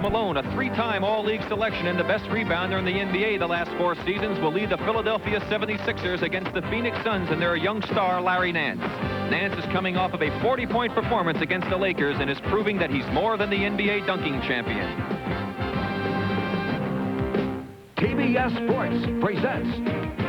Malone, a three-time All-League selection and the best rebounder in the NBA the last 4 seasons, will lead the Philadelphia 76ers against the Phoenix Suns and their young star, Larry Nance. Nance is coming off of a 40-point performance against the Lakers and is proving that he's more than the NBA dunking champion. TBS Sports presents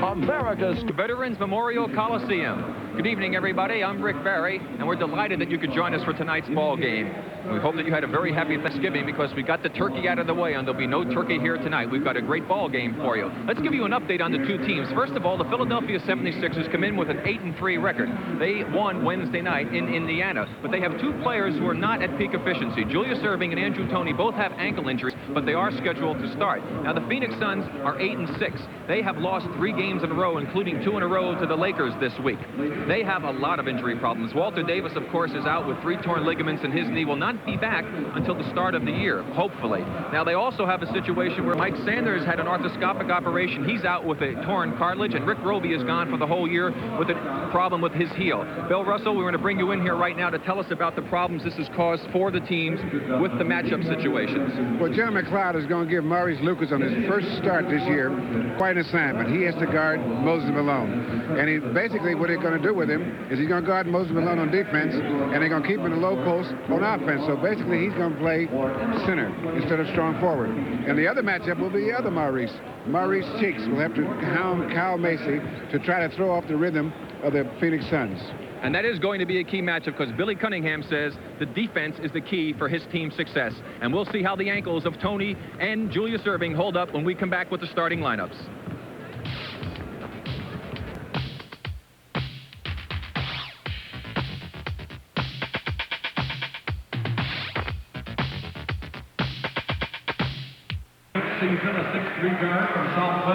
America's Veterans Memorial Coliseum. Good evening, everybody. I'm Rick Barry, and we're delighted that you could join us for tonight's ball game. We hope that you had a very happy Thanksgiving because we got the turkey out of the way, and there'll be no turkey here tonight. We've got a great ball game for you. Let's give you an update on the two teams. First of all, the Philadelphia 76ers come in with an 8-3 record. They won Wednesday night in Indiana, but they have two players who are not at peak efficiency. Julius Erving and Andrew Toney both have ankle injuries, but they are scheduled to start. Now, the Phoenix Suns are 8-6. They have lost 3 games in a row, including 2 in a row to the Lakers this week. They have a lot of injury problems. Walter Davis, of course, is out with 3 torn ligaments in his knee, will not be back until the start of the year, hopefully. Now, they also have a situation where Mike Sanders had an arthroscopic operation. He's out with a torn cartilage, and Rick Roby is gone for the whole year with a problem with his heel. Bill Russell, we're going to bring you in here right now to tell us about the problems this has caused for the teams with the matchup situations. Well, John McLeod is going to give Maurice Lucas on his first start this year quite an assignment. He has to guard Moses Malone. And basically what they're going to do with him is he's going to guard Moses Malone on defense, and they're going to keep him in the low post on offense. So basically he's going to play center instead of strong forward. And the other matchup will be the other Maurice. Maurice Cheeks will have to hound Kyle Macy to try to throw off the rhythm of the Phoenix Suns. And that is going to be a key matchup because Billy Cunningham says the defense is the key for his team's success. And we'll see how the ankles of Toney and Julius Erving hold up when we come back with the starting lineups.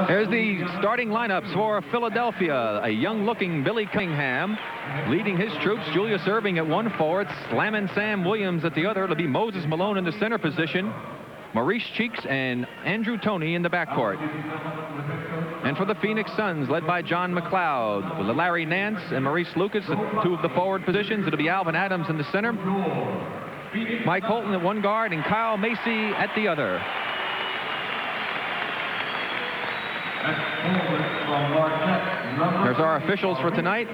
There's the starting lineups for Philadelphia. A young-looking Billy Cunningham leading his troops. Julius Erving at 1 forward, slamming Sam Williams at the other. It'll be Moses Malone in the center position, Maurice Cheeks and Andrew Toney in the backcourt. And for the Phoenix Suns, led by John McLeod, with Larry Nance and Maurice Lucas at 2 of the forward positions. It'll be Alvin Adams in the center, Mike Holton at 1 guard, and Kyle Macy at the other. There's our officials for tonight.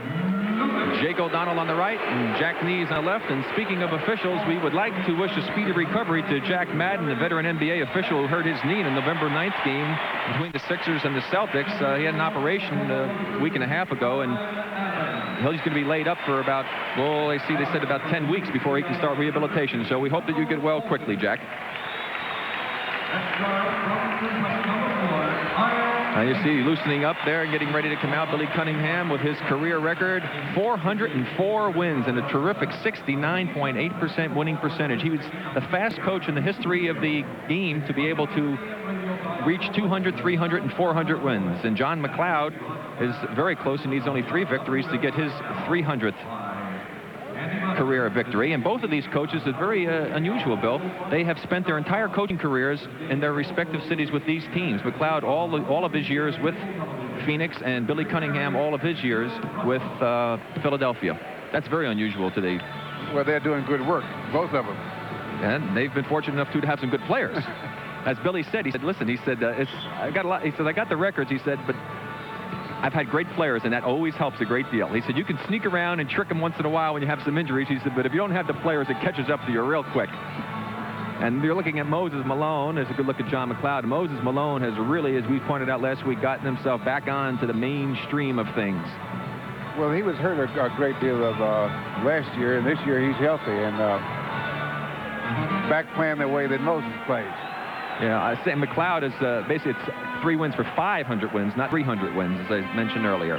Jake O'Donnell on the right and Jack Nees on the left. And speaking of officials, we would like to wish a speedy recovery to Jack Madden, the veteran NBA official who hurt his knee in the November 9th game between the Sixers and the Celtics. He had an operation a week and a half ago, and he's going to be laid up for about, well, they said about 10 weeks before he can start rehabilitation. So we hope that you get well quickly, Jack. Now you see loosening up there and getting ready to come out Billy Cunningham with his career record, 404 wins and a terrific 69.8% winning percentage. He was the fast coach in the history of the game to be able to reach 200, 300, and 400 wins. And John McLeod is very close and needs only 3 victories to get his 300th career victory. And both of these coaches are very unusual, Bill. They have spent their entire coaching careers in their respective cities with these teams. McLeod all of his years with Phoenix, and Billy Cunningham all of his years with Philadelphia. That's very unusual today. Well, they're doing good work, both of them. And they've been fortunate enough to have some good players. As Billy said, he said, listen, he said, I got a lot. He said, I got the records, he said, but I've had great players, and that always helps a great deal. He said, you can sneak around and trick them once in a while when you have some injuries. He said, but if you don't have the players, it catches up to you real quick. And you're looking at Moses Malone. There's a good look at John McLeod. Moses Malone has really, as we pointed out last week, gotten himself back on to the mainstream of things. Well, he was hurt a great deal of last year, and this year he's healthy and back playing the way that Moses plays. Yeah, I say McLeod is basically it's 3 wins for 500 wins, not 300 wins, as I mentioned earlier.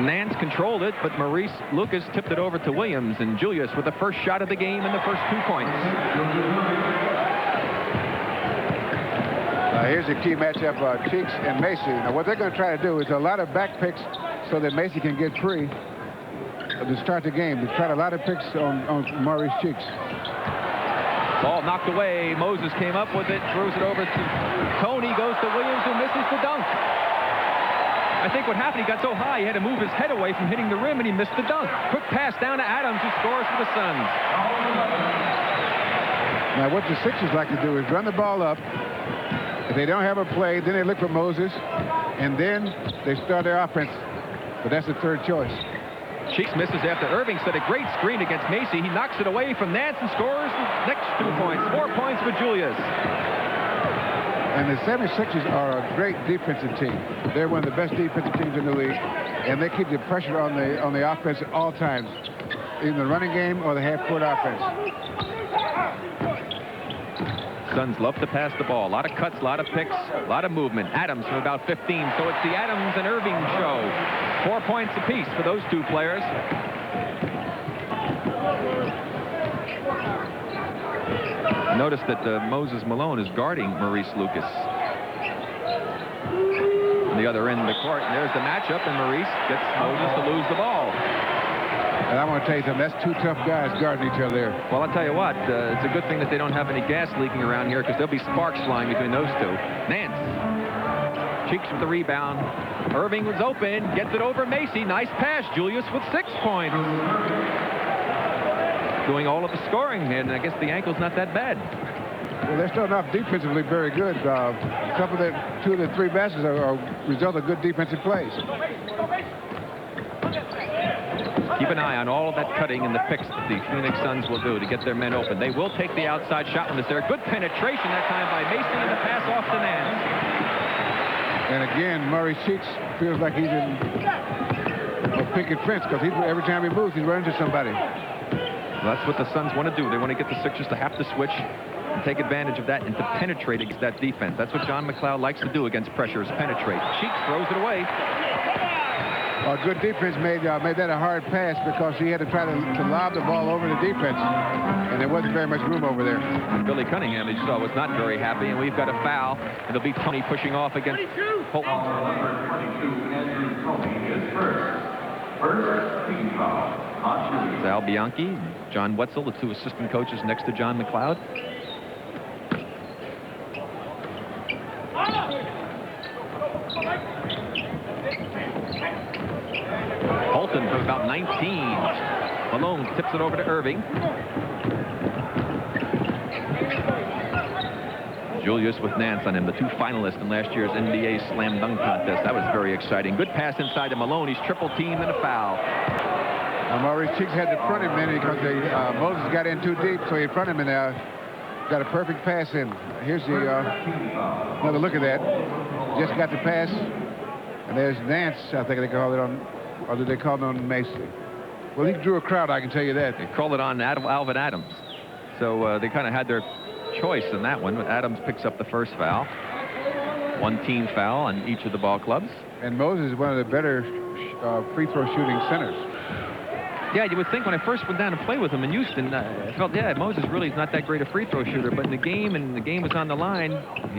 Nance controlled it, but Maurice Lucas tipped it over to Williams, and Julius with the first shot of the game and the first 2 points. Here's a key matchup, Cheeks and Macy. Now, what they're going to try to do is a lot of back picks so that Macy can get free to start the game. They tried a lot of picks on Maurice Cheeks. Ball knocked away. Moses came up with it, throws it over to Toney, goes to Williams, who misses the dunk. I think what happened, he got so high, he had to move his head away from hitting the rim, and he missed the dunk. Quick pass down to Adams, who scores for the Suns. Now, what the Sixers like to do is run the ball up. If they don't have a play, then they look for Moses, and then they start their offense. But that's the third choice. Cheeks misses after Irving set a great screen against Macy. He knocks it away from Nance and scores the next 2 points. 4 points for Julius. And the 76ers are a great defensive team. They're one of the best defensive teams in the league, and they keep the pressure on the offense at all times, either the running game or the half-court offense. Suns love to pass the ball. A lot of cuts, a lot of picks, a lot of movement. Adams from about 15. So it's the Adams and Irving show. 4 points apiece for those two players. Notice that Moses Malone is guarding Maurice Lucas. On the other end of the court, and there's the matchup, and Maurice gets Moses to lose the ball. And I want to tell you something, that's two tough guys guarding each other there. Well, I'll tell you what, it's a good thing that they don't have any gas leaking around here, because there'll be sparks flying between those two. Nance. Cheeks with the rebound. Irving was open, gets it over Macy. Nice pass. Julius with 6 points. Doing all of the scoring, and I guess the ankle's not that bad. Well, they're starting off defensively very good. Two of the three baskets are a result of good defensive plays. Keep an eye on all of that cutting and the picks that the Phoenix Suns will do to get their men open. They will take the outside shot when it's there. Good penetration that time by Macy, and the pass off to Nance. And again, Murray Cheeks feels like he's in a picket fence, because every time he moves, he's running to somebody. Well, that's what the Suns want to do. They want to get the Sixers to have to switch and take advantage of that and to penetrate against that defense. That's what John McLeod likes to do against pressure, is penetrate. Cheeks throws it away. Good defense made that a hard pass, because he had to try to lob the ball over the defense, and there wasn't very much room over there. Billy Cunningham, as you saw, was not very happy, and we've got a foul. It'll be Tony pushing off against Holton. It's Al Bianchi, John Wetzel, the two assistant coaches next to John McLeod. Holton from about 19. Malone tips it over to Irving. Julius with Nance on him, the two finalists in last year's NBA Slam Dunk Contest. That was very exciting. Good pass inside to Malone. He's triple teamed and a foul. Maurice Cheeks had to front him then, because Moses got in too deep, so he front him and got a perfect pass in. Here's another look at that. Just got the pass, and there's Nance, I think they called it on, or did they call it on Macy? Well, he drew a crowd, I can tell you that. They called it on Alvin Adams. So they kind of had their choice in that one. Adams picks up the first foul. One team foul on each of the ball clubs. And Moses is one of the better free throw shooting centers. Yeah, you would think when I first went down and played with him in Houston, I felt, yeah, Moses really is not that great a free throw shooter. But in the game, and the game was on the line,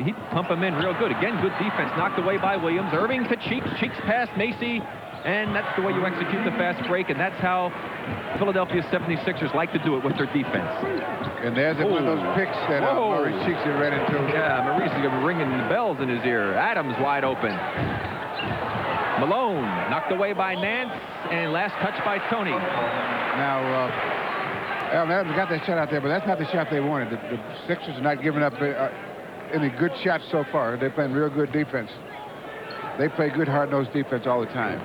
he'd pump him in real good. Again, good defense, knocked away by Williams. Irving to Cheeks. Cheeks past Macy. And that's the way you execute the fast break, and that's how Philadelphia 76ers like to do it with their defense. And there's one of those picks that Maurice Cheeks had ran into. Yeah, Maurice is ringing the bells in his ear. Adams wide open. Malone knocked away by Nance, and last touch by Tony. Now, Alvin Adams got that shot out there, but that's not the shot they wanted. The Sixers are not giving up any good shots so far. They're playing real good defense. They play good hard-nosed defense all the time.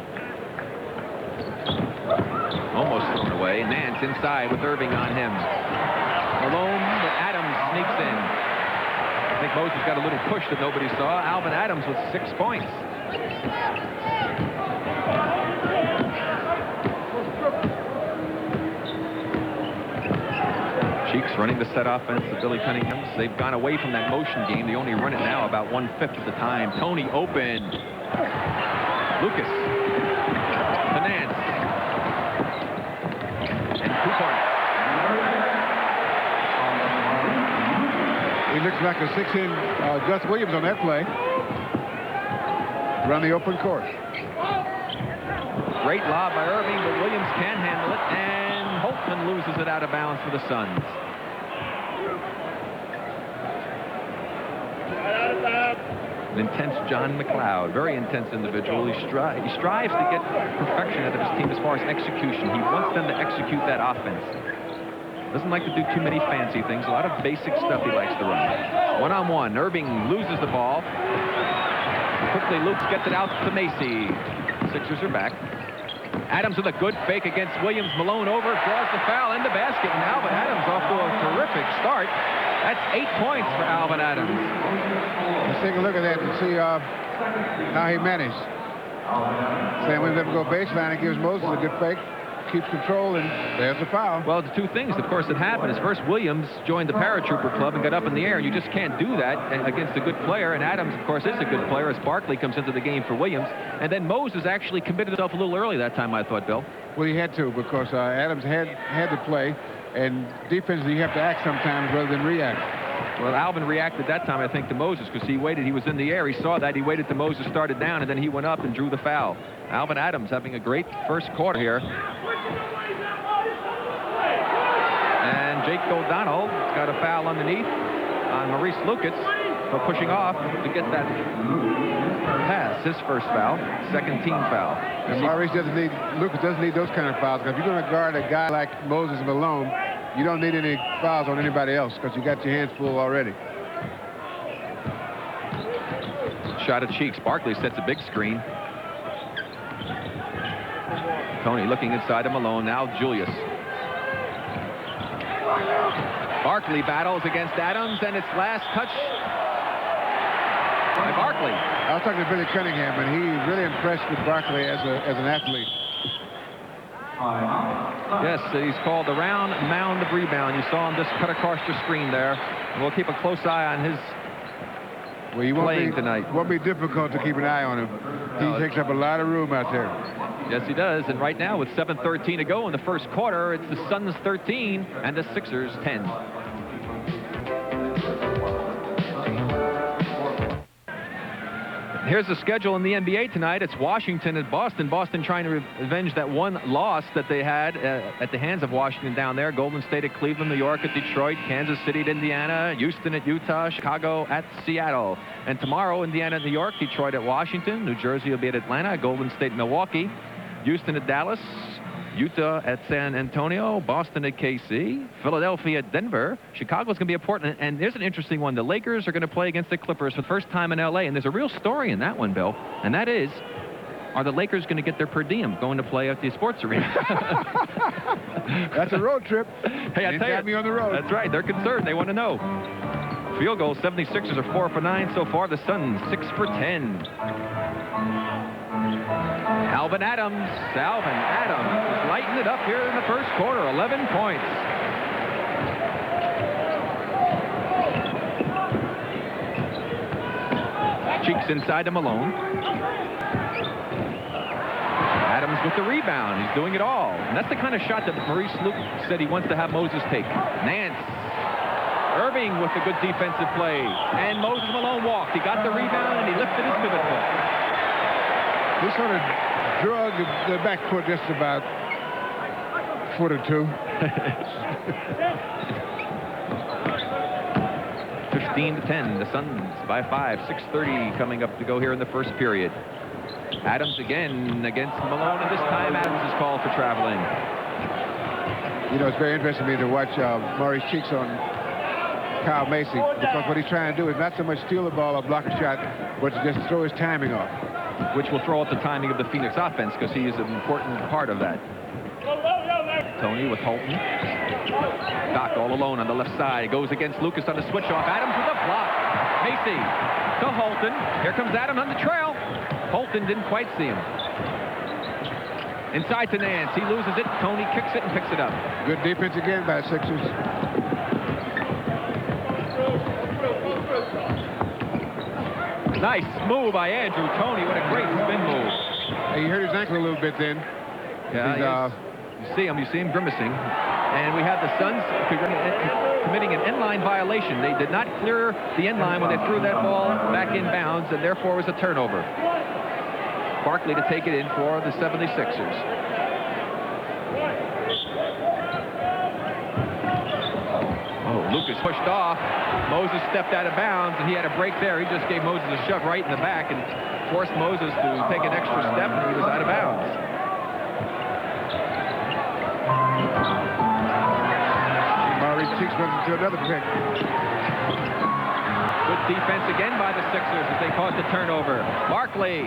Almost thrown away. Nance inside with Irving on him. Malone, but Adams sneaks in. I think Moses got a little push that nobody saw. Alvin Adams with 6 points. Cheeks running the set offense to Billy Cunningham. They've gone away from that motion game. They only run it now about 1/5 of the time. Tony open. Lucas. To Nance. And Cooper. He looks like a 6-in Gus Williams on that play. Run the open court. Great lob by Irving, but Williams can handle it, and Holtman loses it out of bounds for the Suns. An intense John McLeod, very intense individual. He strives to get perfection out of his team as far as execution. He wants them to execute that offense. Doesn't like to do too many fancy things. A lot of basic stuff he likes to run. One-on-one. Irving loses the ball. Quickly, Luke gets it out to Macy. Sixers are back. Adams with a good fake against Williams. Malone over, draws the foul in the basket, and Alvin Adams off to a terrific start. That's 8 points for Alvin Adams. Let's take a look at that and see how he managed. Sam Williams never go baseline. It gives Moses a good fake. Keeps control, and there's the foul. Well, the two things, of course, that happened is first Williams joined the paratrooper club and got up in the air, and you just can't do that against a good player. And Adams, of course, is a good player as Barkley comes into the game for Williams. And then Moses actually committed himself a little early that time, I thought, Bill. Well, he had to, because Adams had to play, and defensively you have to act sometimes rather than react. Well, Alvin reacted that time, I think, to Moses, because he waited. He was in the air. He saw that. He waited till Moses started down, and then he went up and drew the foul. Alvin Adams having a great first quarter here. And Jake O'Donnell got a foul underneath on Maurice Lucas for pushing off to get that pass. His first foul, second team foul. And Lucas doesn't need those kind of fouls, because if you're going to guard a guy like Moses Malone, you don't need any fouls on anybody else, because you got your hands full already. Shot at Cheeks. Barkley sets a big screen. Tony looking inside of Malone. Now Julius. Barkley battles against Adams, and it's last touch by Barkley. I was talking to Billy Cunningham, and he's really impressed with Barkley as an athlete. Yes, he's called the round mound of rebound. You saw him just cut across the screen there. And we'll keep a close eye on his playing tonight. It won't be difficult to keep an eye on him. He takes up a lot of room out there. Yes, he does. And right now, with 7:13 to go in the first quarter, it's the Suns 13 and the Sixers 10. Here's the schedule in the NBA tonight. It's Washington and Boston. Boston trying to avenge that one loss that they had at the hands of Washington down there. Golden State at Cleveland, New York at Detroit, Kansas City at Indiana, Houston at Utah, Chicago at Seattle. And tomorrow, Indiana at New York, Detroit at Washington, New Jersey will be at Atlanta, Golden State, Milwaukee, Houston at Dallas, Utah at San Antonio, Boston at KC, Philadelphia at Denver. Chicago's going to be important. And there's an interesting one. The Lakers are going to play against the Clippers for the first time in L.A. And there's a real story in that one, Bill. And that is, are the Lakers going to get their per diem going to play at the sports arena? That's a road trip. Hey, I tell you, me on the road. That's right. They're concerned. They want to know. Field goal, 76ers are 4 for 9 so far. The Suns, 6 for 10. Alvin Adams is lighting it up here in the first quarter. 11 points. Cheeks inside to Malone. Adams with the rebound. He's doing it all. And that's the kind of shot that Maurice Luke said he wants to have Moses take. Nance. Irving with the good defensive play. And Moses Malone walked. He got the rebound and he lifted his pivot foot. He sort of drug the back foot just about a foot or two. 15-10. The Suns by 5. 6:30 coming up to go here in the first period. Adams again against Malone, and this time Adams is called for traveling. You know, it's very interesting to me to watch Maurice Cheeks on Kyle Macy, because what he's trying to do is not so much steal the ball or block a shot, but to just throw his timing off. Which will throw off the timing of the Phoenix offense, because he is an important part of that. Tony with Holton. Doc all alone on the left side. Goes against Lucas on the switch off. Adams with a block. Macy to Holton. Here comes Adams on the trail. Holton didn't quite see him. Inside to Nance. He loses it. Tony kicks it and picks it up. Good defense again by the Sixers. Nice move by Andrew Tony. What a great spin move. He hurt his ankle a little bit then. Yeah, you see him grimacing. And we have the Suns committing an end-line violation. They did not clear the end line when they threw that ball back in bounds, and therefore it was a turnover. Barkley to take it in for the 76ers. Oh, Lucas pushed off. Moses stepped out of bounds, and he had a break there. He just gave Moses a shove right in the back and forced Moses to take an extra step, and he was out of bounds. Maurice Cheeks runs into another pick. Good defense again by the Sixers as they cause the turnover. Barkley.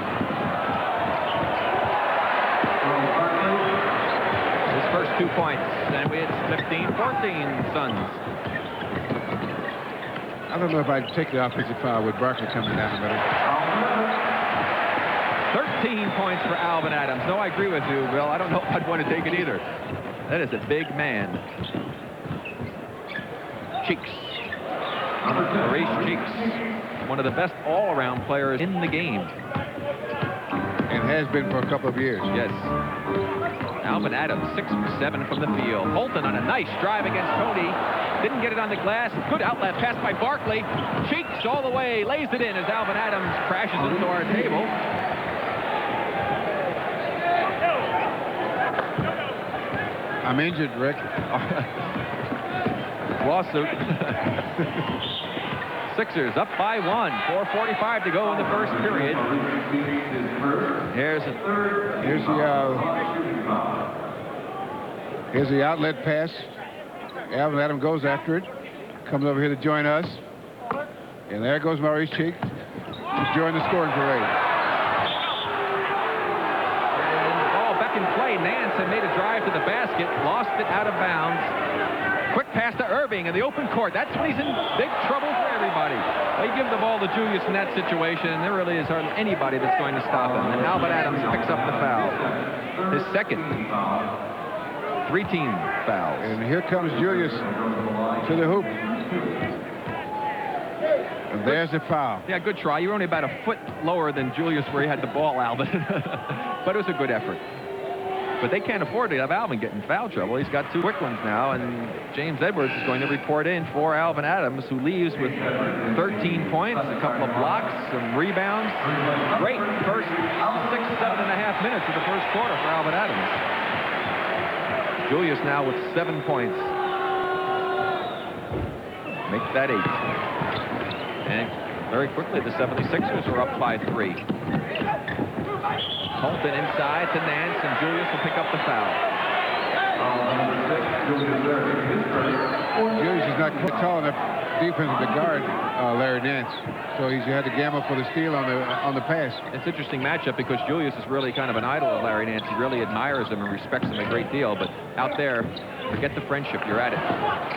His first 2 points. And it's 15-14 Suns. I don't know if I'd take the offensive foul with Barkley coming down the middle. 13 points for Alvin Adams. No, I agree with you, Bill. I don't know if I'd want to take it either. That is a big man. Cheeks. Maurice Cheeks. One of the best all-around players in the game. And has been for a couple of years. Yes. Alvin Adams, 6 for 7 from the field. Holton on a nice drive against Tony. Didn't get it on the glass. Good outlet pass by Barkley. Cheeks all the way, lays it in as Alvin Adams crashes into our table. I'm injured, Rick. Lawsuit. Sixers up by 1. 4:45 to go in the first period. Here's the outlet pass. Alvin Adams goes after it. Comes over here to join us. And there goes Maurice Cheeks to join the scoring parade. And the ball back in play. Nance had made a drive to the basket. Lost it out of bounds. Quick pass to Irving in the open court. That's when he's in big trouble for everybody. They give the ball to Julius in that situation, and there really is hardly anybody that's going to stop him. And Alvin Adams picks up the foul. His second. 3 team fouls. And here comes Julius to the hoop. And there's the foul. Yeah, good try. You were only about a foot lower than Julius where he had the ball, Alvin. But it was a good effort. But they can't afford to have Alvin get in foul trouble. He's got 2 quick ones now, and James Edwards is going to report in for Alvin Adams, who leaves with 13 points, a couple of blocks, some rebounds. Great first 7.5 minutes of the first quarter for Alvin Adams. Julius now with 7 points. Make that 8. And very quickly, the 76ers are up by 3. Holton inside to Nance, and Julius will pick up the foul. Julius is not quite tall enough defensively to guard Larry Nance, so he's had to gamble for the steal on the pass. It's an interesting matchup because Julius is really kind of an idol of Larry Nance. He really admires him and respects him a great deal, but out there, forget the friendship. You're at it.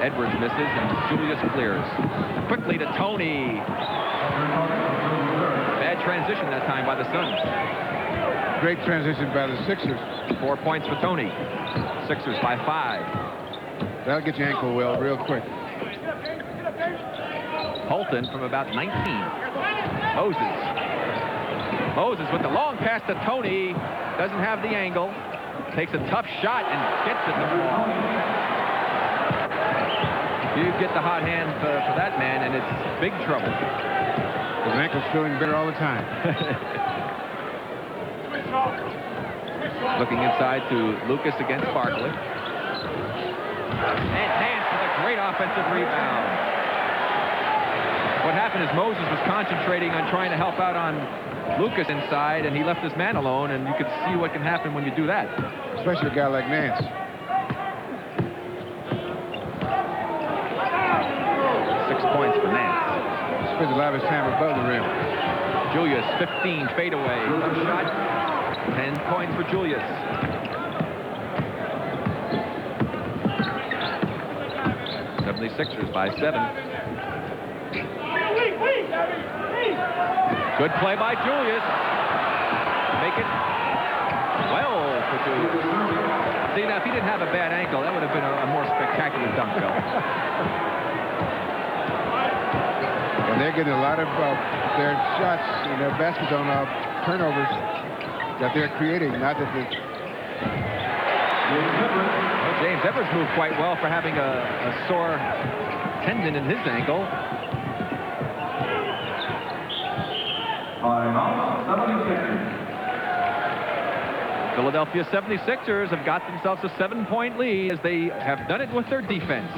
Edwards misses, and Julius clears. Quickly to Tony. Bad transition that time by the Suns. Great transition by the Sixers. 4 points for Tony. Sixers by 5. That'll get your ankle well real quick. Holton from about 19. Moses with the long pass to Tony. Doesn't have the angle. Takes a tough shot and gets it to the ball. You get the hot hand for that man, and it's big trouble. His ankle's feeling better all the time. Looking inside to Lucas against Barkley. And Nance with a great offensive rebound. What happened is Moses was concentrating on trying to help out on Lucas inside, and he left his man alone, and you could see what can happen when you do that. Especially a guy like Nance. 6 points for Nance. Spends a lot of his time above the rim. Julius, 15, fadeaway. Tough shot. 10 points for Julius. '76ers by 7. Good play by Julius. Make it well for Julius. See, now, if he didn't have a bad ankle, that would have been a more spectacular dunk, though. And they're getting a lot of their shots and their baskets on turnovers that they're creating, not that they... Well, James Edwards moved quite well for having a sore tendon in his ankle. Philadelphia 76ers have got themselves a 7-point lead as they have done it with their defense.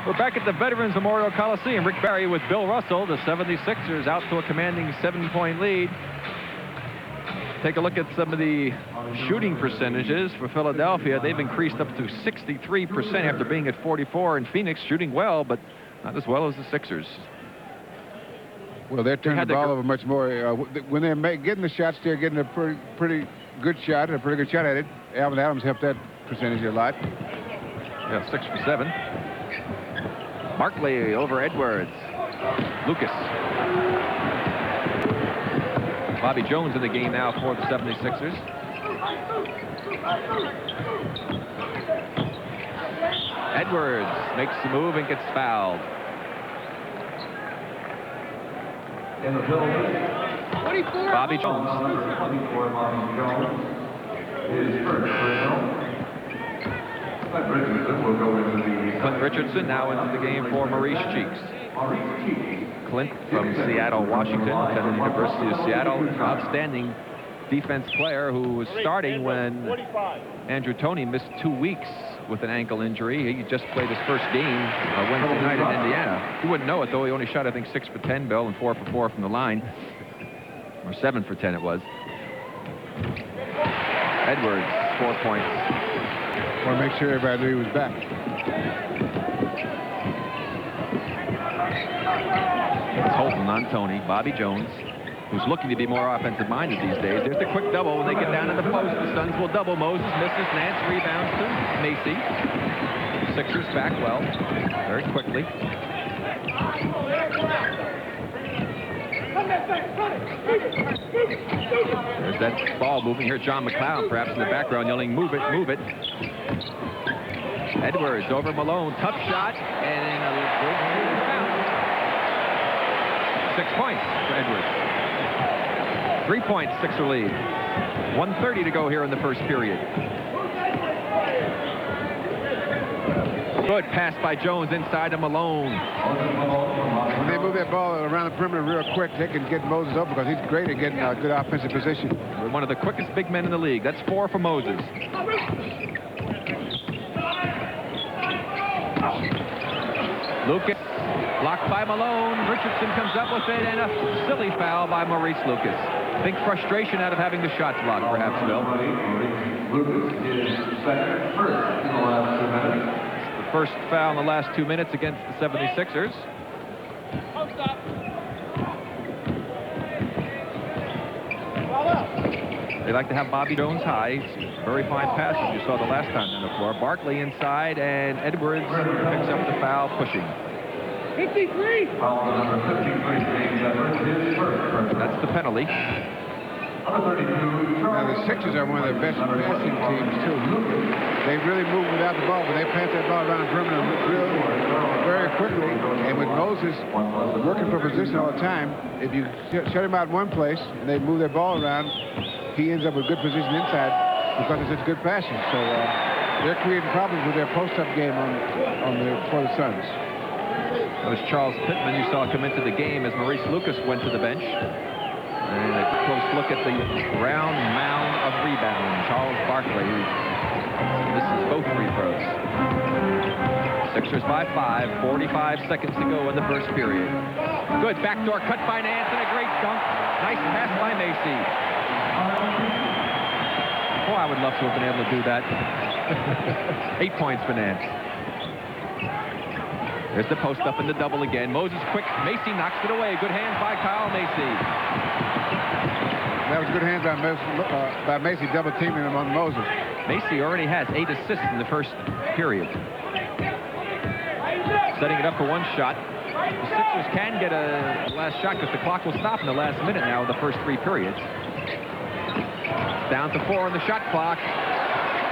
We're back back at the Veterans Memorial Coliseum. Rick Barry with Bill Russell. The 76ers out to a commanding 7-point lead. Take a look at some of the shooting percentages for Philadelphia. They've increased up to 63% after being at 44. And Phoenix shooting well, but not as well as the Sixers. Well, they're turning the ball over much more. When they're getting the shots, they're getting a pretty good shot, a pretty good shot at it. Alvin Adams helped that percentage a lot. Yeah, 6 for 7. Barkley over Edwards. Lucas. Bobby Jones in the game now for the 76ers. Edwards makes the move and gets fouled. In the building, Bobby Jones. His first personal. Clint Richardson will go into the... Clint Richardson now into the game for Maurice Cheeks. Clint from Seattle, Washington, attended the University of Seattle. Outstanding defense player who was starting when Andrew Toney missed 2 weeks with an ankle injury. He just played his first game Wednesday night in Indiana. You wouldn't know it, though. He only shot, I think, 6 for 10, Bill, and 4 for 4 from the line. Or 7 for 10 it was. Edwards, 4 points. Want to make sure everybody knew he was back. It's Holton on Toney. Bobby Jones, who's looking to be more offensive-minded these days. There's the quick double. When they get down to the post, the Suns will double. Moses misses. Nance rebounds to Macy. Sixers back well, very quickly. There's that ball moving here. John McLeod perhaps in the background yelling, "Move it, move it." Edwards over Malone. Tough shot. And a good bounce. 6 points for Edwards. 3 points, Sixer lead. 1:30 to go here in the first period. Good pass by Jones inside to Malone. When they move that ball around the perimeter real quick, they can get Moses open because he's great at getting a good offensive position. One of the quickest big men in the league. That's 4 for Moses. Lucas blocked by Malone. Richardson comes up with it, and a silly foul by Maurice Lucas. I think frustration out of having the shots blocked, perhaps, Bill. Lucas is second, first in the last 2 minutes. The first foul in the last 2 minutes against the 76ers. They like to have Bobby Jones high. Very fine passes you saw the last time on the floor. Barkley inside, and Edwards picks up the foul, pushing. 53. Foul number 53, James Edwards, his first. That's the penalty. Number 32, Now, the Sixers are one of the best passing teams, too. They really move without the ball, but they pass that ball around the perimeter very quickly. And with Moses working for position all the time, if you shut him out in one place and they move their ball around, he ends up with good position inside because it's such good passing. So they're creating problems with their post-up game for the Suns. That was Charles Pittman you saw come into the game as Maurice Lucas went to the bench. And a close look at the round mound of rebound. Charles Barkley misses both free throws. Sixers by 5, 45 seconds to go in the first period. Good backdoor cut by Nance and a great dunk. Nice pass by Macy. Oh, I would love to have been able to do that. 8 points for Nance. There's the post up in the double again. Moses quick. Macy knocks it away. Good hands by Kyle Macy. That was good hands by Macy, double teaming him on Moses. Macy already has 8 assists in the first period. Setting it up for one shot. The Sixers can get a last shot because the clock will stop in the last minute now of the first 3 periods. Down to 4 on the shot clock.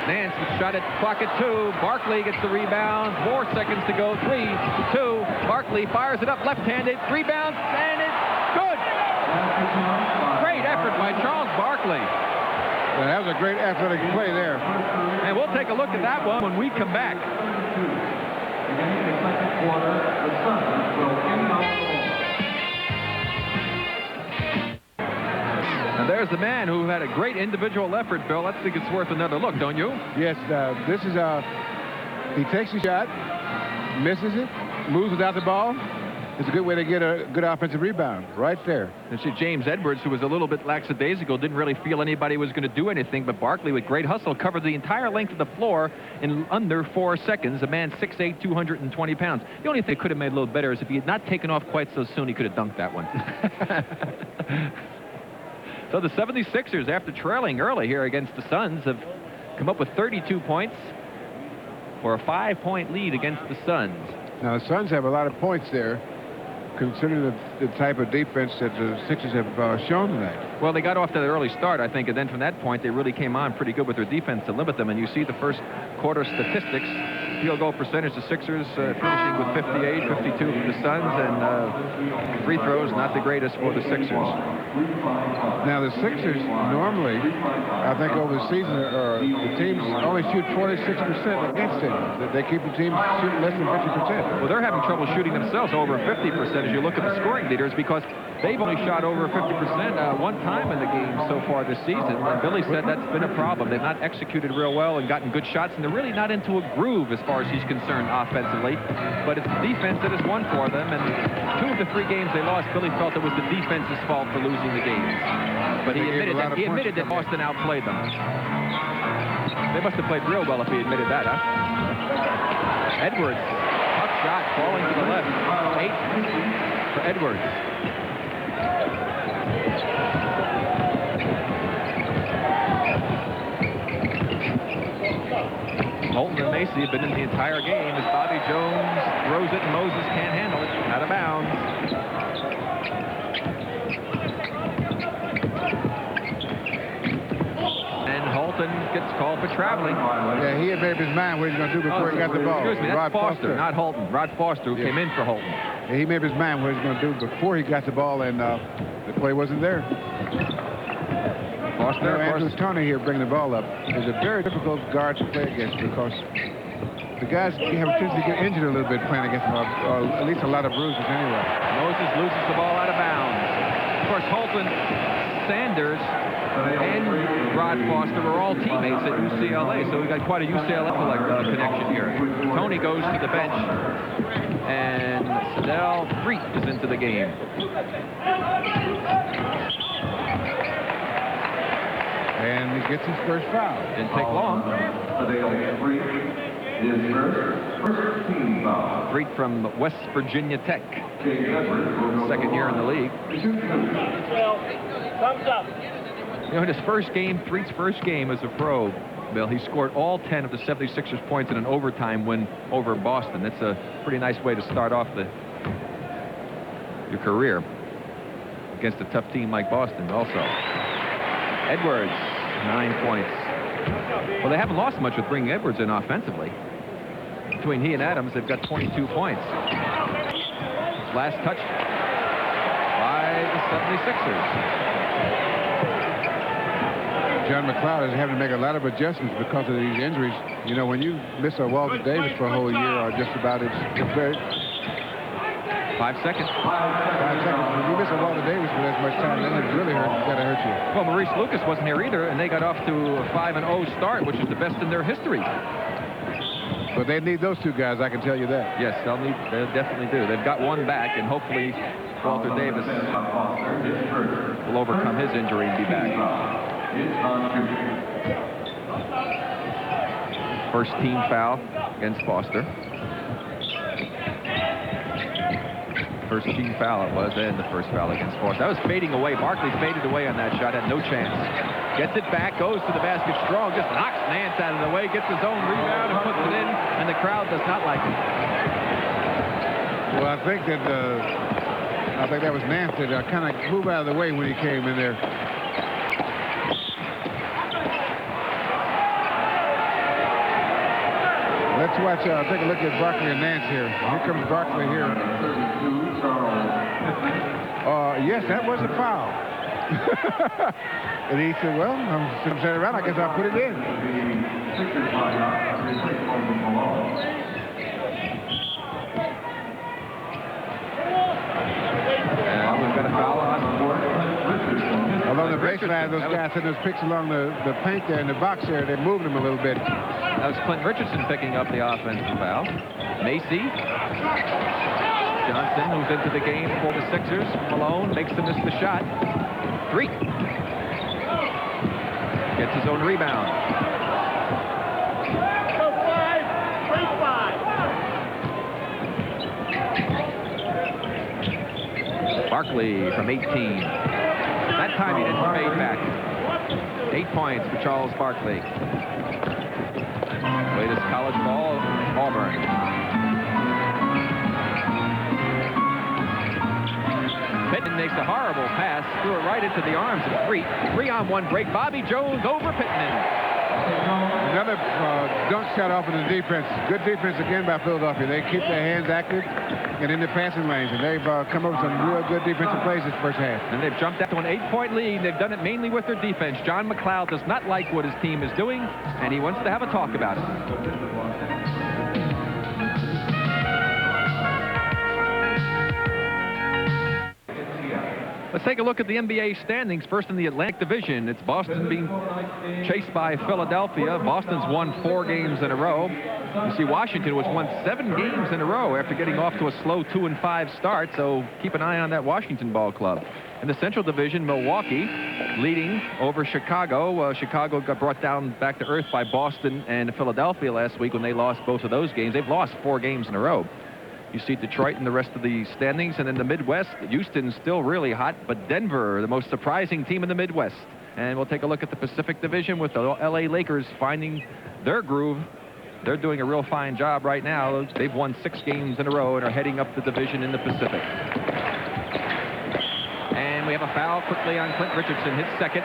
Nance shot at clock at 2. Barkley gets the rebound. 4 seconds to go. 3, 2. Barkley fires it up left-handed. Rebounds, and it's good. Great effort by Charles Barkley. Well, that was a great athletic play there. And we'll take a look at that one when we come back. Beginning the second quarter, the Suns will inbound the ball. Now there's the man who had a great individual effort, Bill. I think it's worth another look, don't you? Yes, this is he takes a shot, misses it, moves without the ball, it's a good way to get a good offensive rebound right there. And see, James Edwards, who was a little bit lackadaisical, didn't really feel anybody was going to do anything, but Barkley, with great hustle, covered the entire length of the floor in under 4 seconds. A man 6'8", 220 pounds. The only thing he could have made a little better is if he had not taken off quite so soon, he could have dunked that one. So the 76ers, after trailing early here against the Suns, have come up with 32 points for a 5-point lead against the Suns. Now, the Suns have a lot of points there, considering the type of defense that the Sixers have shown tonight. Well, they got off to the early start, I think, and then from that point, they really came on pretty good with their defense to limit them. And you see the first quarter statistics. Field goal percentage, the Sixers finishing with 58, 52 for the Suns, and free throws not the greatest for the Sixers. Now, the Sixers normally, I think over the season, the teams only shoot 46% against them. They keep the team shooting less than 50%. Well, they're having trouble shooting themselves over 50% as you look at the scoring leaders, because they've only shot over 50% one time in the game so far this season. And Billy said that's been a problem. They've not executed real well and gotten good shots, and they're really not into a groove as far as he's concerned offensively. But it's the defense that has won for them, and 2 of the 3 games they lost, Billy felt it was the defense's fault for losing the games. But he admitted that Boston outplayed them. They must have played real well if he admitted that, huh? Edwards, tough shot, falling to the left. 8 for Edwards. Holton and Macy have been in the entire game as Bobby Jones throws it and Moses can't handle it. Out of bounds. And Holton gets called for traveling. Yeah, he had made up his mind what he was going to do before he got the ball. Excuse me, that's Foster, not Holton. Rod Foster, who came in for Holton. Yeah, he made up his mind what he was going to do before he got the ball, and the play wasn't there. Foster, Andrew Toney here bringing the ball up is a very difficult guard to play against, because the guys have a chance to get injured a little bit playing against him, or at least a lot of bruises anyway. Moses loses the ball out of bounds. Of course, Holton, Sanders, and Rod Foster were all teammates at UCLA, so we got quite a UCLA connection here. Toney goes to the bench, and Sedell Freet is into the game. And he gets his first foul. Didn't take long. Freet from West Virginia Tech. Second year in the league. Thumbs up. You know, in his first game, Freet's first game as a pro, Bill, he scored all 10 of the 76ers points in an overtime win over Boston. That's a pretty nice way to start off your career against a tough team like Boston also. Edwards, 9 points. Well, they haven't lost much with bringing Edwards in offensively. Between he and Adams, they've got 22 points. Last touch by the 76ers. John McLeod is having to make a lot of adjustments because of these injuries. You know, when you miss a Walter Davis for a whole year, or just about, it's very... 5 seconds. 5 seconds. When you miss a Walter Davis for that much time, then it's really gotta hurt you. Well, Maurice Lucas wasn't here either, and they got off to a 5-0 start, which is the best in their history. But they need those 2 guys, I can tell you that. Yes, they definitely do. They've got one back, and hopefully Walter Davis will overcome his injury and be back. First team foul against Foster. First team foul it was, and the first foul against Foster. That was fading away. Barkley faded away on that shot, had no chance. Gets it back, goes to the basket strong, just knocks Nance out of the way, gets his own rebound and puts it in, and the crowd does not like it. Well, I think that was Nance that kind of moved out of the way when he came in there. Let's watch, take a look at Barkley and Nance here. Here comes Barkley here. Yes, that was a foul. And he said, well, I'm sitting around, I guess I'll put it in. And we've got a foul on. Along the Richardson. baseline, those guys hitting those picks along the paint there in the box there, they're moving them a little bit. That was Clint Richardson picking up the offensive foul. Macy. Johnson moves into the game for the Sixers. Malone makes him miss the shot. 3. Gets his own rebound. Barkley from 18. That time he didn't fade back. 8 points for Charles Barkley. Latest college ball, Auburn. Pittman makes a horrible pass, threw it right into the arms of 3. 3-on-1 break. Bobby Jones over Pittman. Another dunk shot off of the defense. Good defense again by Philadelphia. They keep their hands active and in the passing lanes, and they've come up with some real good defensive plays this first half. And they've jumped out to an 8-point lead. They've done it mainly with their defense. John McLeod does not like what his team is doing, and he wants to have a talk about it. Let's take a look at the NBA standings. First in the Atlantic Division, it's Boston being chased by Philadelphia. Boston's won 4 games in a row. You see Washington was won 7 games in a row after getting off to a slow 2-5 start, so keep an eye on that Washington ball club. In the Central Division, Milwaukee leading over Chicago. Chicago got brought down back to earth by Boston and Philadelphia last week when they lost both of those games. They've lost 4 games in a row. You see Detroit in the rest of the standings, and in the Midwest, Houston's still really hot, but Denver, the most surprising team in the Midwest. And we'll take a look at the Pacific Division with the LA Lakers finding their groove. They're doing a real fine job right now. They've won 6 games in a row and are heading up the division in the Pacific. And we have a foul quickly on Clint Richardson, his second.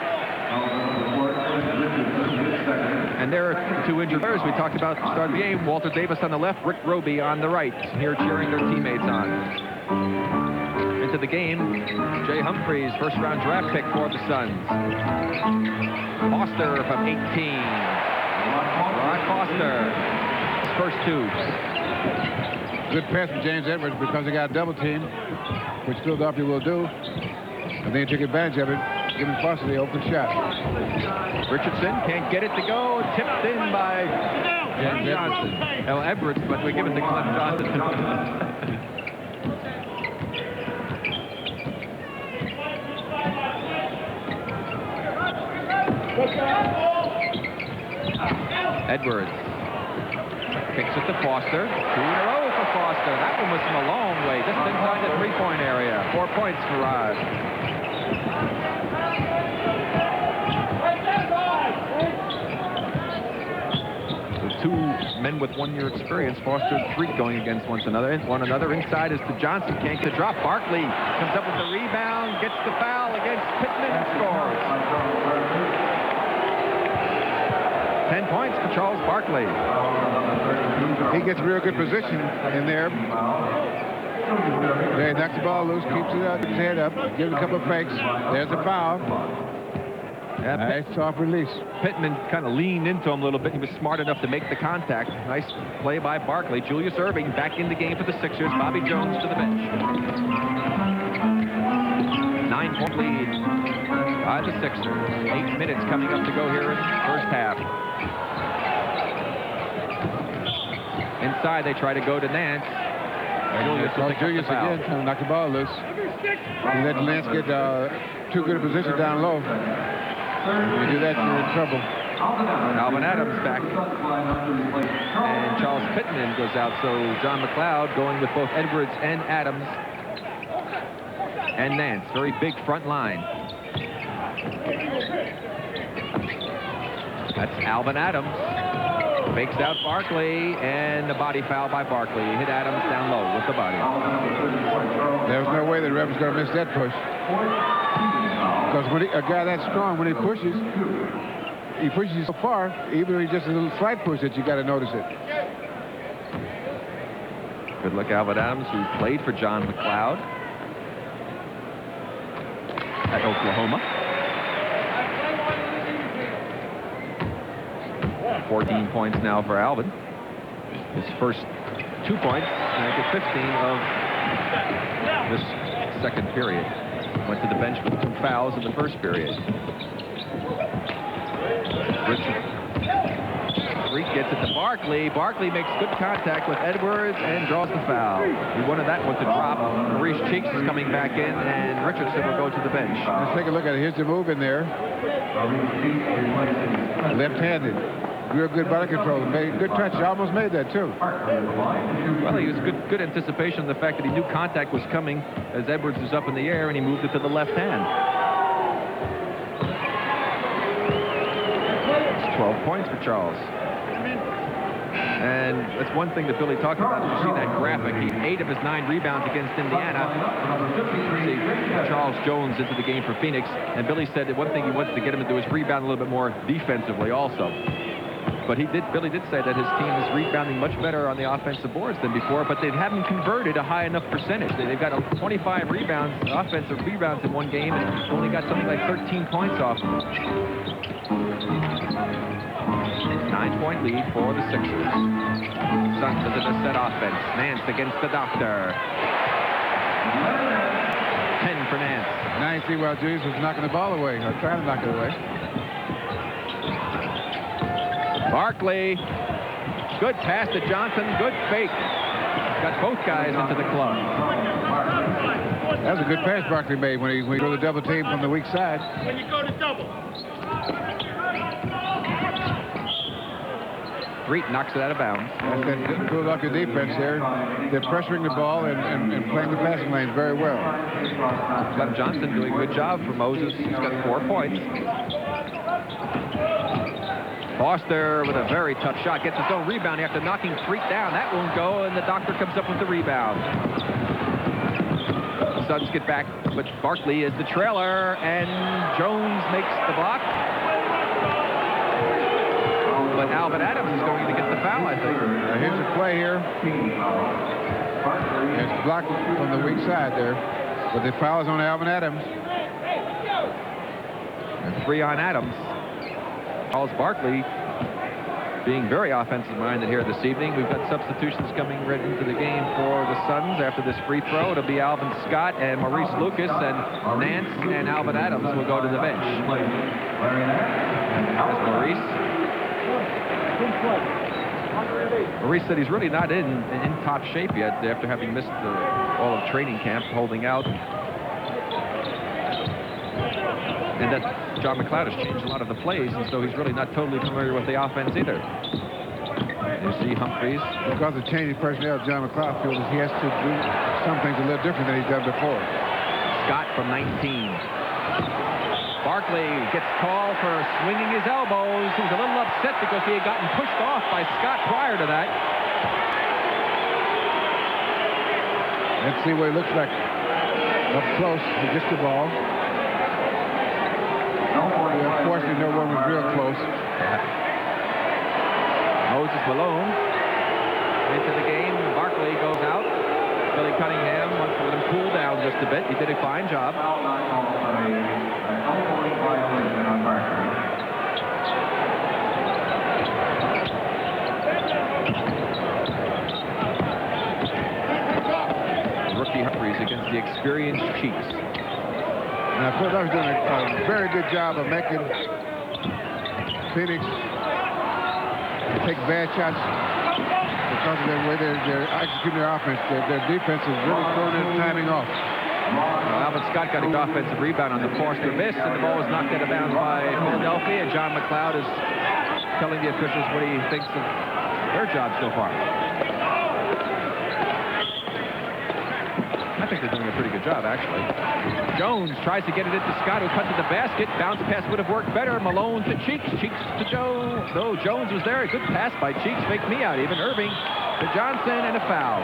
And there are 2 injured players we talked about at the start of the game. Walter Davis on the left, Rick Roby on the right, here cheering their teammates on. Into the game, Jay Humphries, first-round draft pick for the Suns. Foster from 18. Ron Foster, his first 2. Good pass from James Edwards because they got a double team, which Philadelphia will do. And they took advantage of it, giving Foster the open shot. Richardson can't get it to go. Tipped in by James Johnson. Well, Edwards, but we give it to Clint Johnson. Edwards kicks it to Foster. 2 in a row for Foster. That one was from a long way, just inside the 3-point area. 4 points for Rod. The 2 men with 1-year experience, Foster and Freak going against one another. Inside is to Johnson, can't get the drop. Barkley comes up with the rebound, gets the foul against Pittman and scores. 10 points for Charles Barkley. He gets real good position in there. There, he knocks the ball loose, keeps it up, keeps his head up, gives a couple of fakes. There's a foul. Yeah, Nice soft release. Pittman kind of leaned into him a little bit. He was smart enough to make the contact. Nice play by Barkley. Julius Erving back in the game for the Sixers. Bobby Jones to the bench. 9-point lead by the Sixers. 8 minutes coming up to go here in the first half. Inside, they try to go to Nance. Julius again trying to knock the ball loose. He let Nance get too good a position down low. If you do that, you're in trouble. Alvin Adams back. And Charles Pittman goes out. So John McLeod going with both Edwards and Adams. And Nance. Very big front line. That's Alvin Adams. Fakes out Barkley, and the body foul by Barkley. He hit Adams down low with the body. There's no way the ref is going to miss that push. Because when a guy that strong, when he pushes you so far, even if it's just a little slight push that you got to notice it. Good look, Alvin Adams, who played for John McLeod at Oklahoma. 14 points now for Alvin. His first 2 points, and I think 15 of this second period. Went to the bench with 2 fouls in the first period. Reed gets it to Barkley. Barkley makes good contact with Edwards and draws the foul. He wanted that one to drop. Maurice Cheeks is coming back in, and Richardson will go to the bench. Let's take a look at it. Here's the move in there. Left-handed. Real good body control. Made good touch. He almost made that, too. Well, he was good anticipation of the fact that he knew contact was coming as Edwards was up in the air, and he moved it to the left hand. It's 12 points for Charles. And that's one thing that Billy talked about. You see that graphic. He 8 of his 9 rebounds against Indiana. See Charles Jones into the game for Phoenix. And Billy said that one thing he wants to get him to do is rebound a little bit more defensively also. But Billy did say that his team is rebounding much better on the offensive boards than before, but they haven't converted a high enough percentage. They've got 25 rebounds, offensive rebounds in one game, and only got something like 13 points off. 9-point lead for the Sixers. Suns into the set offense. Nance against the Doctor. 10 for Nance. Now you see while Jesus was knocking the ball away, or trying to knock it away. Barkley. Good pass to Johnson. Good fake. Got both guys into the club. That was a good pass Barkley made when he drew the double team from the weak side. When you go to double. Reed knocks it out of bounds. That's that Philadelphia defense there. They're pressuring the ball and playing the passing lanes very well. Clem Johnson doing a good job for Moses. He's got 4 points. Foster with a very tough shot. Gets his own rebound after knocking Freak down. That won't go, and the Doctor comes up with the rebound. The Suns get back, but Barkley is the trailer, and Jones makes the block. But Alvin Adams is going to get the foul, I think. Here's the play here. It's blocked from the weak side there, but the foul is on Alvin Adams. And 3 on Adams. Charles Barkley being very offensive-minded here this evening. We've got substitutions coming right into the game for the Suns after this free throw. It'll be Alvin Scott and Maurice Lucas, and Nance and Alvin Adams will go to the bench. That's Maurice said he's really not in top shape yet after having missed all of training camp, holding out. And that John McLeod has changed a lot of the plays, and so he's really not totally familiar with the offense either. You see Humphreys. Because of changing personnel, John McLeod feels he has to do some things a little different than he's done before. Scott from 19. Barkley gets called for swinging his elbows. He was a little upset because he had gotten pushed off by Scott prior to that. Let's see what he looks like up close. He gets the ball. Unfortunately, no one was real close. Moses Malone into the game. Barkley goes out. Billy Cunningham wants to let him cool down just a bit. He did a fine job. Rookie Humphreys against the experienced Cheeks. Now, Philadelphia's doing a very good job of making Phoenix take bad shots because of the way they're executing their offense. Their defense is really throwing their timing off. Alvin Scott got an offensive rebound on the Foster miss, and the ball was knocked out of bounds by Philadelphia. John McLeod is telling the officials what he thinks of their job so far. I think they're doing a pretty good job, actually. Jones tries to get it into Scott, who cuts to the basket. Bounce pass would have worked better. Malone to Cheeks. Cheeks to Joe. No, Jones was there. A good pass by Cheeks. Faked me out. Even Irving to Johnson, and a foul.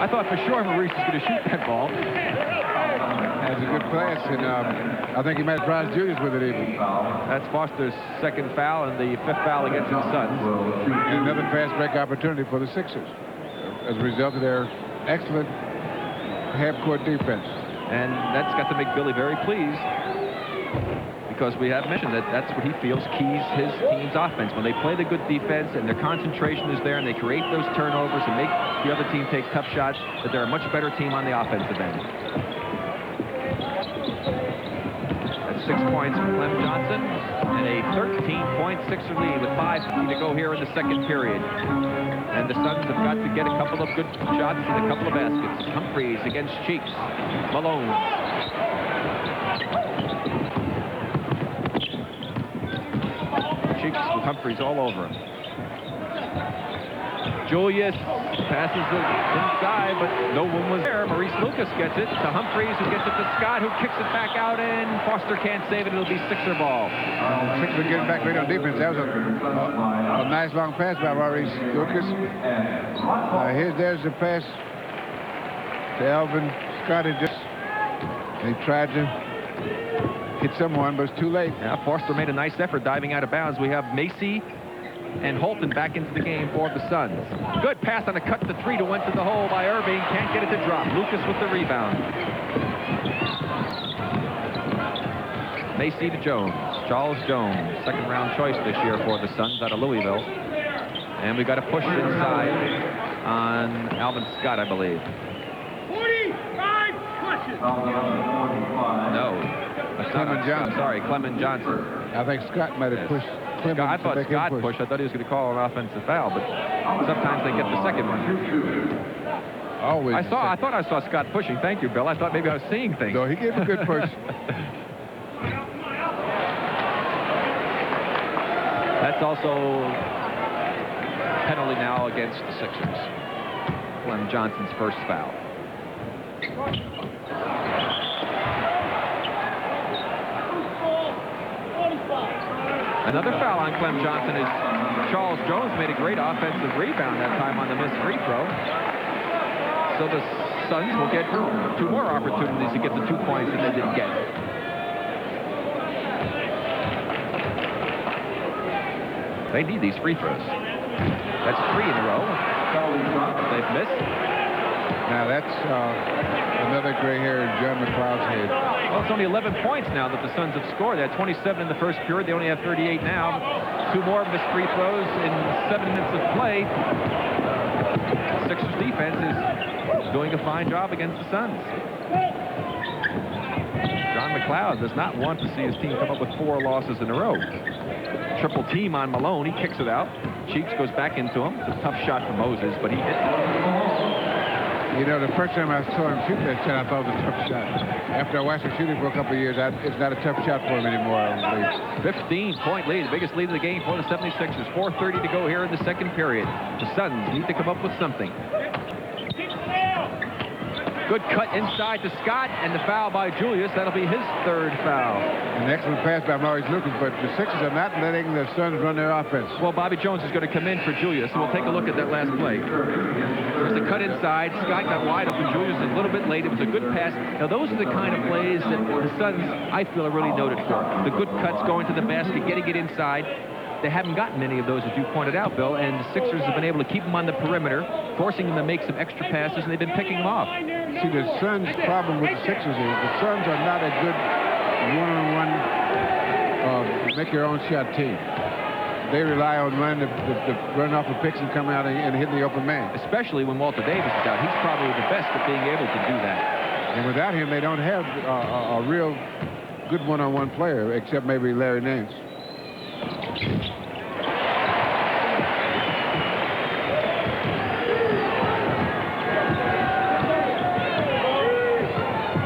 I thought for sure Maurice was going to shoot that ball. That's a good pass, and I think he might surprise Julius with it even. That's Foster's second foul and the 5th foul against the Suns. And another fast break opportunity for the Sixers as a result of their excellent half-court defense. And that's got to make Billy very pleased, because we have mentioned that that's what he feels keys his team's offense. When they play the good defense and their concentration is there and they create those turnovers and make the other team take tough shots, that they're a much better team on the offensive end. 6 points for Clem Johnson, and a 13-point Sixer lead with 5:50 to go here in the second period. And the Suns have got to get a couple of good shots and a couple of baskets. Humphreys against Cheeks. Malone. Cheeks with Humphreys all over him. Julius passes it inside, but no one was there. Maurice Lucas gets it to Humphreys, who gets it to Scott, who kicks it back out, and Foster can't save it. It'll be Sixer ball. Sixers getting back great on defense. That was a nice long pass by Maurice Lucas. There's the pass to Alvin. Scott had he tried to hit someone, but it's too late. Yeah, Foster made a nice effort diving out of bounds. We have Macy and Holton back into the game for the Suns. Good pass on a cut to 3 to went to the hole by Irving. Can't get it to drop. Lucas with the rebound. Macy to Jones. Charles Jones, second round choice this year for the Suns out of Louisville. And we got a push inside on Alvin Scott, I believe. 45 pushes. No. Clement Johnson. Sorry, Clement Johnson. I think Scott might have pushed. I thought Scott pushed. I thought he was going to call an offensive foul, but sometimes they get the second one. Always. I thought I saw Scott pushing. Thank you, Bill. I thought maybe I was seeing things. No, he gave a good push. That's also penalty now against the Sixers. Clem Johnson's first foul. Another foul on Clem Johnson is Charles Jones made a great offensive rebound that time on the missed free throw. So the Suns will get 2 more opportunities to get the 2 points that they didn't get. They need these free throws. That's 3 in a row. They've missed. Now that's another gray hair in John McLeod's head. Well, it's only 11 points now that the Suns have scored. They had 27 in the first period. They only have 38 now. 2 more missed free throws in 7 minutes of play. Sixers defense is doing a fine job against the Suns. John McLeod does not want to see his team come up with 4 losses in a row. Triple team on Malone. He kicks it out. Cheeks goes back into him. It's a tough shot for Moses, but he hit it. You know, the first time I saw him shoot that shot, I thought it was a tough shot. After I watched him shooting for a couple of years, it's not a tough shot for him anymore, I believe. 15-point lead, the biggest lead of the game for the 76ers. 4:30 to go here in the second period. The Suns need to come up with something. Good cut inside to Scott, and the foul by Julius. That'll be his 3rd foul. An excellent pass by Maurice Lucas, but the Sixers are not letting the Suns run their offense. Well, Bobby Jones is going to come in for Julius, so we'll take a look at that last play. There's the cut inside. Scott got wide open. Julius a little bit late. It was a good pass. Now, those are the kind of plays that the Suns, I feel, are really noted for. The good cuts going to the basket, getting it inside. They haven't gotten many of those, as you pointed out, Bill, and the Sixers have been able to keep them on the perimeter, forcing them to make some extra passes, and they've been picking them off. See, the Suns' problem with the Sixers is the Suns are not a good one-on-one make-your-own-shot team. They rely on running the run off the picks and come out and hit the open man. Especially when Walter Davis is out. He's probably the best at being able to do that. And without him, they don't have a real good one-on-one player, except maybe Larry Nance.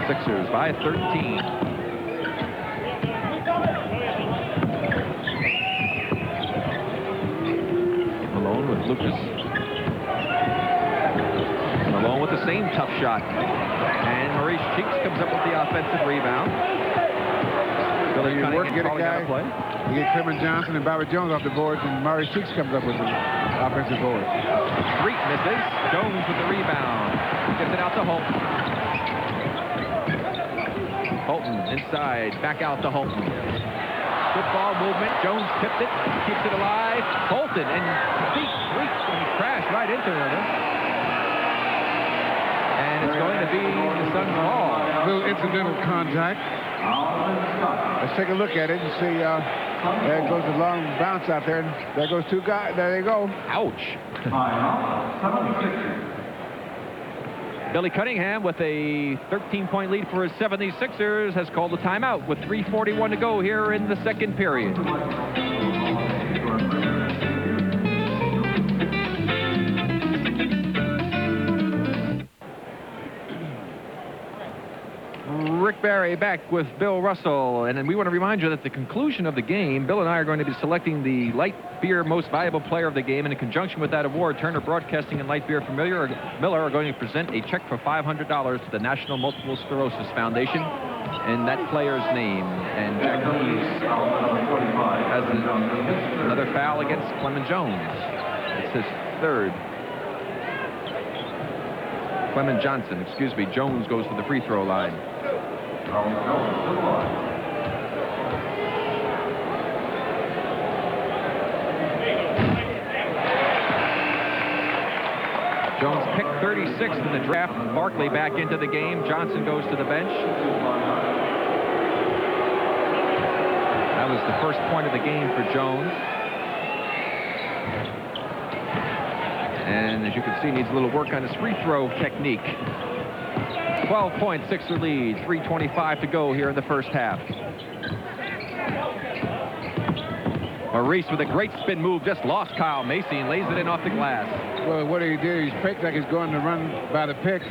Sixers by 13. Malone with Lucas. Malone with the same tough shot. And Maurice Cheeks comes up with the offensive rebound. Billy Cunningham get a calling out a play. You get Clement Johnson and Bobby Jones off the boards, and Maurice Cheeks comes up with the offensive board. Street misses. Jones with the rebound. Gets it out to Holton. Holton inside. Back out to Holton. Good ball movement. Jones tipped it. Keeps it alive. Holton and deep reach. And he crashed right into it. And it's going to be the Suns' ball. A little incidental contact. Let's take a look at it and see. There goes a long bounce out there. There goes 2 guys. There they go. Ouch. Billy Cunningham, with a 13-point lead for his 76ers, has called a timeout with 3:41 to go here in the second period. Rick Barry back with Bill Russell, and then we want to remind you that at the conclusion of the game, Bill and I are going to be selecting the light beer most valuable player of the game, and in conjunction with that award, Turner Broadcasting and Light Beer for Miller are going to present a check for $500 to the National Multiple Sclerosis Foundation in that player's name. And Jack Hughes has another foul against Clement Jones. It's his third. Clement Johnson, excuse me. Jones goes to the free throw line. Jones picked 36th in the draft. Barkley back into the game. Johnson goes to the bench. That was the first point of the game for Jones. And as you can see, needs a little work on his free throw technique. 12-point Sixer lead, 3:25 to go here in the first half. Maurice with a great spin move, just lost Kyle Macy and lays it in off the glass. Well, what he did, he's picked like he's going to run by the pick.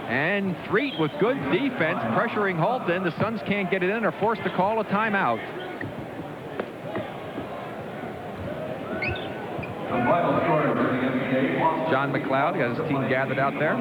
And Threet with good defense, pressuring Halton. The Suns can't get it in, are forced to call a timeout. John McLeod has his team gathered out there.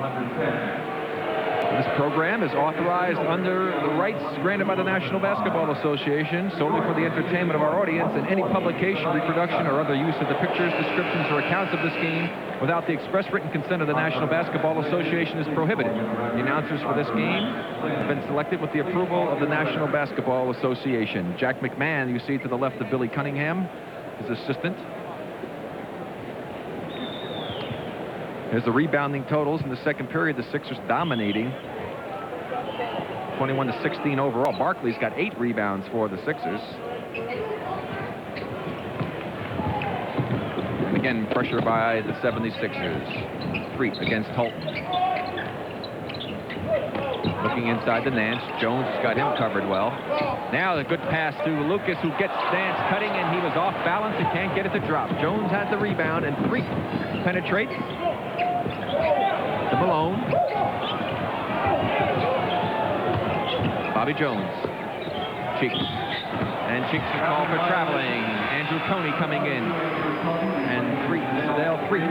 This program is authorized under the rights granted by the National Basketball Association solely for the entertainment of our audience, and any publication, reproduction, or other use of the pictures, descriptions, or accounts of this game without the express written consent of the National Basketball Association is prohibited. The announcers for this game have been selected with the approval of the National Basketball Association. Jack McMahon, you see to the left of Billy Cunningham, his assistant. Here's the rebounding totals in the second period. The Sixers dominating, 21-16 overall. Barkley's got 8 rebounds for the Sixers. And again, pressure by the 76ers. Threet against Holton. Looking inside the Nance. Jones has got him covered well. Now the good pass to Lucas, who gets Nance cutting, and he was off balance and can't get it to drop. Jones has the rebound, and Threet penetrates to Malone. Bobby Jones. Cheeks. And Cheeks is called for traveling. Andrew Coney coming in. And Dale Threet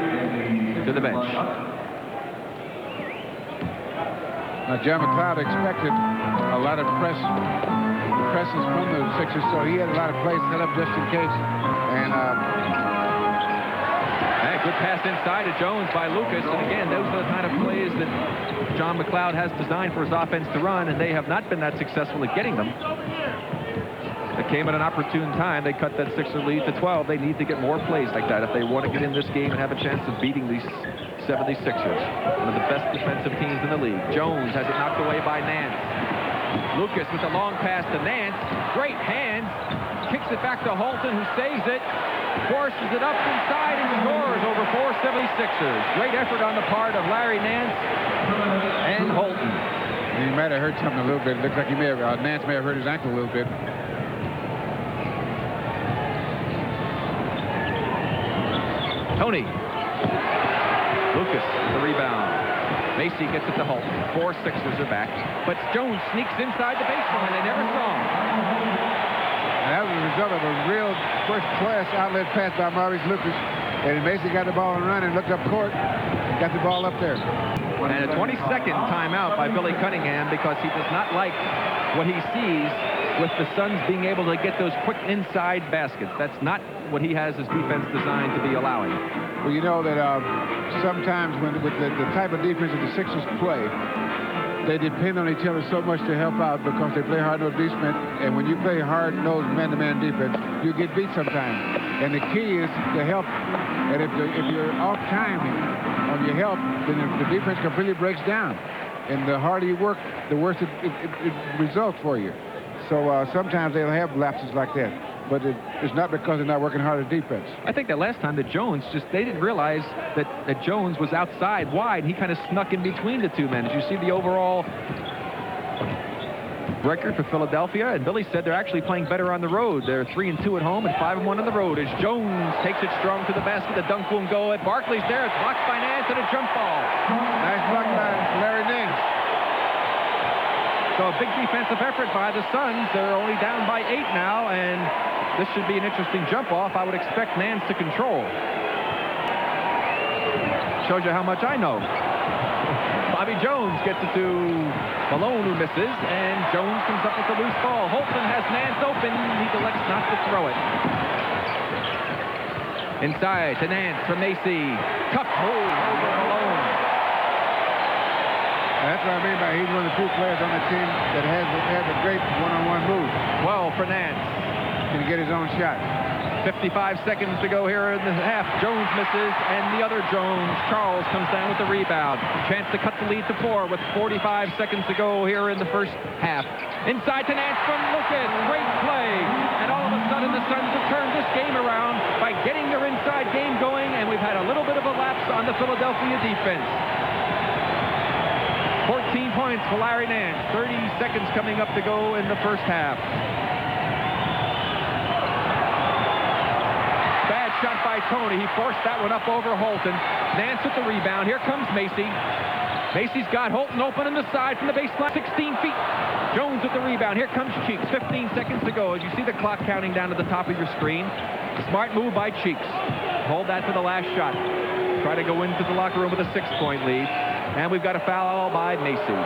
to the bench. Now, John McLeod expected a lot of presses from the Sixers, so he had a lot of plays set up just in case. And good pass inside to Jones by Lucas. And again, those are the kind of plays that John McLeod has designed for his offense to run, and they have not been that successful at getting them. It came at an opportune time. They cut that Sixer lead to 12. They need to get more plays like that if they want to get in this game and have a chance of beating these 76ers. One of the best defensive teams in the league. Jones has it knocked away by Nance. Lucas with a long pass to Nance. Great hands. Kicks it back to Holton, who saves it. Forces it up inside and scores over 4 76ers. Great effort on the part of Larry Nance and Holton. He might have hurt something a little bit. It looks like he may have, Nance may have hurt his ankle a little bit. Tony. Lucas, the rebound. Macy gets it to Holton. 4 Sixers are back. But Jones sneaks inside the baseline. They never saw him. That was the result of a real first-class outlet pass by Maurice Lucas. And Macy got the ball and run and looked up court and got the ball up there. And a 22nd timeout by Billy Cunningham because he does not like what he sees with the Suns being able to get those quick inside baskets. That's not what he has his defense designed to be allowing. Well, you know that sometimes with the type of defense that the Sixers play, they depend on each other so much to help out because they play hard-nosed defense, and when you play hard-nosed man-to-man defense, you get beat sometimes. And the key is to help. And if you're off timing on your help, then the defense completely breaks down. And the harder you work, the worse it results for you. So sometimes they'll have lapses like that. but it's not because they're not working hard at defense. I think that last time that Jones they didn't realize that Jones was outside wide. He kind of snuck in between the two men. Did you see the overall record for Philadelphia? And Billy said they're actually playing better on the road. They're 3-2 at home and 5-1 on the road as Jones takes it strong to the basket. The dunk won't go. At Barkley's there. It's blocked by Nance and a jump ball. Nice block by Larry Nance. So a big defensive effort by the Suns. They're only down by 8 now, and this should be an interesting jump off. I would expect Nance to control. Shows you how much I know. Bobby Jones gets it to Malone, who misses, and Jones comes up with the loose ball. Holton has Nance open. He elects not to throw it. Inside to Nance from Macy. Tough move over Malone. That's what I mean by he's one of the few players on the team that has a great one-on-one move. Well for Nance. Can get his own shot. 55 seconds to go here in the half. Jones misses, and the other Jones, Charles, comes down with the rebound. Chance to cut the lead to 4 with 45 seconds to go here in the first half. Inside to Nance from Lucas. Great play. And all of a sudden, the Suns have turned this game around by getting their inside game going, and we've had a little bit of a lapse on the Philadelphia defense. 14 points for Larry Nance. 30 seconds coming up to go in the first half. Bad shot by Tony. He forced that one up over Holton. Nance with the rebound. Here comes Macy. Macy's got Holton open on the side from the baseline. 16 feet. Jones with the rebound. Here comes Cheeks. 15 seconds to go. As you see the clock counting down to the top of your screen. Smart move by Cheeks. Hold that for the last shot. Try to go into the locker room with a 6-point lead. And we've got a foul by Macy.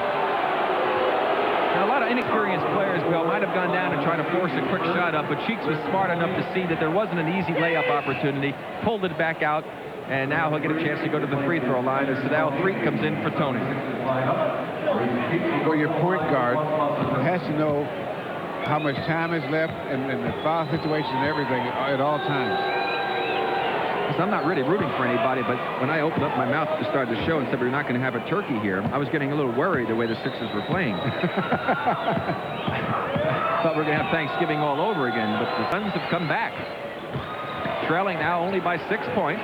And a lot of inexperienced players, Bill, might have gone down and tried to force a quick shot up, but Cheeks was smart enough to see that there wasn't an easy layup opportunity, pulled it back out, and now he'll get a chance to go to the free throw line as Sadal Threet comes in for Tony. Well, your point guard has to know how much time is left and the foul situation and everything at all times. I'm not really rooting for anybody, but when I opened up my mouth at the start of the show and said we're not going to have a turkey here, I was getting a little worried the way the Sixers were playing. Thought we were going to have Thanksgiving all over again, but the Suns have come back. Trailing now only by 6 points.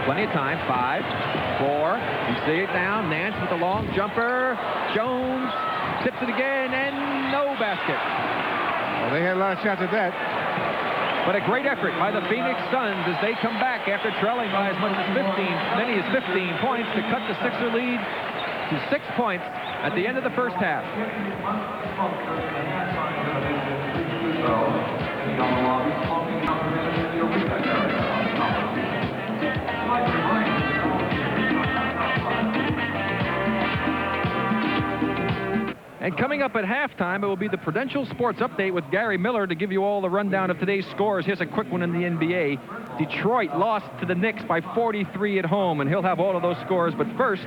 Plenty of time. 5, 4. You see it now. Nance with the long jumper. Jones tips it again, and no basket. Well, they had a lot of shots at that. But a great effort by the Phoenix Suns as they come back after trailing by as much as 15 points to cut the Sixer lead to 6 points at the end of the first half. And coming up at halftime, it will be the Prudential Sports Update with Gary Miller to give you all the rundown of today's scores. Here's a quick one in the NBA. Detroit lost to the Knicks by 43 at home, and he'll have all of those scores. But first,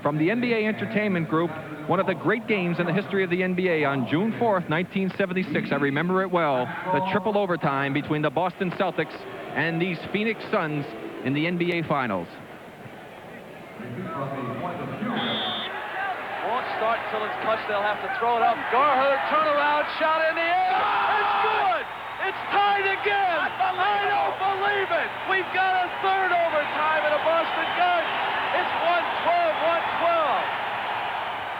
from the NBA Entertainment Group, one of the great games in the history of the NBA on June 4th, 1976. I remember it well. The triple overtime between the Boston Celtics and these Phoenix Suns in the NBA Finals. Won't start until it's clutch. They'll have to throw it up. Garherd, turnaround, shot in the air. It's good. It's tied again. I don't believe it. We've got a third overtime in a Boston gun. It's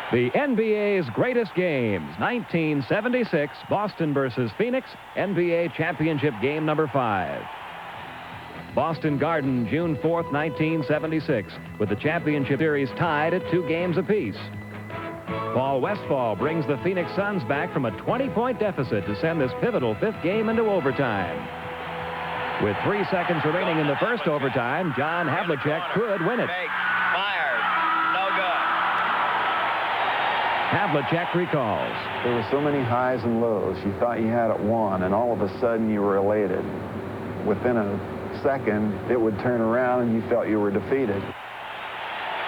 112-112. The NBA's greatest games, 1976, Boston versus Phoenix, NBA Championship Game number 5. Boston Garden, June 4th, 1976, with the championship series tied at 2 games apiece. Paul Westphal brings the Phoenix Suns back from a 20-point deficit to send this pivotal 5th game into overtime. With 3 seconds remaining in the first overtime, John Havlicek could win it. Fired. No good. Havlicek recalls. There were so many highs and lows. You thought you had it won, and all of a sudden you were elated. Within a second, it would turn around and you felt you were defeated.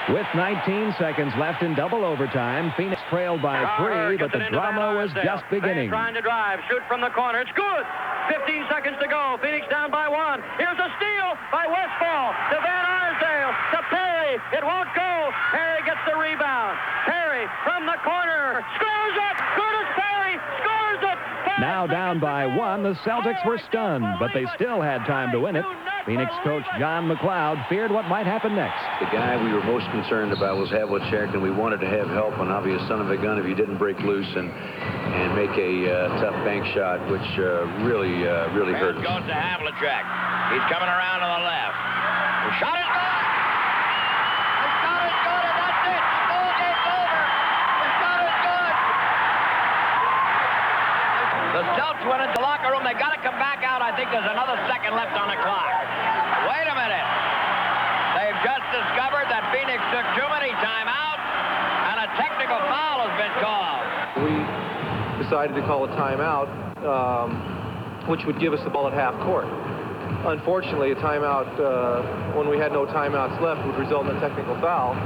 With 19 seconds left in double overtime, Phoenix trailed by 3, but the drama was just beginning. Trying to drive, shoot from the corner. It's good. 15 seconds to go. Phoenix down by 1. Here's a steal by Westphal to Van Arsdale to Perry. It won't go. Perry gets the rebound. Perry from the corner scores it. Curtis Perry scores it. Now now down by 1. The Celtics were stunned, but they still had time to win it. Phoenix coach John McLeod feared what might happen next. The guy we were most concerned about was Havlicek, and we wanted to have help on obvious son of a gun if he didn't break loose and make a tough bank shot, which really hurt us. Goes to Havlicek. He's coming around to the left. The shot is good. The shot is good, and that's it. The ball game's over. The shot is good. The Celtics went into the locker room. They got to come back out. I think there's another second left on the clock. Wait a minute. They've just discovered that Phoenix took too many timeouts, and a technical foul has been called. We decided to call a timeout, which would give us the ball at half court. Unfortunately, a timeout, when we had no timeouts left, would result in a technical foul,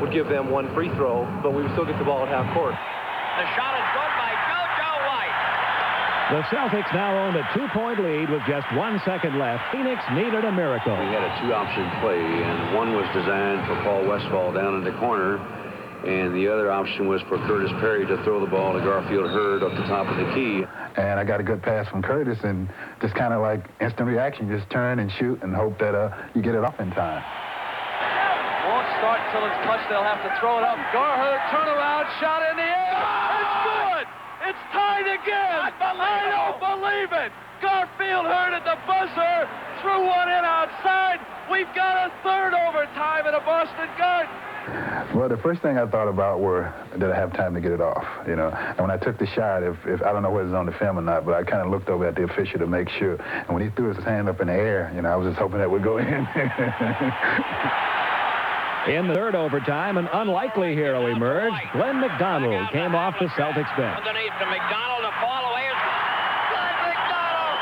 would give them one free throw, but we would still get the ball at half court. The shot is good by JoJo White. The Celtics now owned a 2-point lead with just 1 second left. Phoenix needed a miracle. We had a 2-option play, and one was designed for Paul Westphal down in the corner, and the other option was for Curtis Perry to throw the ball to Garfield Hurd up the top of the key. And I got a good pass from Curtis, and just kind of like instant reaction, just turn and shoot and hope that you get it off in time. Won't start until it's touched. They'll have to throw it up. Garherd, turnaround, shot in the air. It's good. It's tied again. I don't believe it. Garfield Hurd at the buzzer. Threw one in outside. We've got a third overtime in a Boston Garden. Well, the first thing I thought about were, did I have time to get it off, you know? And when I took the shot, if I don't know whether it's on the film or not, but I kind of looked over at the official to make sure. And when he threw his hand up in the air, you know, I was just hoping that would go in. In the third overtime, an unlikely hero emerged. Glenn McDonald came off the Celtics bench. Underneath to McDonald to fall away. Glenn McDonald!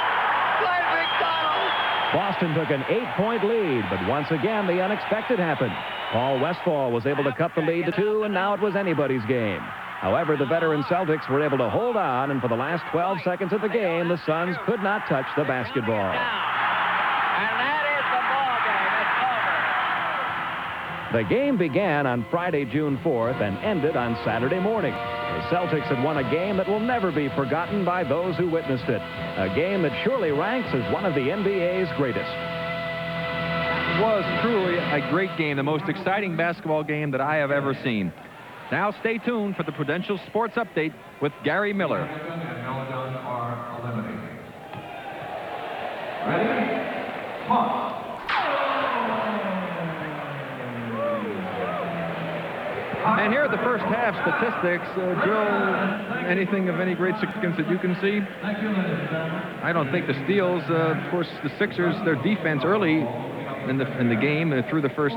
Glenn McDonald! Boston took an 8-point lead, but once again, the unexpected happened. Paul Westphal was able to cut the lead to 2, and now it was anybody's game. However, the veteran Celtics were able to hold on, and for the last 12 seconds of the game, the Suns could not touch the basketball. And that is the ball game. It's over. The game began on Friday, June 4th, and ended on Saturday morning. The Celtics had won a game that will never be forgotten by those who witnessed it. A game that surely ranks as one of the NBA's greatest. It was truly a great game, the most exciting basketball game that I have ever seen. Now stay tuned for the Prudential Sports Update with Gary Miller. And Melodon are eliminated. Ready? Mark. And here are the first half statistics. Joe, anything of any great significance that you can see? I don't think the steals, of course, the Sixers, their defense early in the game, through the first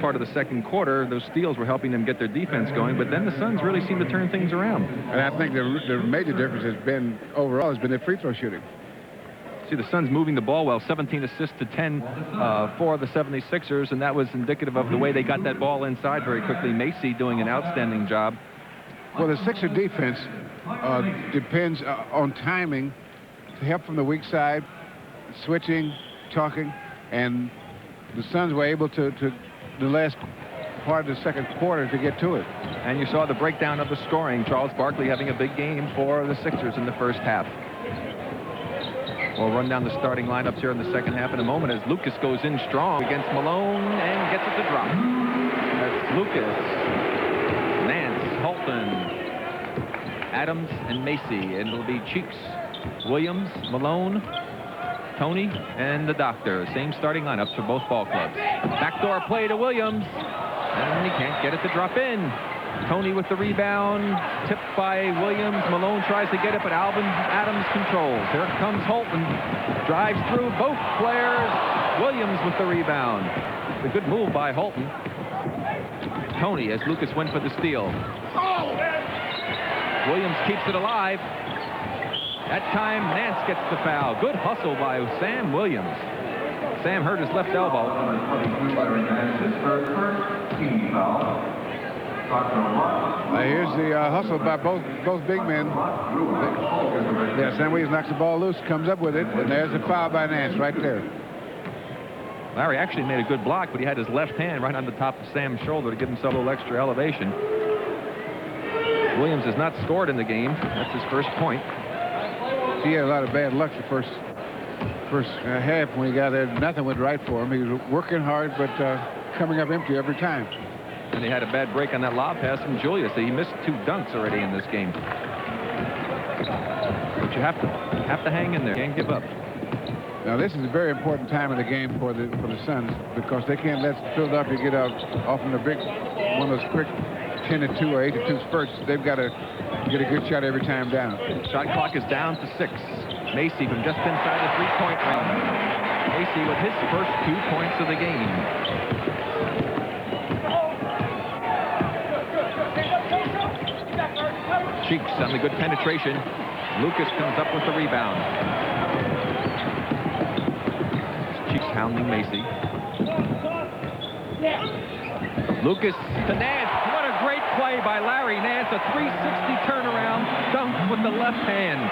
part of the second quarter, those steals were helping them get their defense going, but then the Suns really seemed to turn things around. And I think the major difference has been, overall, has been their free throw shooting. See, the Suns moving the ball well, 17 assists to 10 for the 76ers, and that was indicative of the way they got that ball inside very quickly. Macy doing an outstanding job. Well, the Sixer defense depends on timing, help from the weak side, switching, talking, and the Suns were able to the last part of the second quarter to get to it. And you saw the breakdown of the scoring. Charles Barkley having a big game for the Sixers in the first half. We'll run down the starting lineups here in the second half in a moment as Lucas goes in strong against Malone and gets it to drop. That's Lucas, Nance, Holton, Adams, and Macy. And it'll be Cheeks, Williams, Malone, Tony, and the Doctor. Same starting lineups for both ball clubs. Backdoor play to Williams, and he can't get it to drop in. Tony with the rebound, tipped by Williams. Malone tries to get it, but Adams controls. Here comes Holton, drives through both players. Williams with the rebound. A good move by Holton. Tony as Lucas went for the steal. Williams keeps it alive. That time, Nance gets the foul. Good hustle by Sam Williams. Sam hurt his left elbow. Here's the hustle by both big men. Yeah, Sam Williams knocks the ball loose, comes up with it, and there's the foul by Nance right there. Larry actually made a good block, but he had his left hand right on the top of Sam's shoulder to give himself a little extra elevation. Williams has not scored in the game. That's his first point. he had a lot of bad luck the first half when he got there. Nothing went right for him. He was working hard, but coming up empty every time. And he had a bad break on that lob pass from Julius. He missed 2 dunks already in this game. But you have to hang in there. Can't give up. Now this is a very important time in the game for the Suns because they can't let Philadelphia get out off in a big one of those quick 10-2 or 8-2 spurts. They've got to get a good shot every time down. Shot clock is down to 6. Macy from just inside the 3-point line. Macy with his first 2 points of the game. Cheeks on the good penetration. Lucas comes up with the rebound. Cheeks hounding Macy. Lucas to Nance. What a great play by Larry Nance. A 360 turnaround dunk with the left hand.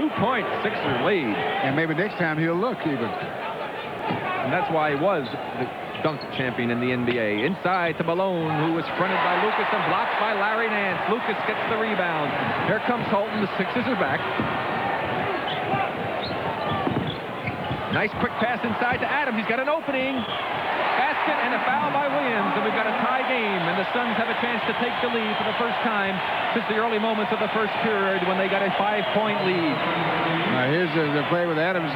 2 points, Sixer lead. And maybe next time he'll look even. And that's why he was the dunk champion in the NBA. Inside to Malone, who was fronted by Lucas and blocked by Larry Nance. Lucas gets the rebound. Here comes Holton. The Sixers are back. Nice quick pass inside to Adams. He's got an opening. Basket and a foul by Williams. And we've got a tie game. And the Suns have a chance to take the lead for the first time since the early moments of the first period when they got a 5-point lead. Now here's the play with Adams.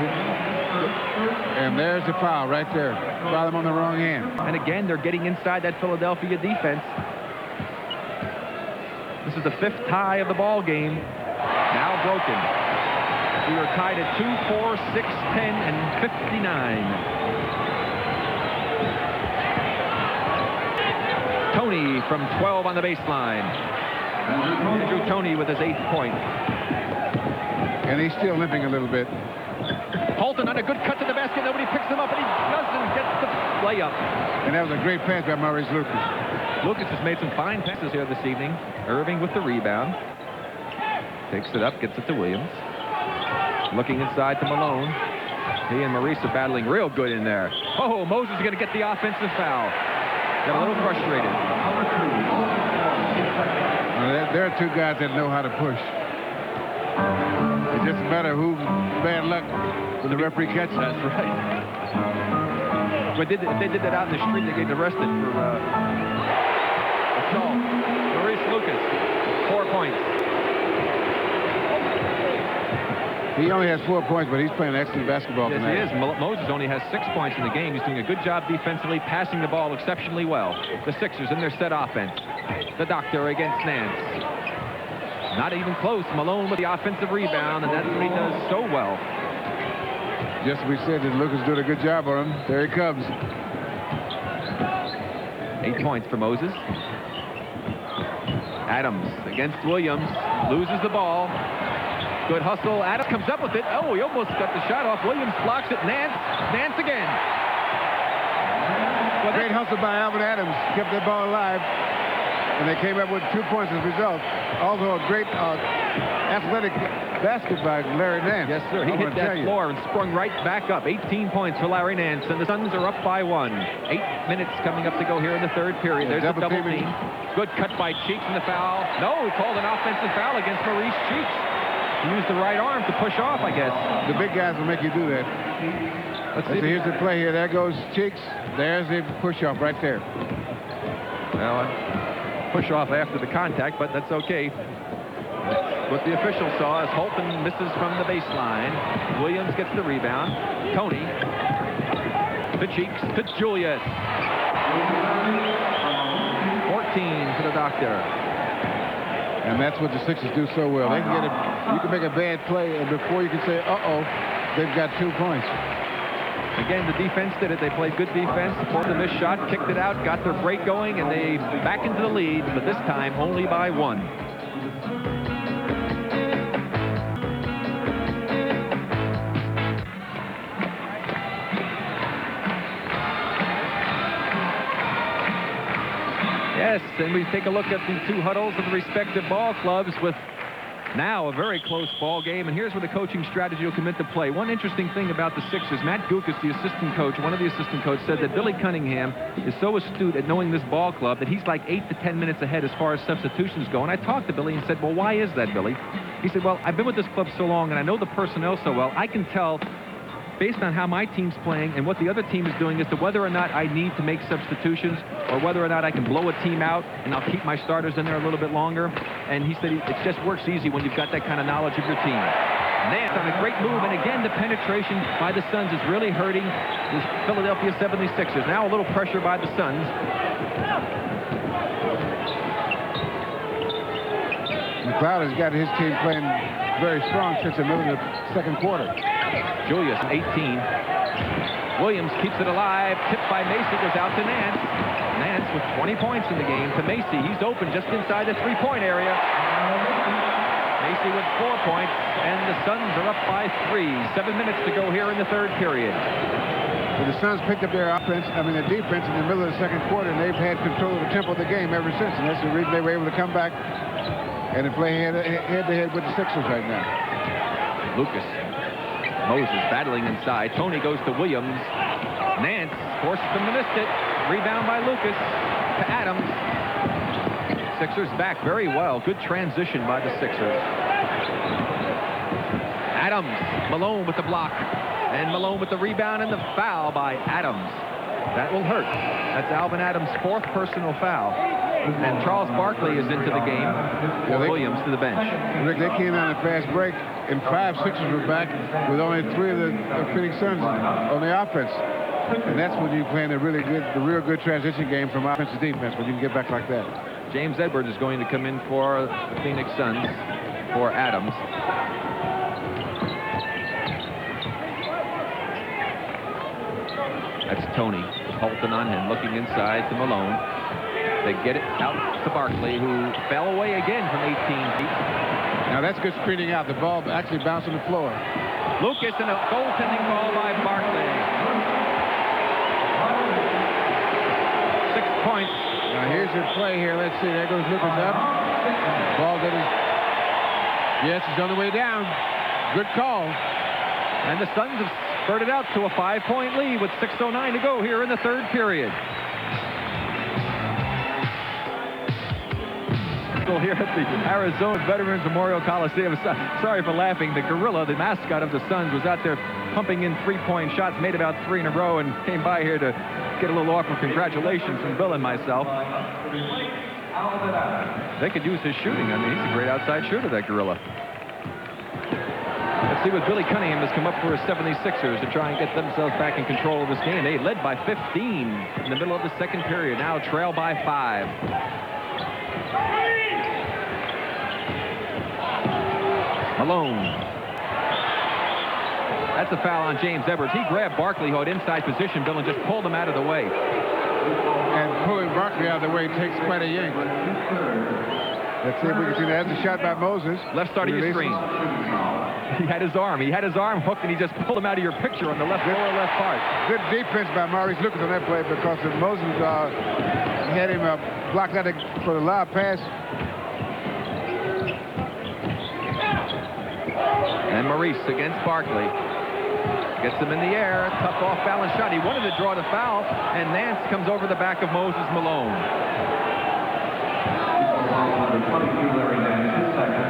And there's the foul right there. Foul him on the wrong hand. And again, they're getting inside that Philadelphia defense. This is the 5th tie of the ball game. Now broken. We are tied at 2, 4, 6, 10, and 59. Tony from 12 on the baseline. Andrew Tony with his 8th point. And he's still limping a little bit. Holton on a good cut to the basket. Nobody picks him up, and he doesn't get the layup. And that was a great pass by Maurice Lucas. Lucas has made some fine passes here this evening. Irving with the rebound. Takes it up, gets it to Williams. Looking inside to Malone. He and Maurice are battling real good in there. Oh, Moses is going to get the offensive foul. Got a little frustrated. Well, there are 2 guys that know how to push. It doesn't matter who bad luck when the referee catches. That's right. But if they did that out in the street, they get arrested for assault. Maurice Lucas, 4 points. He only has 4 points, but he's playing excellent basketball tonight. Yes, he is. Moses only has 6 points in the game. He's doing a good job defensively, passing the ball exceptionally well. The Sixers in their set offense. The Doctor against Nance. Not even close. Malone with the offensive rebound, and that's what he does so well. Just as we said that Lucas doing a good job on him. There he comes. 8 points for Moses. Adams against Williams. Loses the ball. Good hustle. Adams comes up with it. Oh, he almost got the shot off. Williams blocks it. Nance again. Well, great hustle by Alvin Adams. Kept that ball alive. And they came up with 2 points as a result. Also a great athletic basket by Larry Nance. Yes, sir. He hit that floor and sprung right back up. 18 points for Larry Nance. And the Suns are up by 1. 8 minutes coming up to go here in the 3rd period. There's a double team. Good cut by Cheeks in the foul. No, he called an offensive foul against Maurice Cheeks. He used the right arm to push off, I guess. The big guys will make you do that. Let's see. Here's the play here. There goes Cheeks. There's the push-off right there. Well, push off after the contact, but that's okay. What the official saw is Holton misses from the baseline. Williams gets the rebound. Tony to Cheeks to Julius. 14 for the Doctor. And that's what the Sixers do so well. They can get you can make a bad play, and before you can say, uh-oh, they've got 2 points. Again, the defense did it. They played good defense, forced a missed shot, kicked it out, got their break going, and they back into the lead, but this time only by 1. Yes, and we take a look at the 2 huddles of the respective ball clubs with Now a very close ball game, and here's where the coaching strategy will come into play. One interesting thing about the Sixers, Matt Guokas, the assistant coach, one of the assistant coaches, said that Billy Cunningham is so astute at knowing this ball club that he's like 8 to 10 minutes ahead as far as substitutions go. And I talked to Billy and said, well, why is that, Billy? He said, well, I've been with this club so long, and I know the personnel so well, I can tell based on how my team's playing and what the other team is doing as to whether or not I need to make substitutions or whether or not I can blow a team out and I'll keep my starters in there a little bit longer. And he said it just works easy when you've got that kind of knowledge of your team. Nance on a great move, and again, the penetration by the Suns is really hurting the Philadelphia 76ers. Now a little pressure by the Suns. McLeod has got his team playing very strong since the middle of the second quarter. Julius, 18. Williams keeps it alive. Tipped by Macy, goes out to Nance. Nance with 20 points in the game to Macy. He's open just inside the three-point area. Macy with 4 points, and the Suns are up by 3. 7 minutes to go here in the third period. Well, the Suns picked up their their defense in the middle of the second quarter, and they've had control of the tempo of the game ever since. And that's the reason they were able to come back and to play head-to-head with the Sixers right now. Lucas. Moses battling inside. Tony goes to Williams. Nance forces them to miss it. Rebound by Lucas to Adams. Sixers back very well. Good transition by the Sixers. Adams. Malone with the block. And Malone with the rebound and the foul by Adams. That will hurt. That's Alvin Adams' 4th personal foul. And Charles Barkley is into the game. Williams to the bench. Rick, they came on a fast break, and 5 Sixers were back with only 3 of the Phoenix Suns on the offense. And that's when you're playing the real good transition game from offense to defense, when you can get back like that. James Edwards is going to come in for the Phoenix Suns for Adams. That's Tony. Holton on him, looking inside to Malone. They get it out to Barkley, who fell away again from 18 feet. Now that's good screening out. The ball actually bounced on the floor. Lucas, and a goaltending call by Barkley. 6 points. Now here's your play here. Let's see. There goes Lucas up. Ball that is... Yes, it's on the way down. Good call. And the Suns have spurted out to a 5-point lead with 6:09 to go here in the third period. Here at the Arizona Veterans Memorial Coliseum. Sorry for laughing. The gorilla, the mascot of the Suns, was out there pumping in 3-point shots, made about 3 in a row, and came by here to get a little awkward congratulations from Bill and myself. They could use his shooting. I mean, he's a great outside shooter, that gorilla. Let's see what Billy Cunningham has come up for his 76ers to try and get themselves back in control of this game. They led by 15 in the middle of the second period. Now trail by 5. Malone. That's a foul on James Edwards. He grabbed Barkley, who had inside position, Bill, and just pulled him out of the way. And pulling Barkley out of the way takes quite a yank. Let's see if we can see that. That's a shot by Moses. Left side of your screen. He had his arm. He had his arm hooked, and he just pulled him out of your picture on the lower left part. Good defense by Maurice Lucas on that play, because if Moses had him blocked out for the lob pass. And Maurice against Barkley. Gets him in the air. A tough off-balance shot. He wanted to draw the foul, and Nance comes over the back of Moses Malone.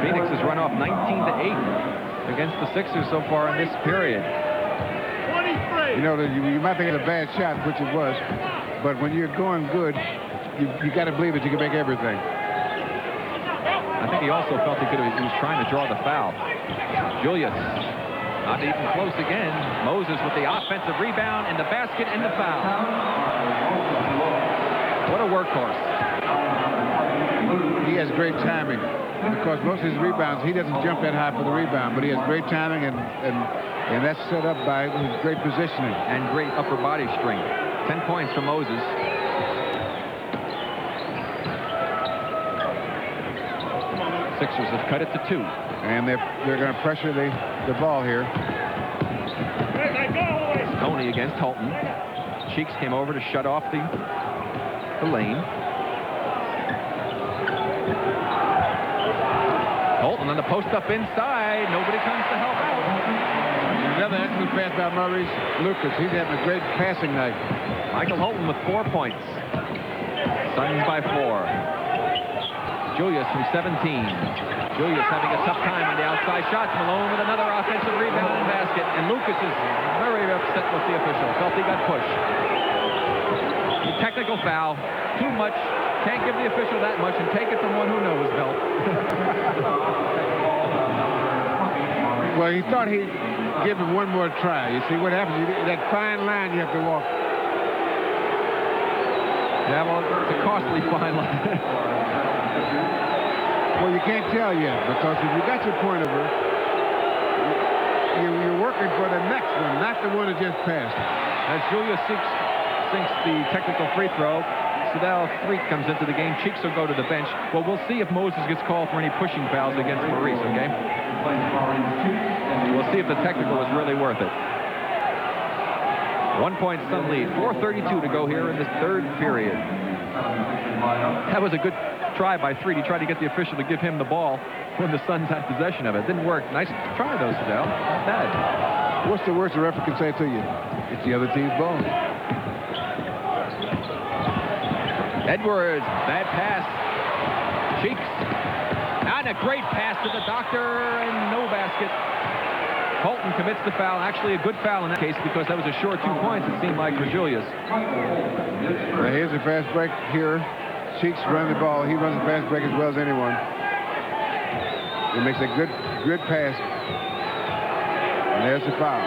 Phoenix has run off 19-8 against the Sixers so far in this period. 23. You know, you might think it's a bad shot, which it was, but when you're going good, you got to believe that you can make everything. I think he also felt he was trying to draw the foul. Julius, not even close again. Moses with the offensive rebound and the basket and the foul. What a workhorse. He has great timing, because most of his rebounds, he doesn't jump that high for the rebound, but he has great timing, and that's set up by his great positioning. And great upper body strength. 10 points for Moses. Sixers have cut it to 2. And they're going to pressure the ball here. Tony against Holton. Cheeks came over to shut off the lane. Holton on the post up inside. Nobody comes to help out. Another excellent pass by Maurice Lucas. He's having a great passing night. Michael Holton with 4 points. Suns by 4. Julius from 17. Julius having a tough time on the outside shots. Malone with another offensive rebound and basket. And Lucas is very upset with the official. Felt he got pushed. The technical foul. Too much. Can't give the official that much and take it from one who knows, Belt. Well, he thought he'd give him one more try. You see what happens? That fine line you have to walk. Yeah, well, it's a costly fine line. Well, you can't tell yet, because if you got your point over, you're working for the next one, not the one that just passed. As Julius sinks the technical free throw, Sedell Freak comes into the game. Cheeks will go to the bench. Well, we'll see if Moses gets called for any pushing fouls against Maurice, okay? We'll see if the technical is really worth it. 1 point Sun lead. 4:32 to go here in this third period. That was a good try by Freed. He tried to get the official to give him the ball when the Suns had possession of it. Didn't work. Nice try, though, Sedell. Not bad. What's the worst the referee can say to you? It's the other team's ball. Edwards, bad pass. Cheeks. And a great pass to the doctor and no basket. Holton commits the foul. Actually, a good foul in that case because that was a short 2 points, it seemed like, for Julius. Now here's a fast break here. Cheeks running the ball. He runs a fast break as well as anyone. He makes a good pass. And there's the foul.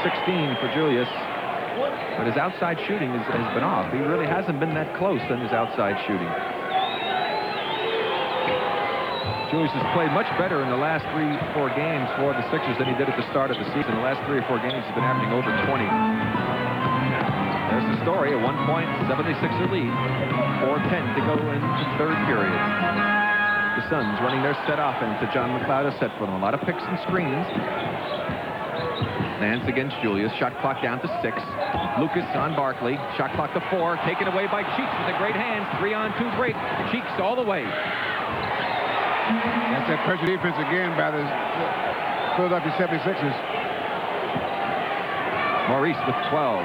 16 for Julius. But his outside shooting has been off. He really hasn't been that close in his outside shooting. Julius has played much better in the last 3-4 games for the Sixers than he did at the start of the season. The last 3 or 4 games he's been averaging over 20. There's the story, a 1-point 76er lead. 4:10 to go in the third period. The Suns running their set offense that John McLeod has set for them. A lot of picks and screens. Nance against Julius. Shot clock down to 6. Lucas on Barkley. Shot clock to 4. Taken away by Cheeks with a great hands. 3-on-2 break. Cheeks all the way. That's that pressure defense again by the Philadelphia 76ers. Maurice with 12.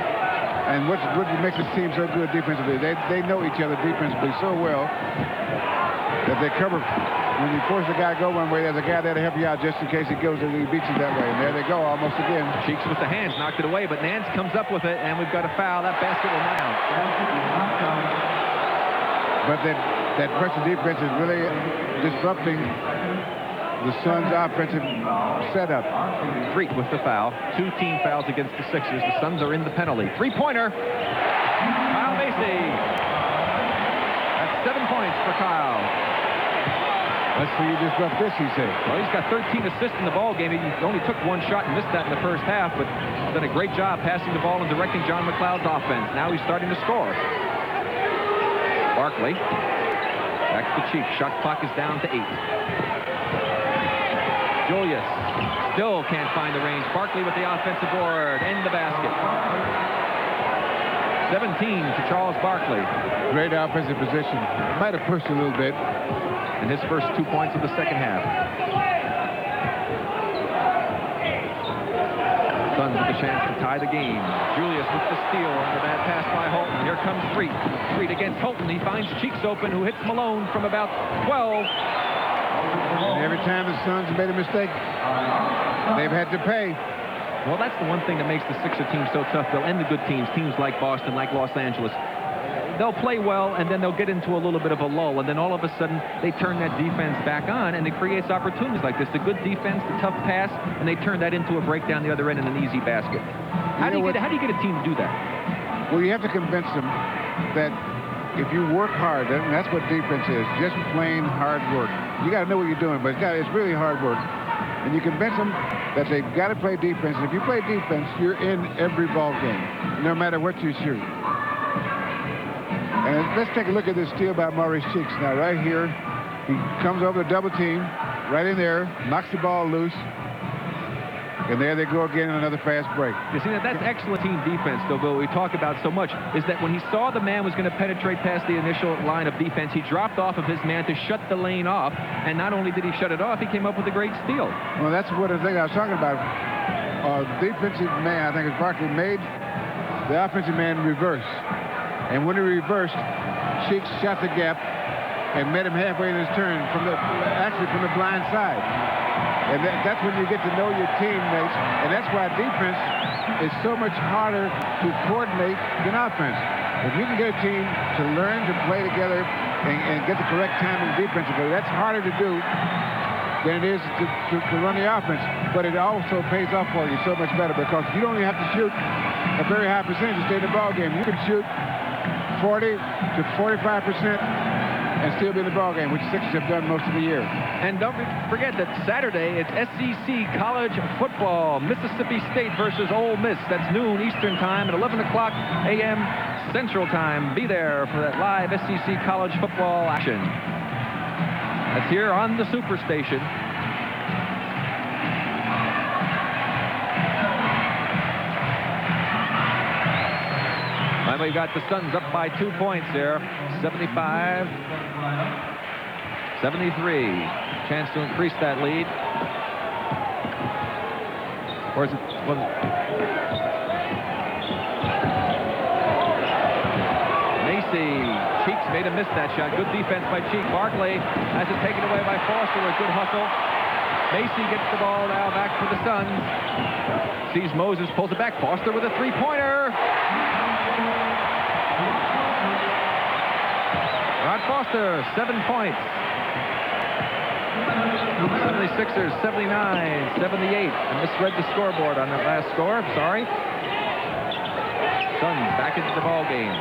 And what makes this team so good defensively, they know each other defensively so well that they cover. When you force a guy to go one way, there's a guy there to help you out just in case he goes and he beats you that way. And there they go almost again. Cheeks with the hands, knocked it away, but Nance comes up with it, and we've got a foul. That basket will not out. But that pressure defense is really disrupting the Suns' offensive setup. Freak with the foul. 2 team fouls against the Sixers. The Suns are in the penalty. 3-pointer. Kyle Macy. That's 7 points for Kyle. Let's see you disrupt this, he said. Well, he's got 13 assists in the ball game. He only took 1 shot and missed that in the first half, but he's done a great job passing the ball and directing John McLeod's offense. Now he's starting to score. Barkley. Back to Cheeks. Shot clock is down to 8. Julius still can't find the range. Barkley with the offensive board and the basket. 17 to Charles Barkley. Great offensive position. Might have pushed a little bit. In his first 2 points of the second half. Suns with a chance to tie the game. Julius with the steal on the bad pass by Holton. Here comes Freed. Freed against Holton. He finds Cheeks open, who hits Malone from about 12. And every time the Suns made a mistake, they've had to pay. Well, that's the one thing that makes the Sixer team so tough. They'll end the good teams like Boston, like Los Angeles. They'll play well, and then they'll get into a little bit of a lull, and then all of a sudden they turn that defense back on, and it creates opportunities like this. The good defense, the tough pass, and they turn that into a breakdown the other end and an easy basket. How do you get a team to do that? Well, you have to convince them that if you work hard, and that's what defense is, just plain hard work. You got to know what you're doing, but it's really hard work. And you convince them that they've got to play defense. And if you play defense, you're in every ball game, no matter what you shoot. And let's take a look at this steal by Maurice Cheeks. Now, right here, he comes over the double team, right in there, knocks the ball loose. And there they go again on another fast break. You see, that's excellent team defense, though, Bill. We talk about so much is that when he saw the man was going to penetrate past the initial line of defense, he dropped off of his man to shut the lane off. And not only did he shut it off, he came up with a great steal. Well, that's what the thing I was talking about. Defensive man, I think it's Barkley, made the offensive man reverse. And when he reversed, Cheeks shot the gap and met him halfway in his turn from the blind side. And that's when you get to know your teammates, and that's why defense is so much harder to coordinate than offense. If you can get a team to learn to play together and get the correct timing defensively, that's harder to do than it is to run the offense. But it also pays off for you so much better because you don't even have to shoot a very high percentage to stay in the ball game. You can shoot 40 to 45% and still be in the ball game, which Sixers have done most of the year. And don't forget that Saturday it's SEC college football, Mississippi State versus Ole Miss. That's noon Eastern time at 11 o'clock a.m. Central time. Be there for that live SEC college football action. That's here on the Superstation. And we've got the Suns up by 2 points there, 75-73. Chance to increase that lead. Or is it? Macy. Cheeks made him miss that shot. Good defense by Cheek. Barkley has it taken away by Foster. A good hustle. Macy gets the ball now back for the Suns. Sees Moses, pulls it back. Foster with a three-pointer. Rod Foster, 7 points. 76ers, 79, 78. I misread the scoreboard on that last score. Sorry. Suns back into the ball game.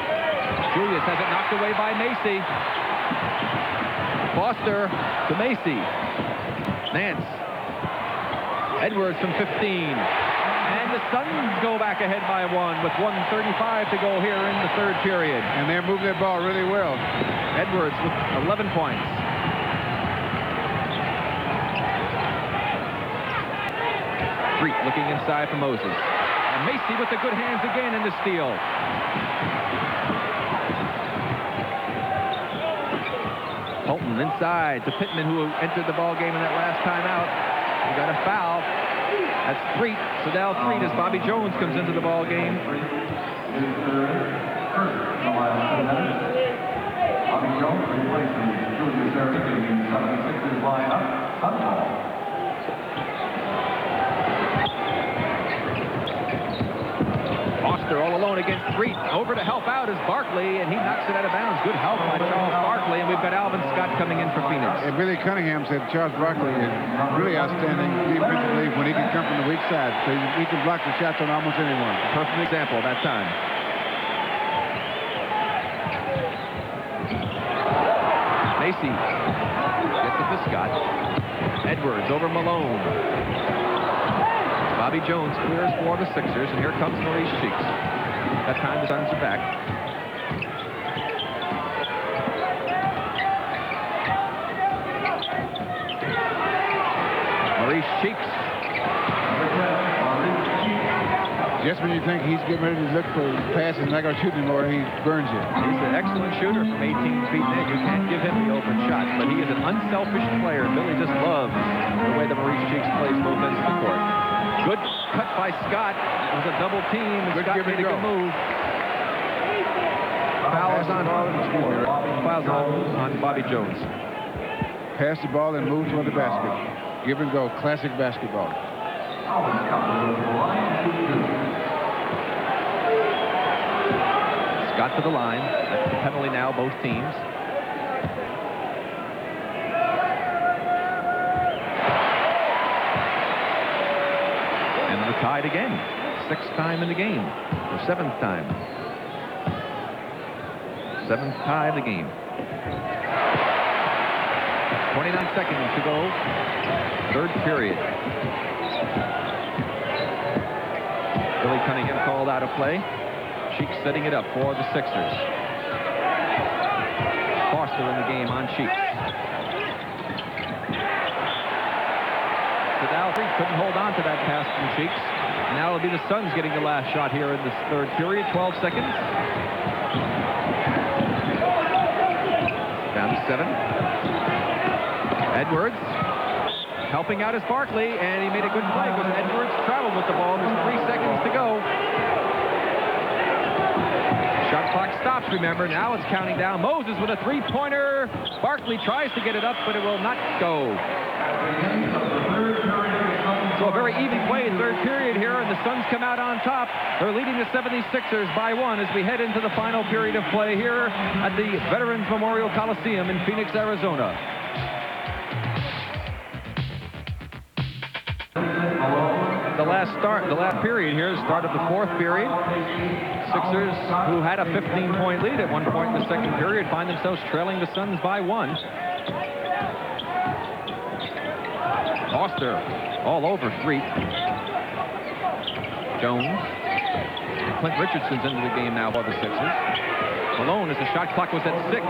Julius has it knocked away by Macy. Foster to Macy. Nance. Edwards from 15. And the Suns go back ahead by 1 with 1:35 to go here in the third period. And they're moving their ball really well. Edwards with 11 points. Freak looking inside for Moses. And Macy with the good hands again in the steal. Holton inside to Pittman, who entered the ball game in that last timeout. He got a foul. That's Threet. Sedell Threet as Bobby Jones comes into the ball game. Bobby Jones replacing Julius Erving in the 76ers lineup. Sun ball. Foster all alone against Threet. Over to help out is Barkley, and he knocks it out of bounds. Good help by Charles Barkley, and we've got Alvin Scott coming in for Phoenix. And Billy Cunningham said Charles Barkley is really outstanding defensively when he can come from the weak side. So he can block the shots on almost anyone. Perfect example that time. Macy gets it to Scott. Edwards over Malone. Bobby Jones clears for the Sixers, and here comes Maurice Cheeks. That time the Suns are back. Maurice Cheeks. Just when you think he's getting ready to look for passes and not going to shoot anymore, he burns you. He's an excellent shooter from 18 feet in. You can't give him the open shot, but he is an unselfish player. Billy just loves the way that Maurice Cheeks plays both ends of the court. Good cut by Scott. It was a double team, and Scott made a good move. Fouls on Bobby Jones. Pass the ball and move toward the basket. Give and go. Classic basketball. Scott to the line. That's the penalty now, both teams. And they're tied again. 6th time in the game. Or 7th time. 7th tie of the game. 29 seconds to go. 3rd period. Billy Cunningham called out of play. Cheeks setting it up for the Sixers. Foster in the game on Cheeks. Sedell Street couldn't hold on to that pass from Cheeks. And now it'll be the Suns getting the last shot here in this third period. 12 seconds. Down to 7. Edwards helping out is Barkley, and he made a good play because Edwards traveled with the ball. There's 3 seconds to go. Shot clock stops, remember. Now it's counting down. Moses with a three-pointer. Barkley tries to get it up, but it will not go. So a very even play third period here, and the Suns come out on top. They're leading the 76ers by 1 as we head into the final period of play here at the Veterans Memorial Coliseum in Phoenix, Arizona. The last period here, the start of the fourth period. Sixers, who had a 15-point lead at one point in the second period, find themselves trailing the Suns by 1. Foster all over Threet. Jones. Clint Richardson's into the game now for the Sixers. Malone as the shot clock was at 6.